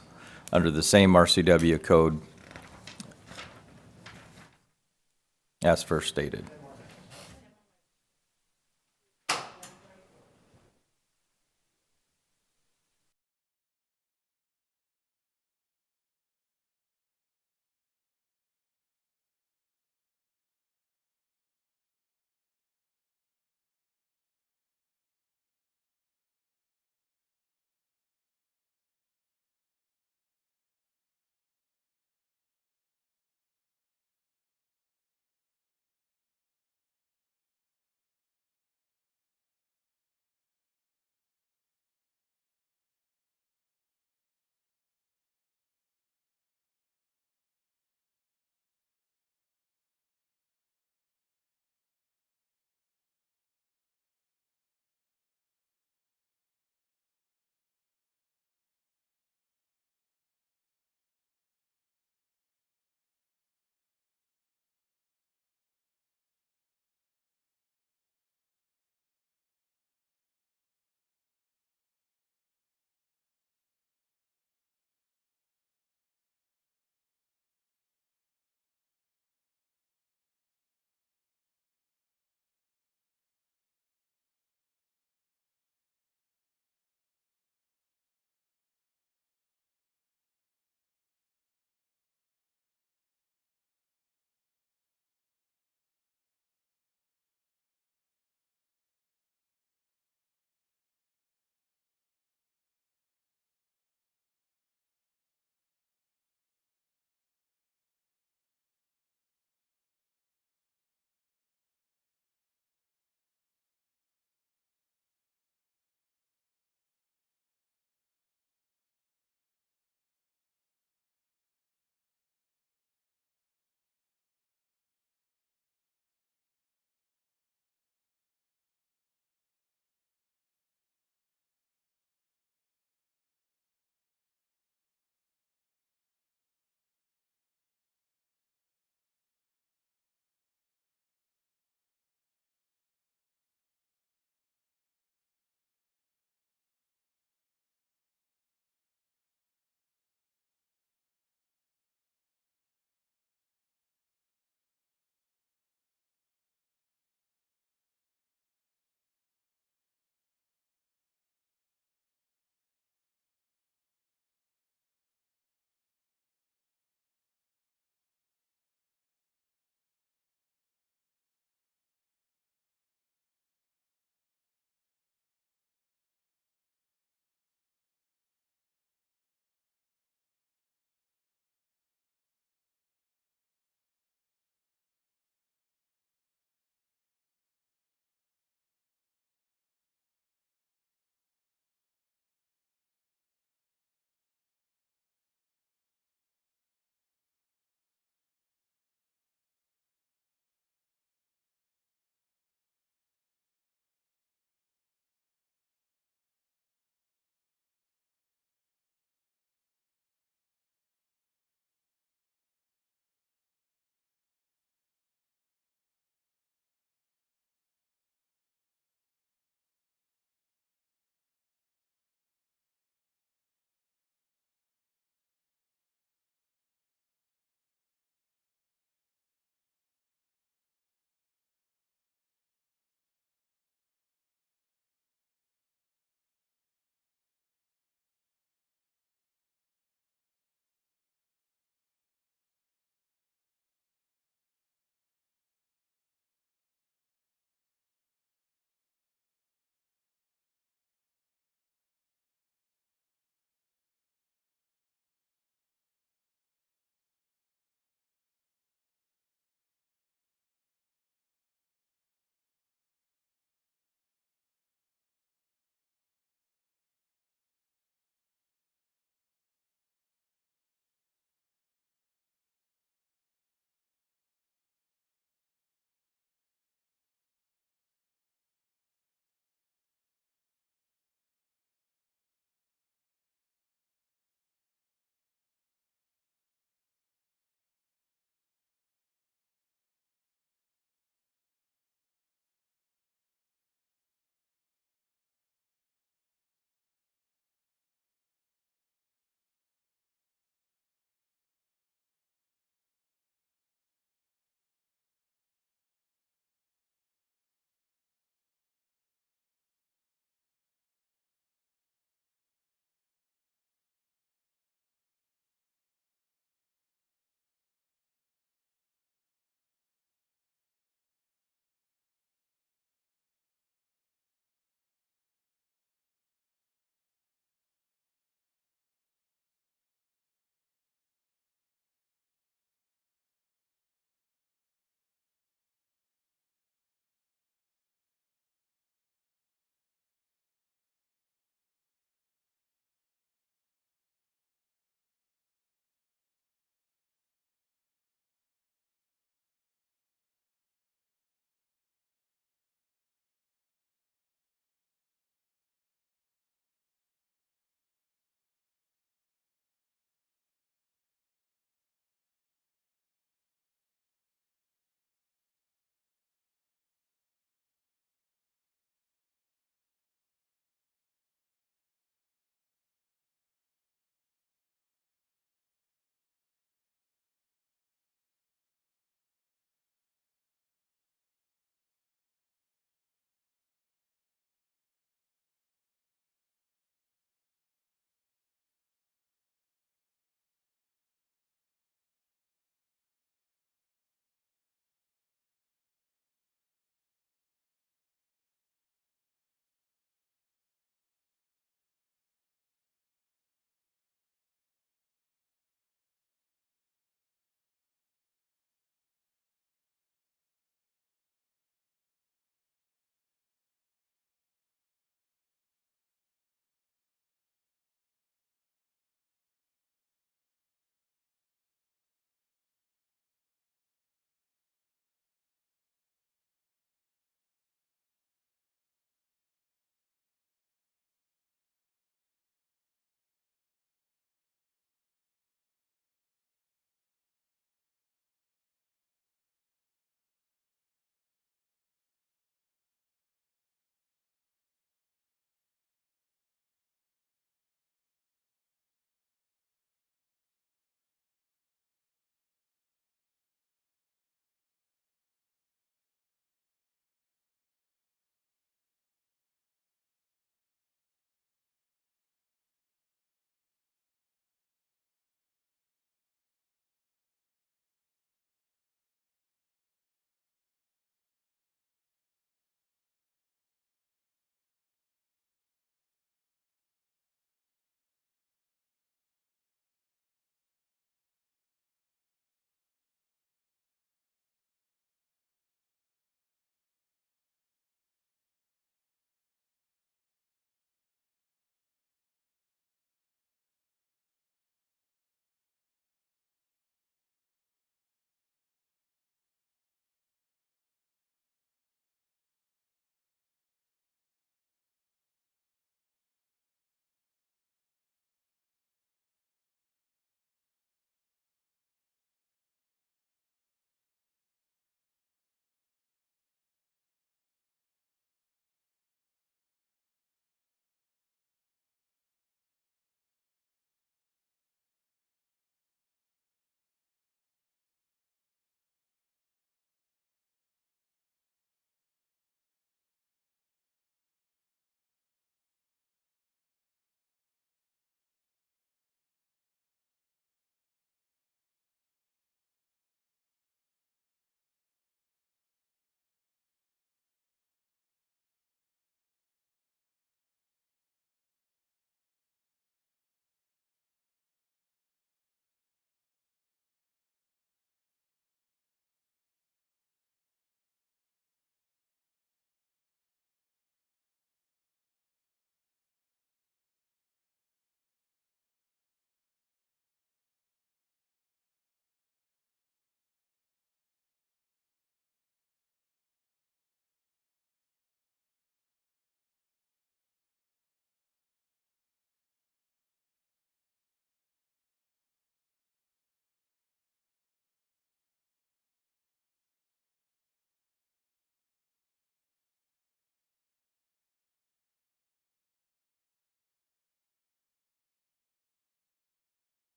under the same RCW code as first stated.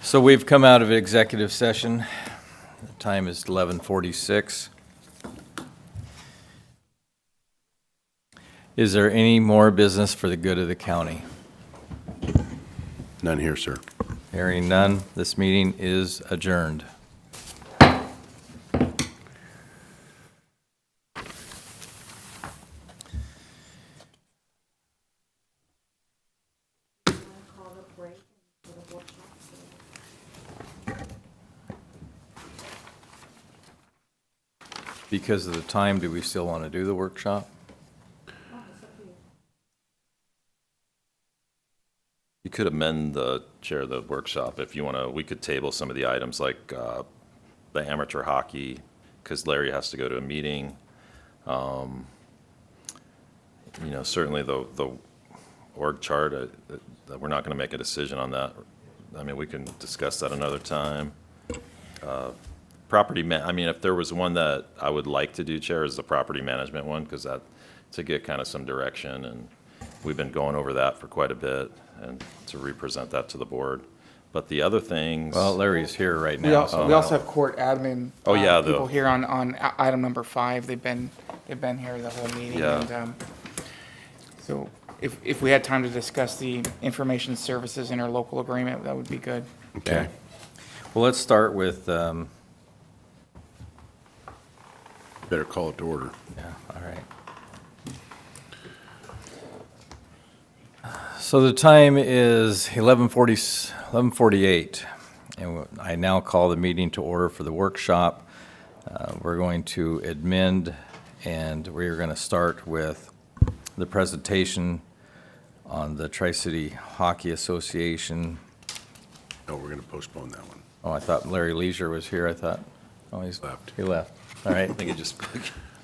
So we've come out of executive session. The time is 11:46. Is there any more business for the good of the county? None here, sir. Hearing none, this meeting is adjourned. Because of the time, do we still want to do the workshop? You could amend the chair of the workshop if you want to. We could table some of the items like the amateur hockey, because Larry has to go to a meeting. You know, certainly the org chart, we're not going to make a decision on that. I mean, we can discuss that another time. I mean, if there was one that I would like to do, Chair, is the property management one, because that, to get kind of some direction, and we've been going over that for quite a bit, and to represent that to the board. But the other things. Well, Larry's here right We now. also, we also have court admin. Oh, yeah, People here on item number 5. They've been here the whole meeting. Yeah. And, so if we had time to discuss the information services interlocal agreement, that would be good. Okay. Well, let's start with, Better call it to order. yeah, all right. So the time is 11:48, and I now call the meeting to order for the workshop. We're going to amend, and we're going to start with the presentation on the Tri-City Hockey Association. No, we're going to postpone that one. Oh, I thought Larry Leisure was here, I thought. Oh, he's Left. He left. All right. I think it just.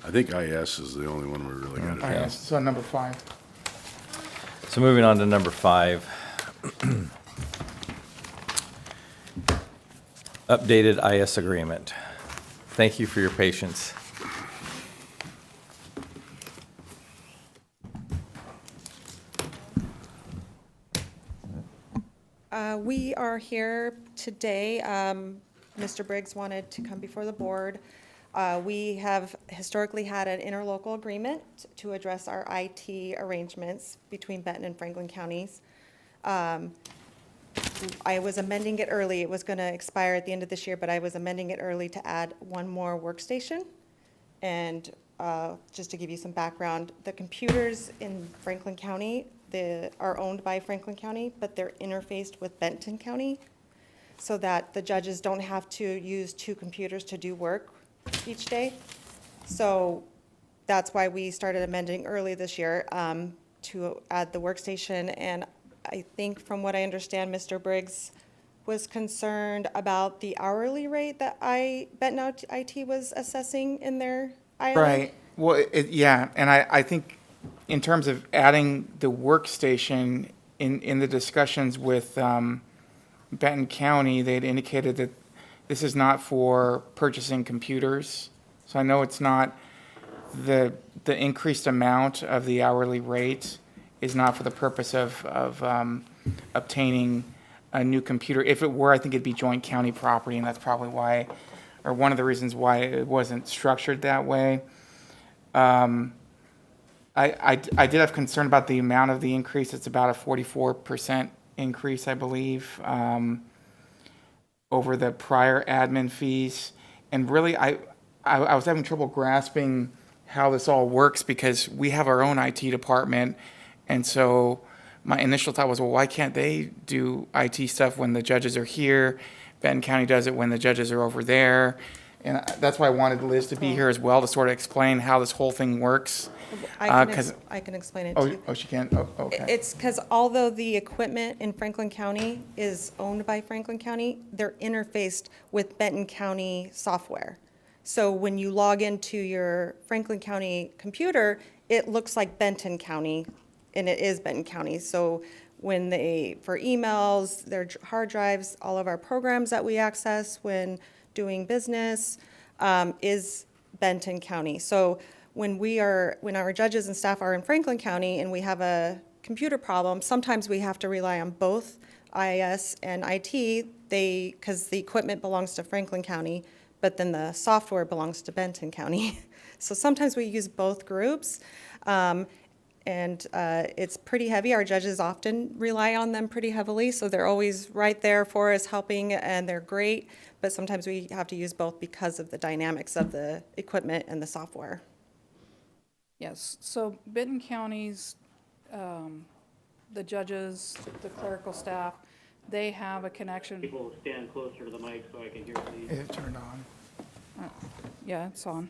I think IS is the only one we really got to All do. right, so number 5. So moving on to number 5. Updated IS agreement. Thank you for your patience. We are here today. Mr. Briggs wanted to come before the board. We have historically had an interlocal agreement to address our IT arrangements between Benton and Franklin counties. I was amending it early. It was going to expire at the end of this year, but I was amending it early to add one more workstation. And just to give you some background, the computers in Franklin County are owned by Franklin County, but they're interfaced with Benton County so that the judges don't have to use 2 computers to do work each day. So that's why we started amending early this year to add the workstation. And I think from what I understand, Mr. Briggs was concerned about the hourly rate that Benton IT was assessing in their island. Right. Well, yeah, and I think in terms of adding the workstation, in the discussions with Benton County, they had indicated that this is not for purchasing computers. So I know it's not, the increased amount of the hourly rate is not for the purpose of obtaining a new computer. If it were, I think it'd be joint county property, and that's probably why, or one of the reasons why it wasn't structured that way. I did have concern about the amount of the increase. It's about a 44% increase, I believe, over the prior admin fees. And really, I was having trouble grasping how this all works because we have our own IT department. And so my initial thought was, well, why can't they do IT stuff when the judges are here? Benton County does it when the judges are over there. And that's why I wanted Liz to be here as well to sort of explain how this whole thing works. I can explain it to you. Oh, she can? Oh, okay. It's because although the equipment in Franklin County is owned by Franklin County, they're interfaced with Benton County software. So when you log into your Franklin County computer, it looks like Benton County, and it is Benton County. So when for emails, their hard drives, all of our programs that we access when doing business is Benton County. So when our judges and staff are in Franklin County and we have a computer problem, sometimes we have to rely on both IS and IT, because the equipment belongs to Franklin County, but then the software belongs to Benton County. So sometimes we use both groups, and it's pretty heavy. Our judges often rely on them pretty heavily, so they're always right there for us helping, and they're great, but sometimes we have to use both because of the dynamics of the equipment and the software. Yes, so Benton County's, the judges, the clerical staff, they have a connection. People stand closer to the mic so I can hear these. Is it turned on? Yeah, it's on.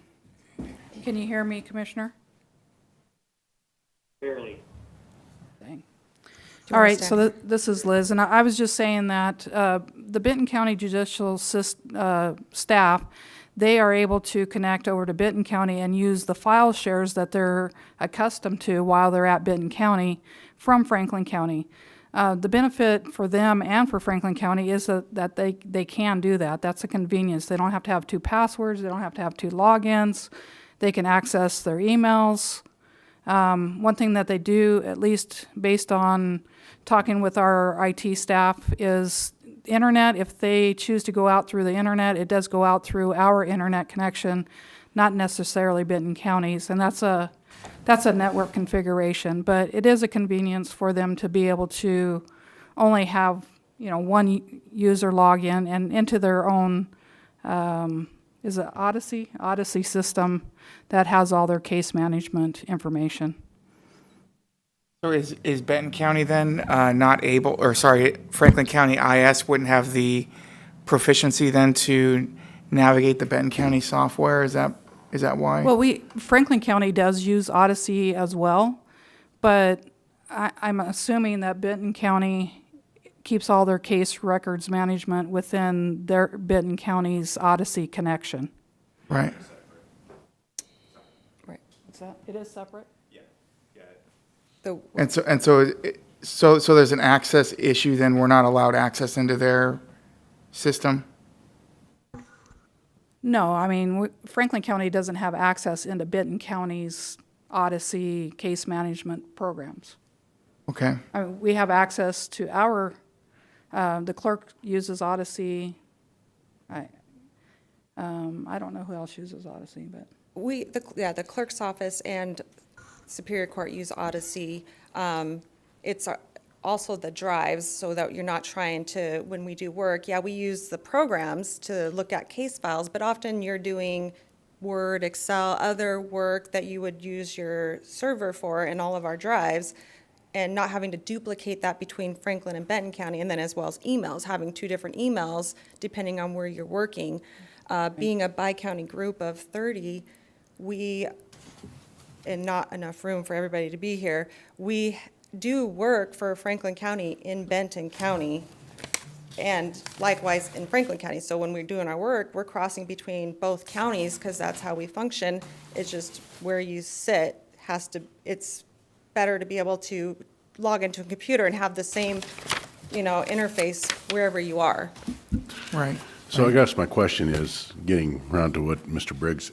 Can you hear me, Commissioner? Barely. Dang. you All wanna right, so stand? this is Liz, and I was just saying that the Benton County Judicial staff, they are able to connect over to Benton County and use the file shares that they're accustomed to while they're at Benton County from Franklin County. The benefit for them and for Franklin County is that they can do that. That's a convenience. They don't have to have 2 passwords. They don't have to have 2 logins. They can access their emails. One thing that they do, at least based on talking with our IT staff, is internet. If they choose to go out through the internet, it does go out through our internet connection, not necessarily Benton County's, and that's a network configuration. But it is a convenience for them to be able to only have, one user log in and into their own, is it Odyssey system that has all their case management information. So is Benton County then not able, or sorry, Franklin County IS wouldn't have the proficiency then to navigate the Benton County software? Is that why? Well, Franklin County does use Odyssey as well, but I'm assuming that Benton County keeps all their case records management within their Benton County's Odyssey connection. Right. Right. It is separate? And so there's an access issue, then we're not allowed access into their system? No, I mean, Franklin County doesn't have access into Benton County's Odyssey case management programs. Okay. I mean, we have access to the clerk uses Odyssey. I don't know who else uses Odyssey, but. The clerk's office and Superior Court use Odyssey. It's also the drives, so that you're not trying to, when we do work, we use the programs to look at case files, but often you're doing Word, Excel, other work that you would use your server for in all of our drives, and not having to duplicate that between Franklin and Benton County, and then as well as emails, having 2 different emails depending on where you're working. Being a bi-county group of 30, and not enough room for everybody to be here, we do work for Franklin County in Benton County, and likewise in Franklin County. So when we're doing our work, we're crossing between both counties because that's how we function. It's just where you sit it's better to be able to log into a computer and have the same, interface wherever you are. Right. So I guess my question is, getting around to what Mr. Briggs,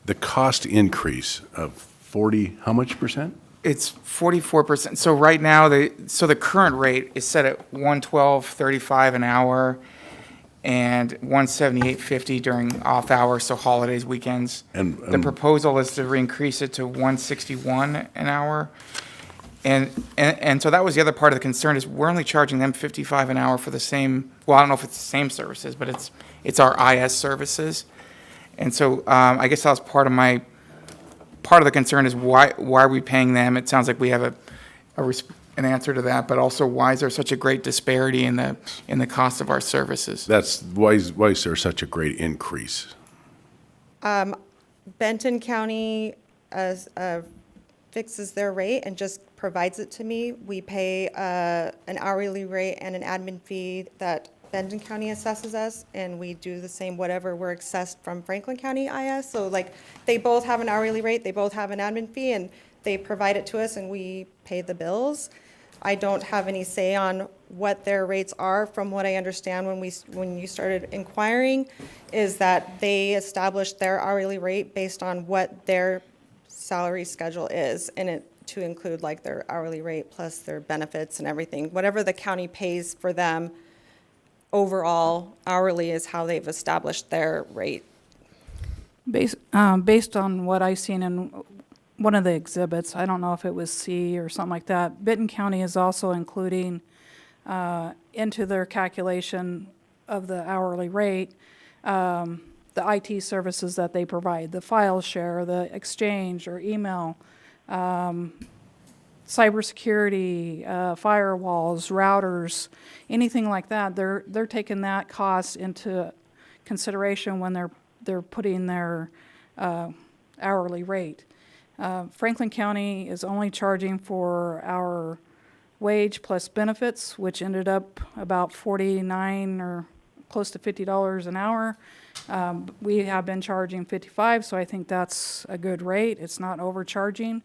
the cost increase of 40, how much percent? It's 44%. So right now, the current rate is set at $112.35 an hour and $178.50 during off hours, so holidays, weekends. And the proposal is to increase it to $161 an hour. And so that was the other part of the concern, is we're only charging them $55 an hour for the same, well, I don't know if it's the same services, but it's our IS services. And so I guess that was part of the concern is why are we paying them? It sounds like we have an answer to that, but also why is there such a great disparity in the cost of our services? That's why is there such a great increase? Benton County fixes their rate and just provides it to me. We pay an hourly rate and an admin fee that Benton County assesses us, and we do the same whatever we're assessed from Franklin County IS. So they both have an hourly rate, they both have an admin fee, and they provide it to us and we pay the bills. I don't have any say on what their rates are. From what I understand when you started inquiring, is that they established their hourly rate based on what their salary schedule is, and it to include like their hourly rate plus their benefits and everything. Whatever the county pays for them overall hourly is how they've established their rate. Based on what I seen in one of the exhibits, I don't know if it was C or something like that, Benton County is also including into their calculation of the hourly rate, the IT services that they provide, the file share, the exchange or email, cybersecurity, firewalls, routers, anything like that. They're taking that cost into consideration when they're putting their hourly rate. Franklin County is only charging for our wage plus benefits, which ended up about $49 or close to $50 an hour. We have been charging $55, so I think that's a good rate. It's not overcharging.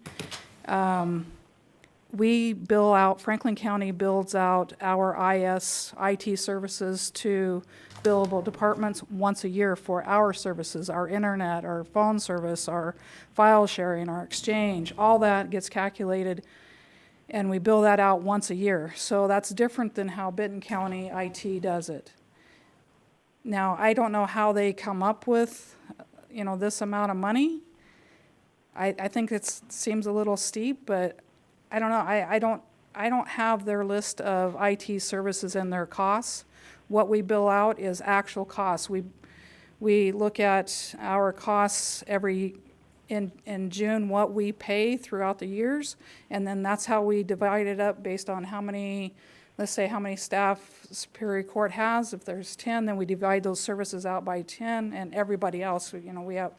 We bill out, Franklin County builds out our IT services to billable departments once a year for our services, our internet, our phone service, our file sharing, our exchange, all that gets calculated and we bill that out once a year. So that's different than how Benton County IT does it. Now, I don't know how they come up with, this amount of money. I think it seems a little steep, but I don't know. I don't have their list of IT services and their costs. What we bill out is actual costs. We look at our costs in June, what we pay throughout the years, and then that's how we divide it up based on how many, let's say how many staff Superior Court has. If there's 10, then we divide those services out by 10, and everybody else, we have,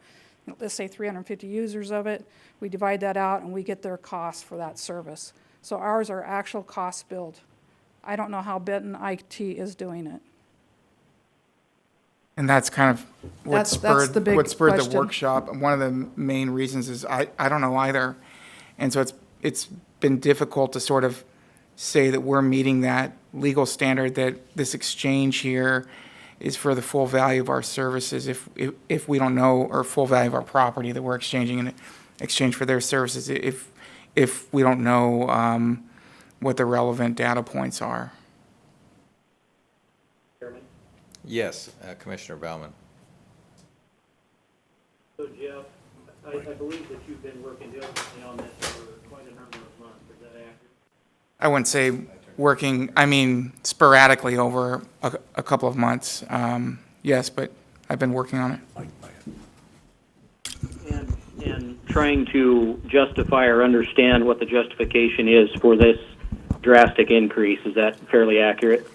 let's say 350 users of it. We divide that out and we get their cost for that service. So ours are actual costs billed. I don't know how Benton IT is doing it. And that's kind of what That's spurred, the big what spurred the question. workshop. One of the main reasons is I don't know either. And so it's been difficult to sort of say that we're meeting that legal standard, that this exchange here is for the full value of our services if we don't know, or full value of our property that we're exchanging in exchange for their services if we don't know what the relevant data points are. Yes, Commissioner Bauman. So Jeff, I believe that you've been working diligently on this for quite a number of months. Is that accurate? I wouldn't say working, I mean sporadically over a couple of months. Yes, but I've been working on it. And trying to justify or understand what the justification is for this drastic increase. Is that fairly accurate?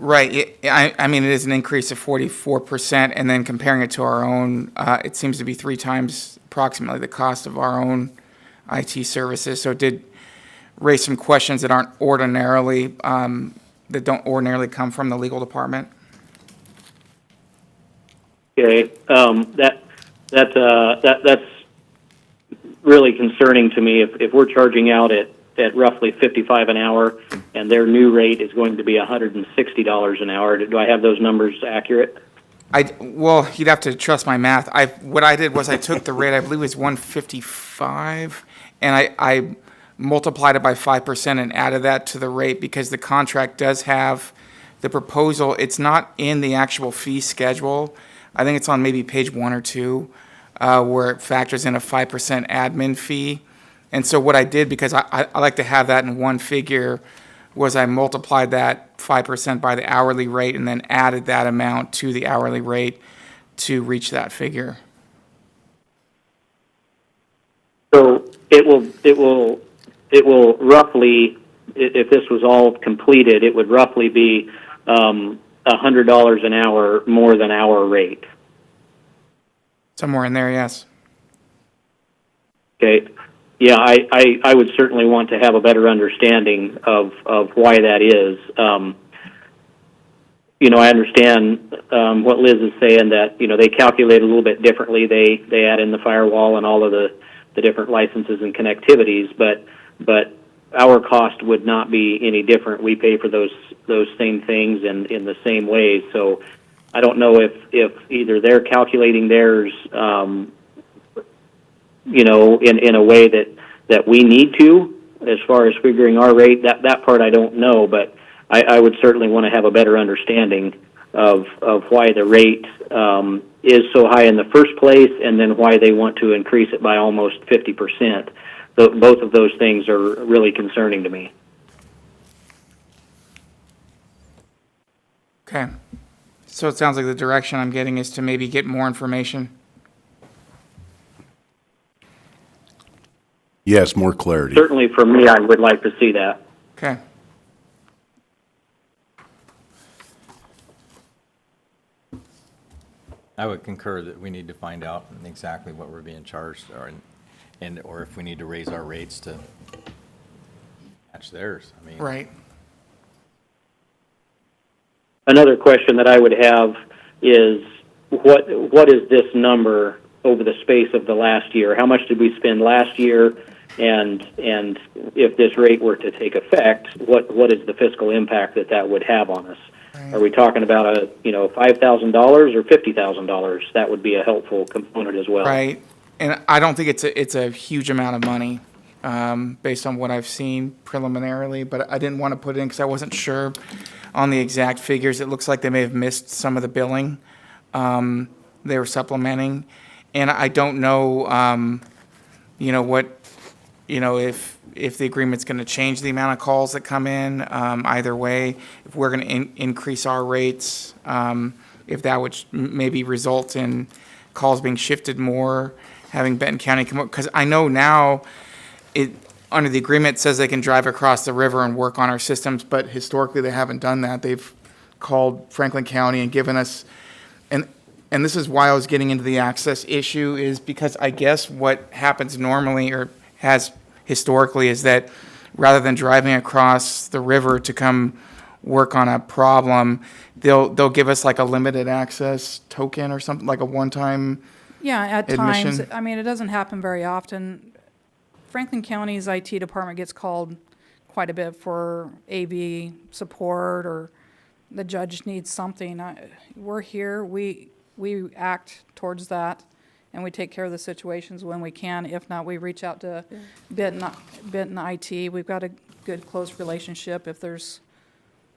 Right. I mean, it is an increase of 44%, and then comparing it to our own, it seems to be 3 times approximately the cost of our own IT services. So it did raise some questions that aren't ordinarily, that don't ordinarily come from the legal department. Okay, that's really concerning to me. If we're charging out at roughly $55 an hour, and their new rate is going to be $160 an hour. Do I have those numbers accurate? Well, you'd have to trust my math. What I did was I took the rate, I believe it was 155, and I multiplied it by 5% and added that to the rate because the contract does have the proposal. It's not in the actual fee schedule. I think it's on maybe page 1 or 2, where it factors in a 5% admin fee. And so what I did, because I like to have that in one figure, was I multiplied that 5% by the hourly rate and then added that amount to the hourly rate to reach that figure. So it will roughly, if this was all completed, it would roughly be $100 an hour more than our rate. Somewhere in there, yes. Okay. Yeah, I would certainly want to have a better understanding of why that is. I understand what Liz is saying, that, they calculate a little bit differently. They add in the firewall and all of the different licenses and connectivities, but our cost would not be any different. We pay for those same things in the same ways. So I don't know if either they're calculating theirs in a way that we need to, as far as figuring our rate. That part I don't know, but I would certainly want to have a better understanding of why the rate is so high in the first place, and then why they want to increase it by almost 50%. Both of those things are really concerning to me. Okay. So it sounds like the direction I'm getting is to maybe get more information. Yes, more clarity. Certainly for me, I would like to see that. Okay. I would concur that we need to find out exactly what we're being charged, or if we need to raise our rates to match theirs. I mean, Right. Another question that I would have is what is this number over the space of the last year? How much did we spend last year? And if this rate were to take effect, what is the fiscal impact that would have on us? Right. Are we talking about $5,000 or $50,000? That would be a helpful component as well. Right. And I don't think it's a huge amount of money based on what I've seen preliminarily, but I didn't want to put it in because I wasn't sure on the exact figures. It looks like they may have missed some of the billing. They were supplementing. And I don't know, if the agreement's going to change the amount of calls that come in, either way, if we're going to increase our rates, if that would maybe result in calls being shifted more, having Benton County come up, because I know now under the agreement it says they can drive across the river and work on our systems, but historically they haven't done that. They've called Franklin County and given us, and this is why I was getting into the access issue, is because I guess what happens normally or has historically is that rather than driving across the river to come work on a problem, they'll give us like a limited access token or something, like a one-time Yeah, at admission. times. I mean, it doesn't happen very often. Franklin County's IT department gets called quite a bit for AV support, or the judge needs something. We're here. We act towards that, and we take care of the situations when we can. If not, we reach out to Benton IT. We've got a good, close relationship. If there's,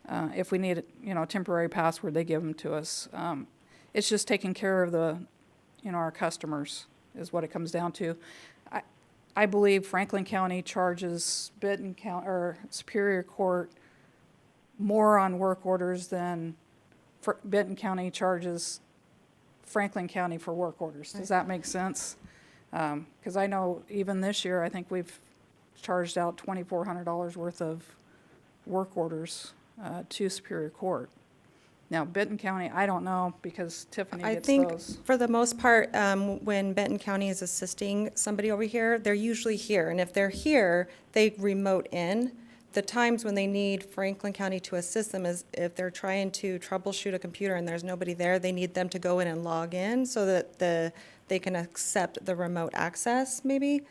if we need, a temporary password, they give them to us. It's just taking care of our customers is what it comes down to. I believe Franklin County charges Benton County or Superior Court more on work orders than Benton County charges Franklin County for work orders. Does that make sense? Because I know even this year, I think we've charged out $2,400 worth of work orders to Superior Court. Now, Benton County, I don't know, because Tiffany gets those. I think for the most part, when Benton County is assisting somebody over here, they're usually here. And if they're here, they remote in. The times when they need Franklin County to assist them is if they're trying to troubleshoot a computer and there's nobody there, they need them to go in and log in so that they can accept the remote access, maybe.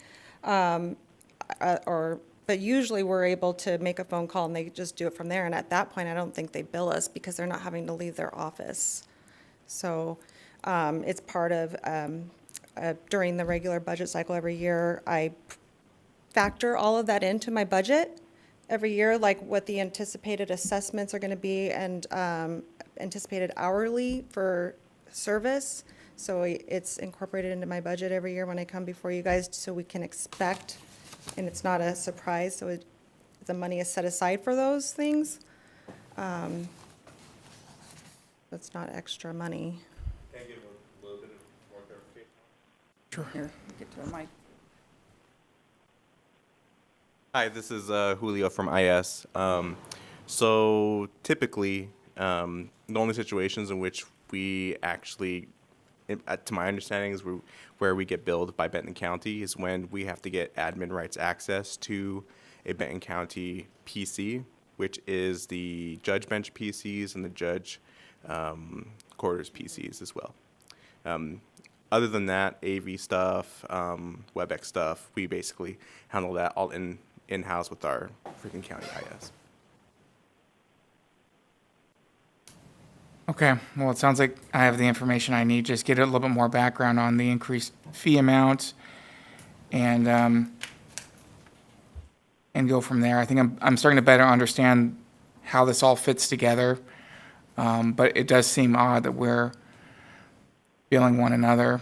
But usually we're able to make a phone call and they just do it from there. And at that point, I don't think they bill us because they're not having to leave their office. So it's part of, during the regular budget cycle every year, I factor all of that into my budget every year, like what the anticipated assessments are going to be and anticipated hourly for service. So it's incorporated into my budget every year when I come before you guys so we can expect, and it's not a surprise, so the money is set aside for those things. That's not extra money. Can I give a little bit of more clarification? Sure. Here, get to the mic. Hi, this is Julio from IS. So typically, the only situations in which we actually, to my understanding, is where we get billed by Benton County is when we have to get admin rights access to a Benton County PC, which is the judge bench PCs and the judge quarters PCs as well. Other than that, AV stuff, WebEx stuff, we basically handle that all in-house with our freaking county IS. Okay, well, it sounds like I have the information I need. Just get a little bit more background on the increased fee amount and go from there. I think I'm starting to better understand how this all fits together, but it does seem odd that we're billing one another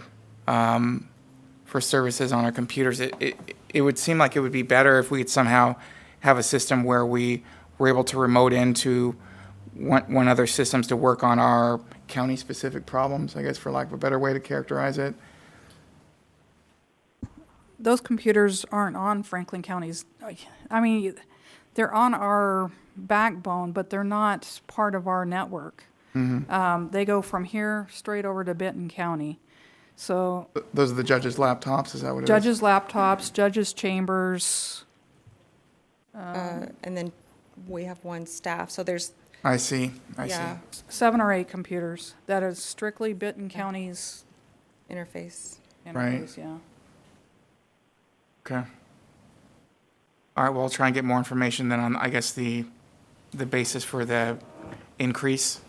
for services on our computers. It would seem like it would be better if we could somehow have a system where we were able to remote into one other systems to work on our county-specific problems, I guess, for lack of a better way to characterize it. Those computers aren't on Franklin County's, I mean, they're on our backbone, but they're not part of our network. They go from here straight over to Benton County. So Those are the judges' laptops, is that what it is? judges' laptops, judges' chambers. And then we have one staff, so there's, I see. yeah, 7 or 8 computers. That is strictly Benton County's interface. Right. interface, yeah. Okay. All right, well, I'll try and get more information then on, I guess, the basis for the increase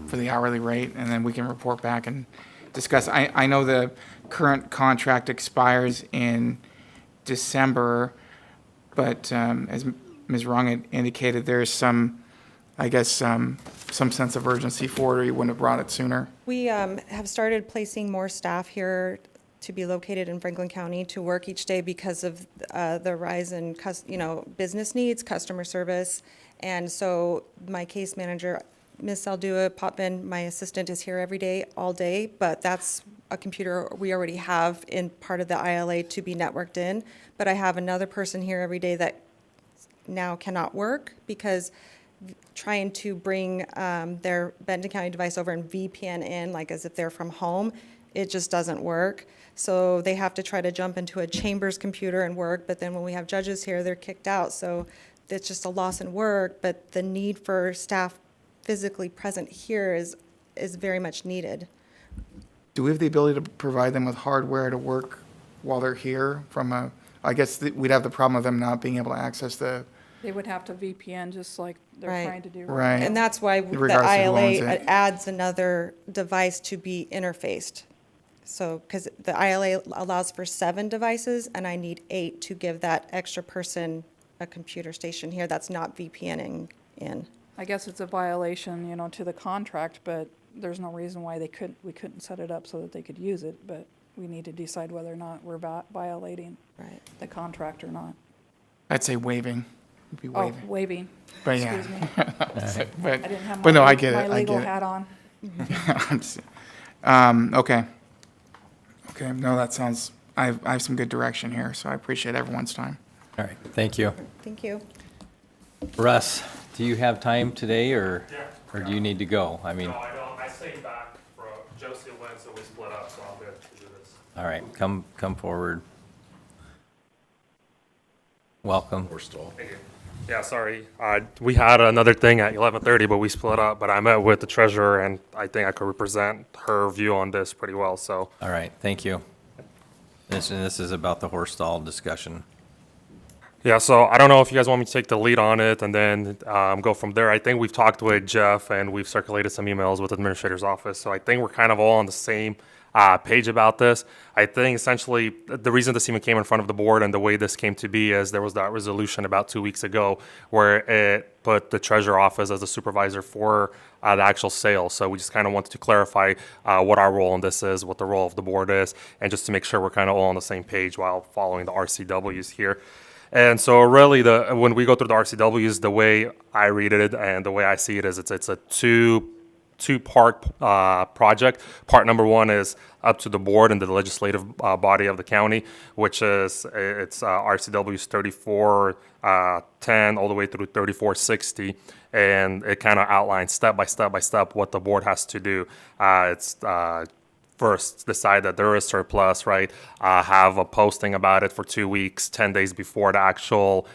for the hourly rate, and then we can report back and discuss. I know the current contract expires in December, but as Ms. Rung had indicated, there's some, I guess, some sense of urgency for it, or you wouldn't have brought it sooner. We have started placing more staff here to be located in Franklin County to work each day because of the rise in, business needs, customer service. And so my case manager, Ms. Aldua Popman, my assistant, is here every day, all day, but that's a computer we already have in part of the ILA to be networked in. But I have another person here every day that now cannot work because trying to bring their Benton County device over and VPN in, like as if they're from home, it just doesn't work. So they have to try to jump into a chambers computer and work, but then when we have judges here, they're kicked out. So it's just a loss in work, but the need for staff physically present here is very much needed. Do we have the ability to provide them with hardware to work while they're here I guess we'd have the problem of them not being able to access the. They would have to VPN just like they're Right. trying to do. Right. And that's why the Regardless of who ILA owns it. adds another device to be interfaced. So, because the ILA allows for 7 devices, and I need 8 to give that extra person a computer station here that's not VPNing in. I guess it's a violation, to the contract, but there's no reason why we couldn't set it up so that they could use it, but we need to decide whether or not we're violating Right. the contract or not. I'd say waiving. It'd be waiving. Oh, waiving. But yeah. Excuse me. But, I didn't have but no, my I get it. my I legal get it. hat on. Okay. Okay, no, that sounds, I have some good direction here, so I appreciate everyone's time. All right, thank you. Thank you. Russ, do you have time today, or do you need to go? I mean, No, I don't. I stayed back for Josie went, so we split up, so I'm good to do this. all right, come forward. Welcome. Thank you. Yeah, sorry. We had another thing at 11:30, but we split up. But I met with the treasurer, and I think I could represent her view on this pretty well. So. All right, thank you. This is about the horse stall discussion. Yeah, so I don't know if you guys want me to take the lead on it and then go from there. I think we've talked with Jeff and we've circulated some emails with the administrator's office. So I think we're kind of all on the same page about this. I think essentially the reason this even came in front of the board and the way this came to be is there was that resolution about 2 weeks ago where it put the treasurer office as a supervisor for the actual sale. So we just kind of wanted to clarify what our role in this is, what the role of the board is, and just to make sure we're kind of all on the same page while following the RCWs here. And so really, when we go through the RCWs, the way I read it and the way I see it is it's a two-part project. Part number one is up to the board and the legislative body of the county, which is it's RCWs 3410 all the way through 3460, and it kind of outlines step by step what the board has to do. It's first decide that there is surplus, right? Have a posting about it for 2 weeks, 10 days before the actual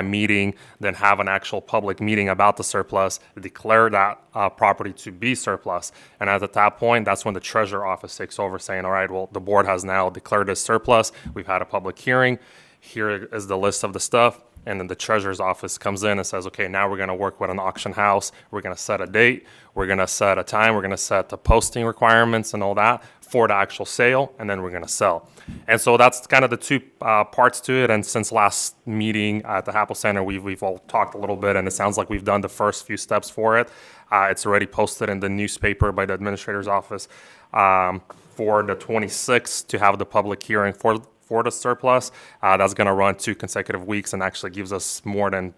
meeting, then have an actual public meeting about the surplus, declare that property to be surplus. And at that point, that's when the treasurer office takes over saying, all right, well, the board has now declared this surplus. We've had a public hearing. Here is the list of the stuff. And then the treasurer's office comes in and says, okay, now we're going to work with an auction house. We're going to set a date. We're going to set a time. We're going to set the posting requirements and all that for the actual sale, and then we're going to sell. And so that's kind of the two parts to it. And since last meeting at the HAPO Center, we've all talked a little bit, and it sounds like we've done the first few steps for it. It's already posted in the newspaper by the administrator's office for the 26th to have the public hearing for the surplus. That's going to run 2 consecutive weeks and actually gives us more than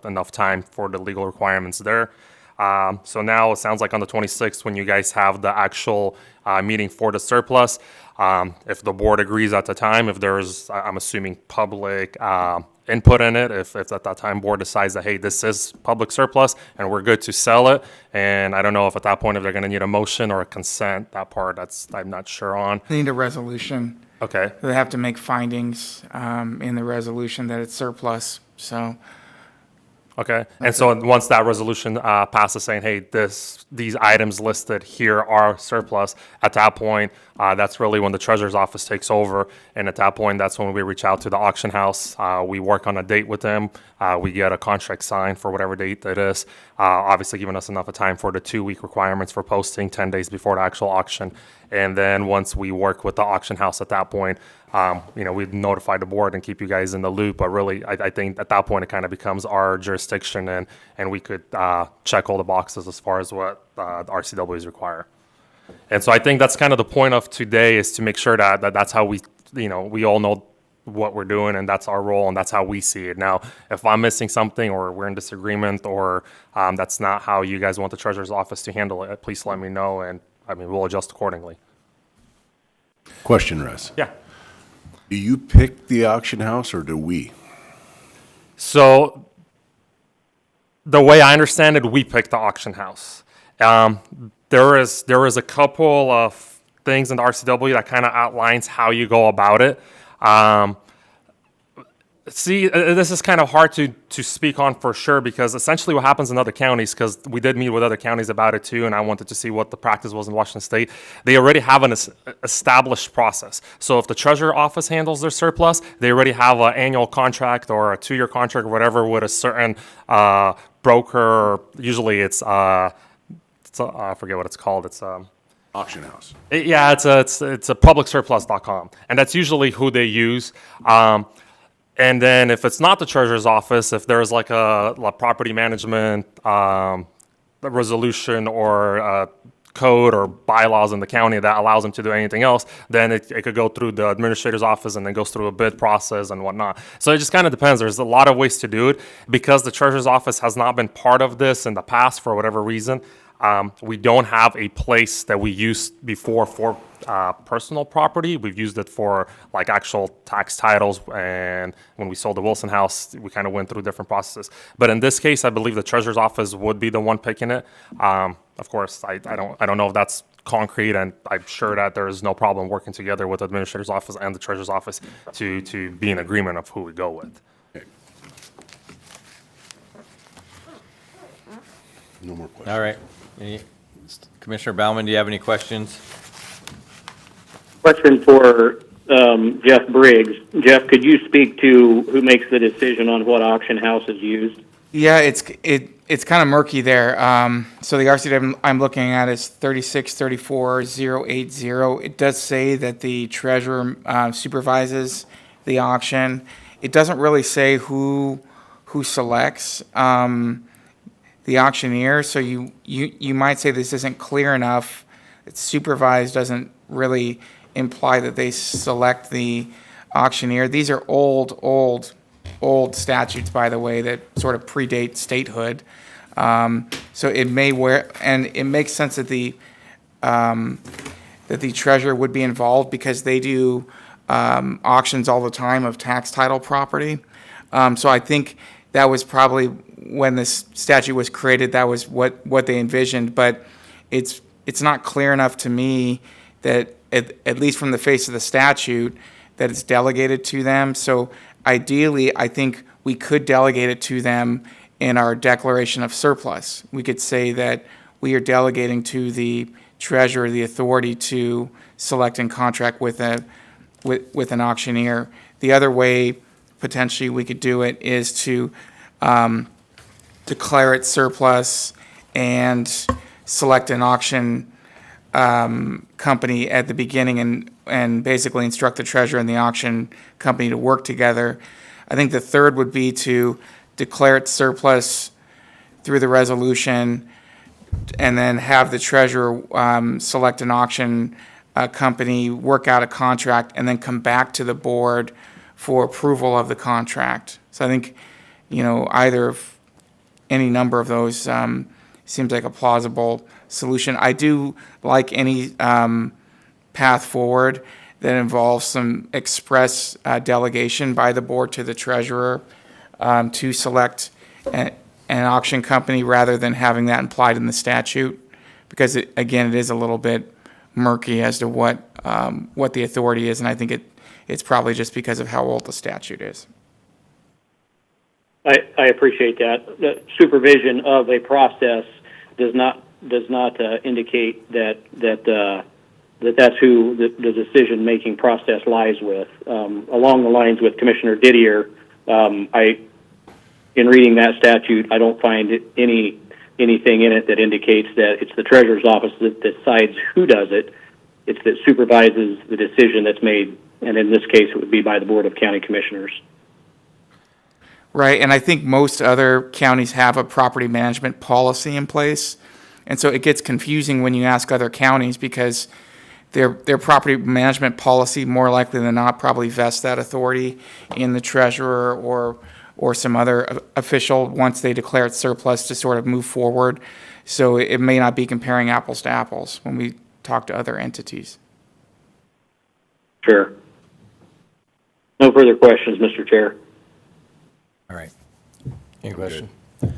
enough time for the legal requirements there. So now it sounds like on the 26th, when you guys have the actual meeting for the surplus, if the board agrees at the time, if there's, I'm assuming, public input in it, if at that time board decides that, hey, this is public surplus and we're good to sell it, and I don't know if at that point if they're going to need a motion or a consent, that part I'm not sure on. They need a resolution. Okay. They have to make findings in the resolution that it's surplus, so. Okay, and so once that resolution passes saying, hey, these items listed here are surplus, at that point, that's really when the treasurer's office takes over, and at that point, that's when we reach out to the auction house. We work on a date with them. We get a contract signed for whatever date that is, obviously giving us enough of time for the 2-week requirements for posting 10 days before the actual auction. And then once we work with the auction house at that point, we'd notify the board and keep you guys in the loop. But really, I think at that point, it kind of becomes our jurisdiction, and we could check all the boxes as far as what RCWs require. And so I think that's kind of the point of today, is to make sure that that's how we all know what we're doing, and that's our role, and that's how we see it. Now, if I'm missing something, or we're in disagreement, or that's not how you guys want the treasurer's office to handle it, please let me know, and we'll adjust accordingly. Question, Russ. Yeah. Do you pick the auction house, or do we? So the way I understand it, we pick the auction house. There is a couple of things in the RCW that kind of outlines how you go about it. This is kind of hard to speak on for sure, because essentially what happens in other counties, because we did meet with other counties about it too, and I wanted to see what the practice was in Washington State. They already have an established process. So if the treasurer office handles their surplus, they already have an annual contract or a 2-year contract or whatever with a certain broker. Usually it's I forget what it's called. It's auction house. It's a publicsurplus.com, and that's usually who they use. And then if it's not the treasurer's office, if there's like a property management resolution or code or bylaws in the county that allows them to do anything else, then it could go through the administrator's office and then goes through a bid process and whatnot. So it just kind of depends. There's a lot of ways to do it. Because the treasurer's office has not been part of this in the past for whatever reason, we don't have a place that we used before for personal property. We've used it for like actual tax titles, and when we sold the Wilson house, we kind of went through different processes. But in this case, I believe the treasurer's office would be the one picking it. Of course, I don't know if that's concrete, and I'm sure that there is no problem working together with the administrator's office and the treasurer's office to be in agreement of who we go with. No more questions. All right. Commissioner Baumann, do you have any questions? Question for Jeff Briggs. Jeff, could you speak to who makes the decision on what auction house is used? Yeah, it's kind of murky there. So the RCW I'm looking at is 3634080. It does say that the treasurer supervises the auction. It doesn't really say who selects the auctioneer. So you might say this isn't clear enough. It's supervised doesn't really imply that they select the auctioneer. These are old old statutes, by the way, that sort of predate statehood. So it may and it makes sense that the treasurer would be involved because they do auctions all the time of tax title property. So I think that was probably when this statute was created, that was what they envisioned. But it's not clear enough to me that, at least from the face of the statute, that it's delegated to them. So ideally, I think we could delegate it to them in our declaration of surplus. We could say that we are delegating to the treasurer the authority to select and contract with an auctioneer. The other way potentially we could do it is to declare it surplus and select an auction company at the beginning and basically instruct the treasurer and the auction company to work together. I think the third would be to declare it surplus through the resolution and then have the treasurer select an auction company, work out a contract, and then come back to the board for approval of the contract. So I think, either of any number of those seems like a plausible solution. I do like any path forward that involves some express delegation by the board to the treasurer to select an auction company rather than having that implied in the statute, because it is a little bit murky as to what the authority is, and I think it's probably just because of how old the statute is. I appreciate that. The supervision of a process does not indicate that's who the decision-making process lies with. Along the lines with Commissioner Didier, in reading that statute, I don't find anything in it that indicates that it's the treasurer's office that decides who does it. It's that supervises the decision that's made, and in this case, it would be by the Board of County Commissioners. Right, and I think most other counties have a property management policy in place. And so it gets confusing when you ask other counties because their property management policy, more likely than not, probably vests that authority in the treasurer or some other official once they declare it surplus to sort of move forward. So it may not be comparing apples to apples when we talk to other entities. Sure. No further questions, Mr. Chair. All right. Any question? All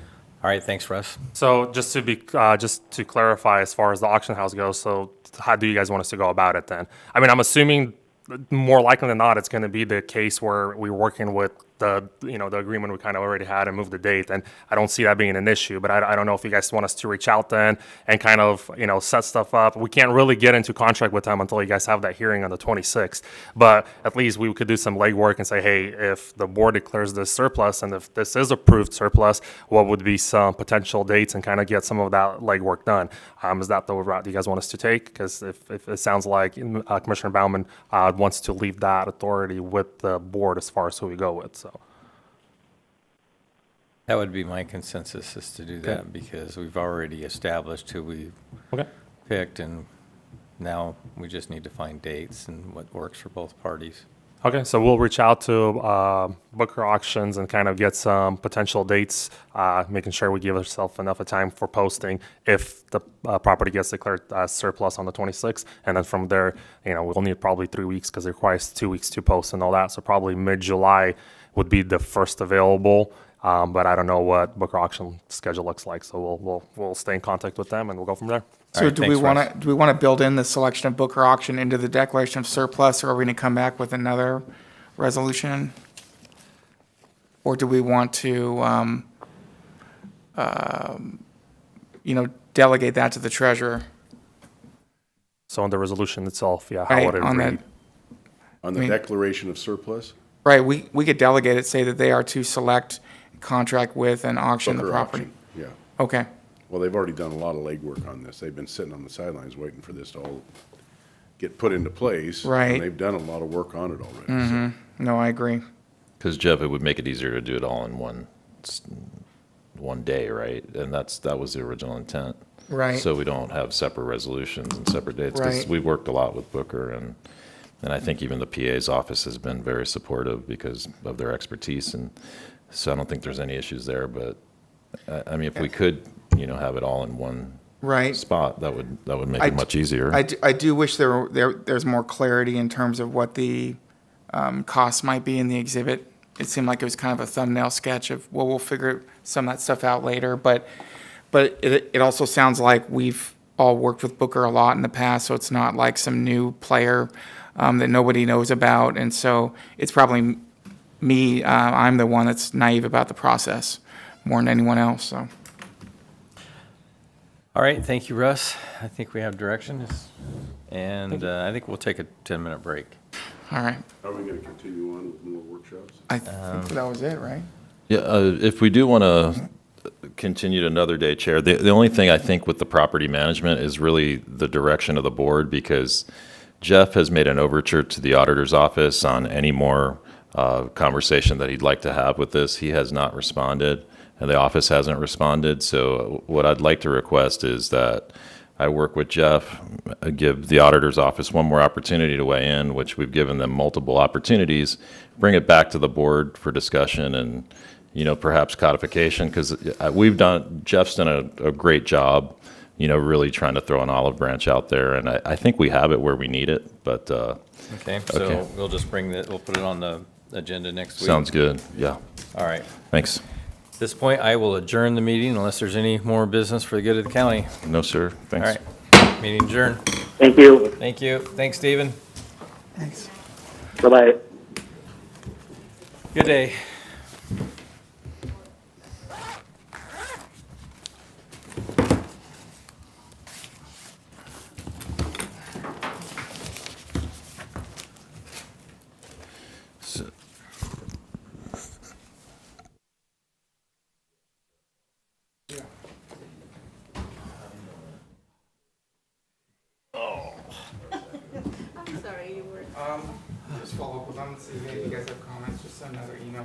right, thanks, Russ. So just to clarify, as far as the auction house goes, so how do you guys want us to go about it then? I mean, I'm assuming more likely than not, it's going to be the case where we're working with the agreement we kind of already had and move the date. And I don't see that being an issue, but I don't know if you guys want us to reach out then and kind of, set stuff up. We can't really get into contract with them until you guys have that hearing on the 26th, but at least we could do some legwork and say, hey, if the board declares this surplus and if this is approved surplus, what would be some potential dates and kind of get some of that legwork done? Is that the route you guys want us to take? Because if it sounds like Commissioner Baumann wants to leave that authority with the board as far as who we go with, so. That would be my consensus, is to do that, because we've already established who we picked, and now we just need to find dates and what works for both parties. Okay, so we'll reach out to Booker Auctions and kind of get some potential dates, making sure we give ourselves enough of time for posting if the property gets declared surplus on the 26th. And then from there, we'll need probably 3 weeks because it requires 2 weeks to post and all that. So probably mid-July would be the first available. But I don't know what Booker Auction schedule looks like. So we'll stay in contact with them and we'll go from there. So do we want to build in the selection of Booker Auction into the declaration of surplus, or are we going to come back with another resolution? Or do we want to, delegate that to the treasurer? So on the resolution itself, how would it read? On the declaration of surplus? Right, we could delegate it, say that they are to select, contract with, and auction Booker the property. auction, yeah. Okay. Well, they've already done a lot of legwork on this. They've been sitting on the sidelines waiting for this to all get put into place. Right. And they've done a lot of work on it already. Mm-hmm. No, I agree. Because, Jeff, it would make it easier to do it all in one day, right? And that was the original intent. Right. So we don't have separate resolutions and separate dates. Because Right. we've worked a lot with Booker, and I think even the PA's office has been very supportive because of their expertise. And so I don't think there's any issues there. But, I mean, if we could, have it all in one spot, that would make it much easier. I do wish there's more clarity in terms of what the costs might be in the exhibit. It seemed like it was kind of a thumbnail sketch of, well, we'll figure some of that stuff out later. But it also sounds like we've all worked with Booker a lot in the past, so it's not like some new player that nobody knows about. And so it's probably me, I'm the one that's naive about the process more than anyone else, so. All right, thank you, Russ. I think we have direction, and I think we'll take a 10-minute break. All right. Are we going to continue on with more workshops? I think that was it, right? Yeah, if we do want to continued another day, Chair. The only thing I think with the property management is really the direction of the board, because Jeff has made an overture to the auditor's office on any more conversation that he'd like to have with this. He has not responded, and the office hasn't responded. So what I'd like to request is that I work with Jeff, give the auditor's office one more opportunity to weigh in, which we've given them multiple opportunities, bring it back to the board for discussion and, perhaps codification, because Jeff's done a great job, really trying to throw an olive branch out there, and I think we have it where we need it, but. Okay, so we'll just we'll put it on the agenda next week. Sounds good, yeah. All right. Thanks. At this point, I will adjourn the meeting unless there's any more business for the good of the county. No, sir, thanks. All right, meeting adjourned. Thank you. Thank you. Thanks, Stephen. Thanks. Bye-bye. Good day. Just follow up with them, see if you guys have comments, just send another email.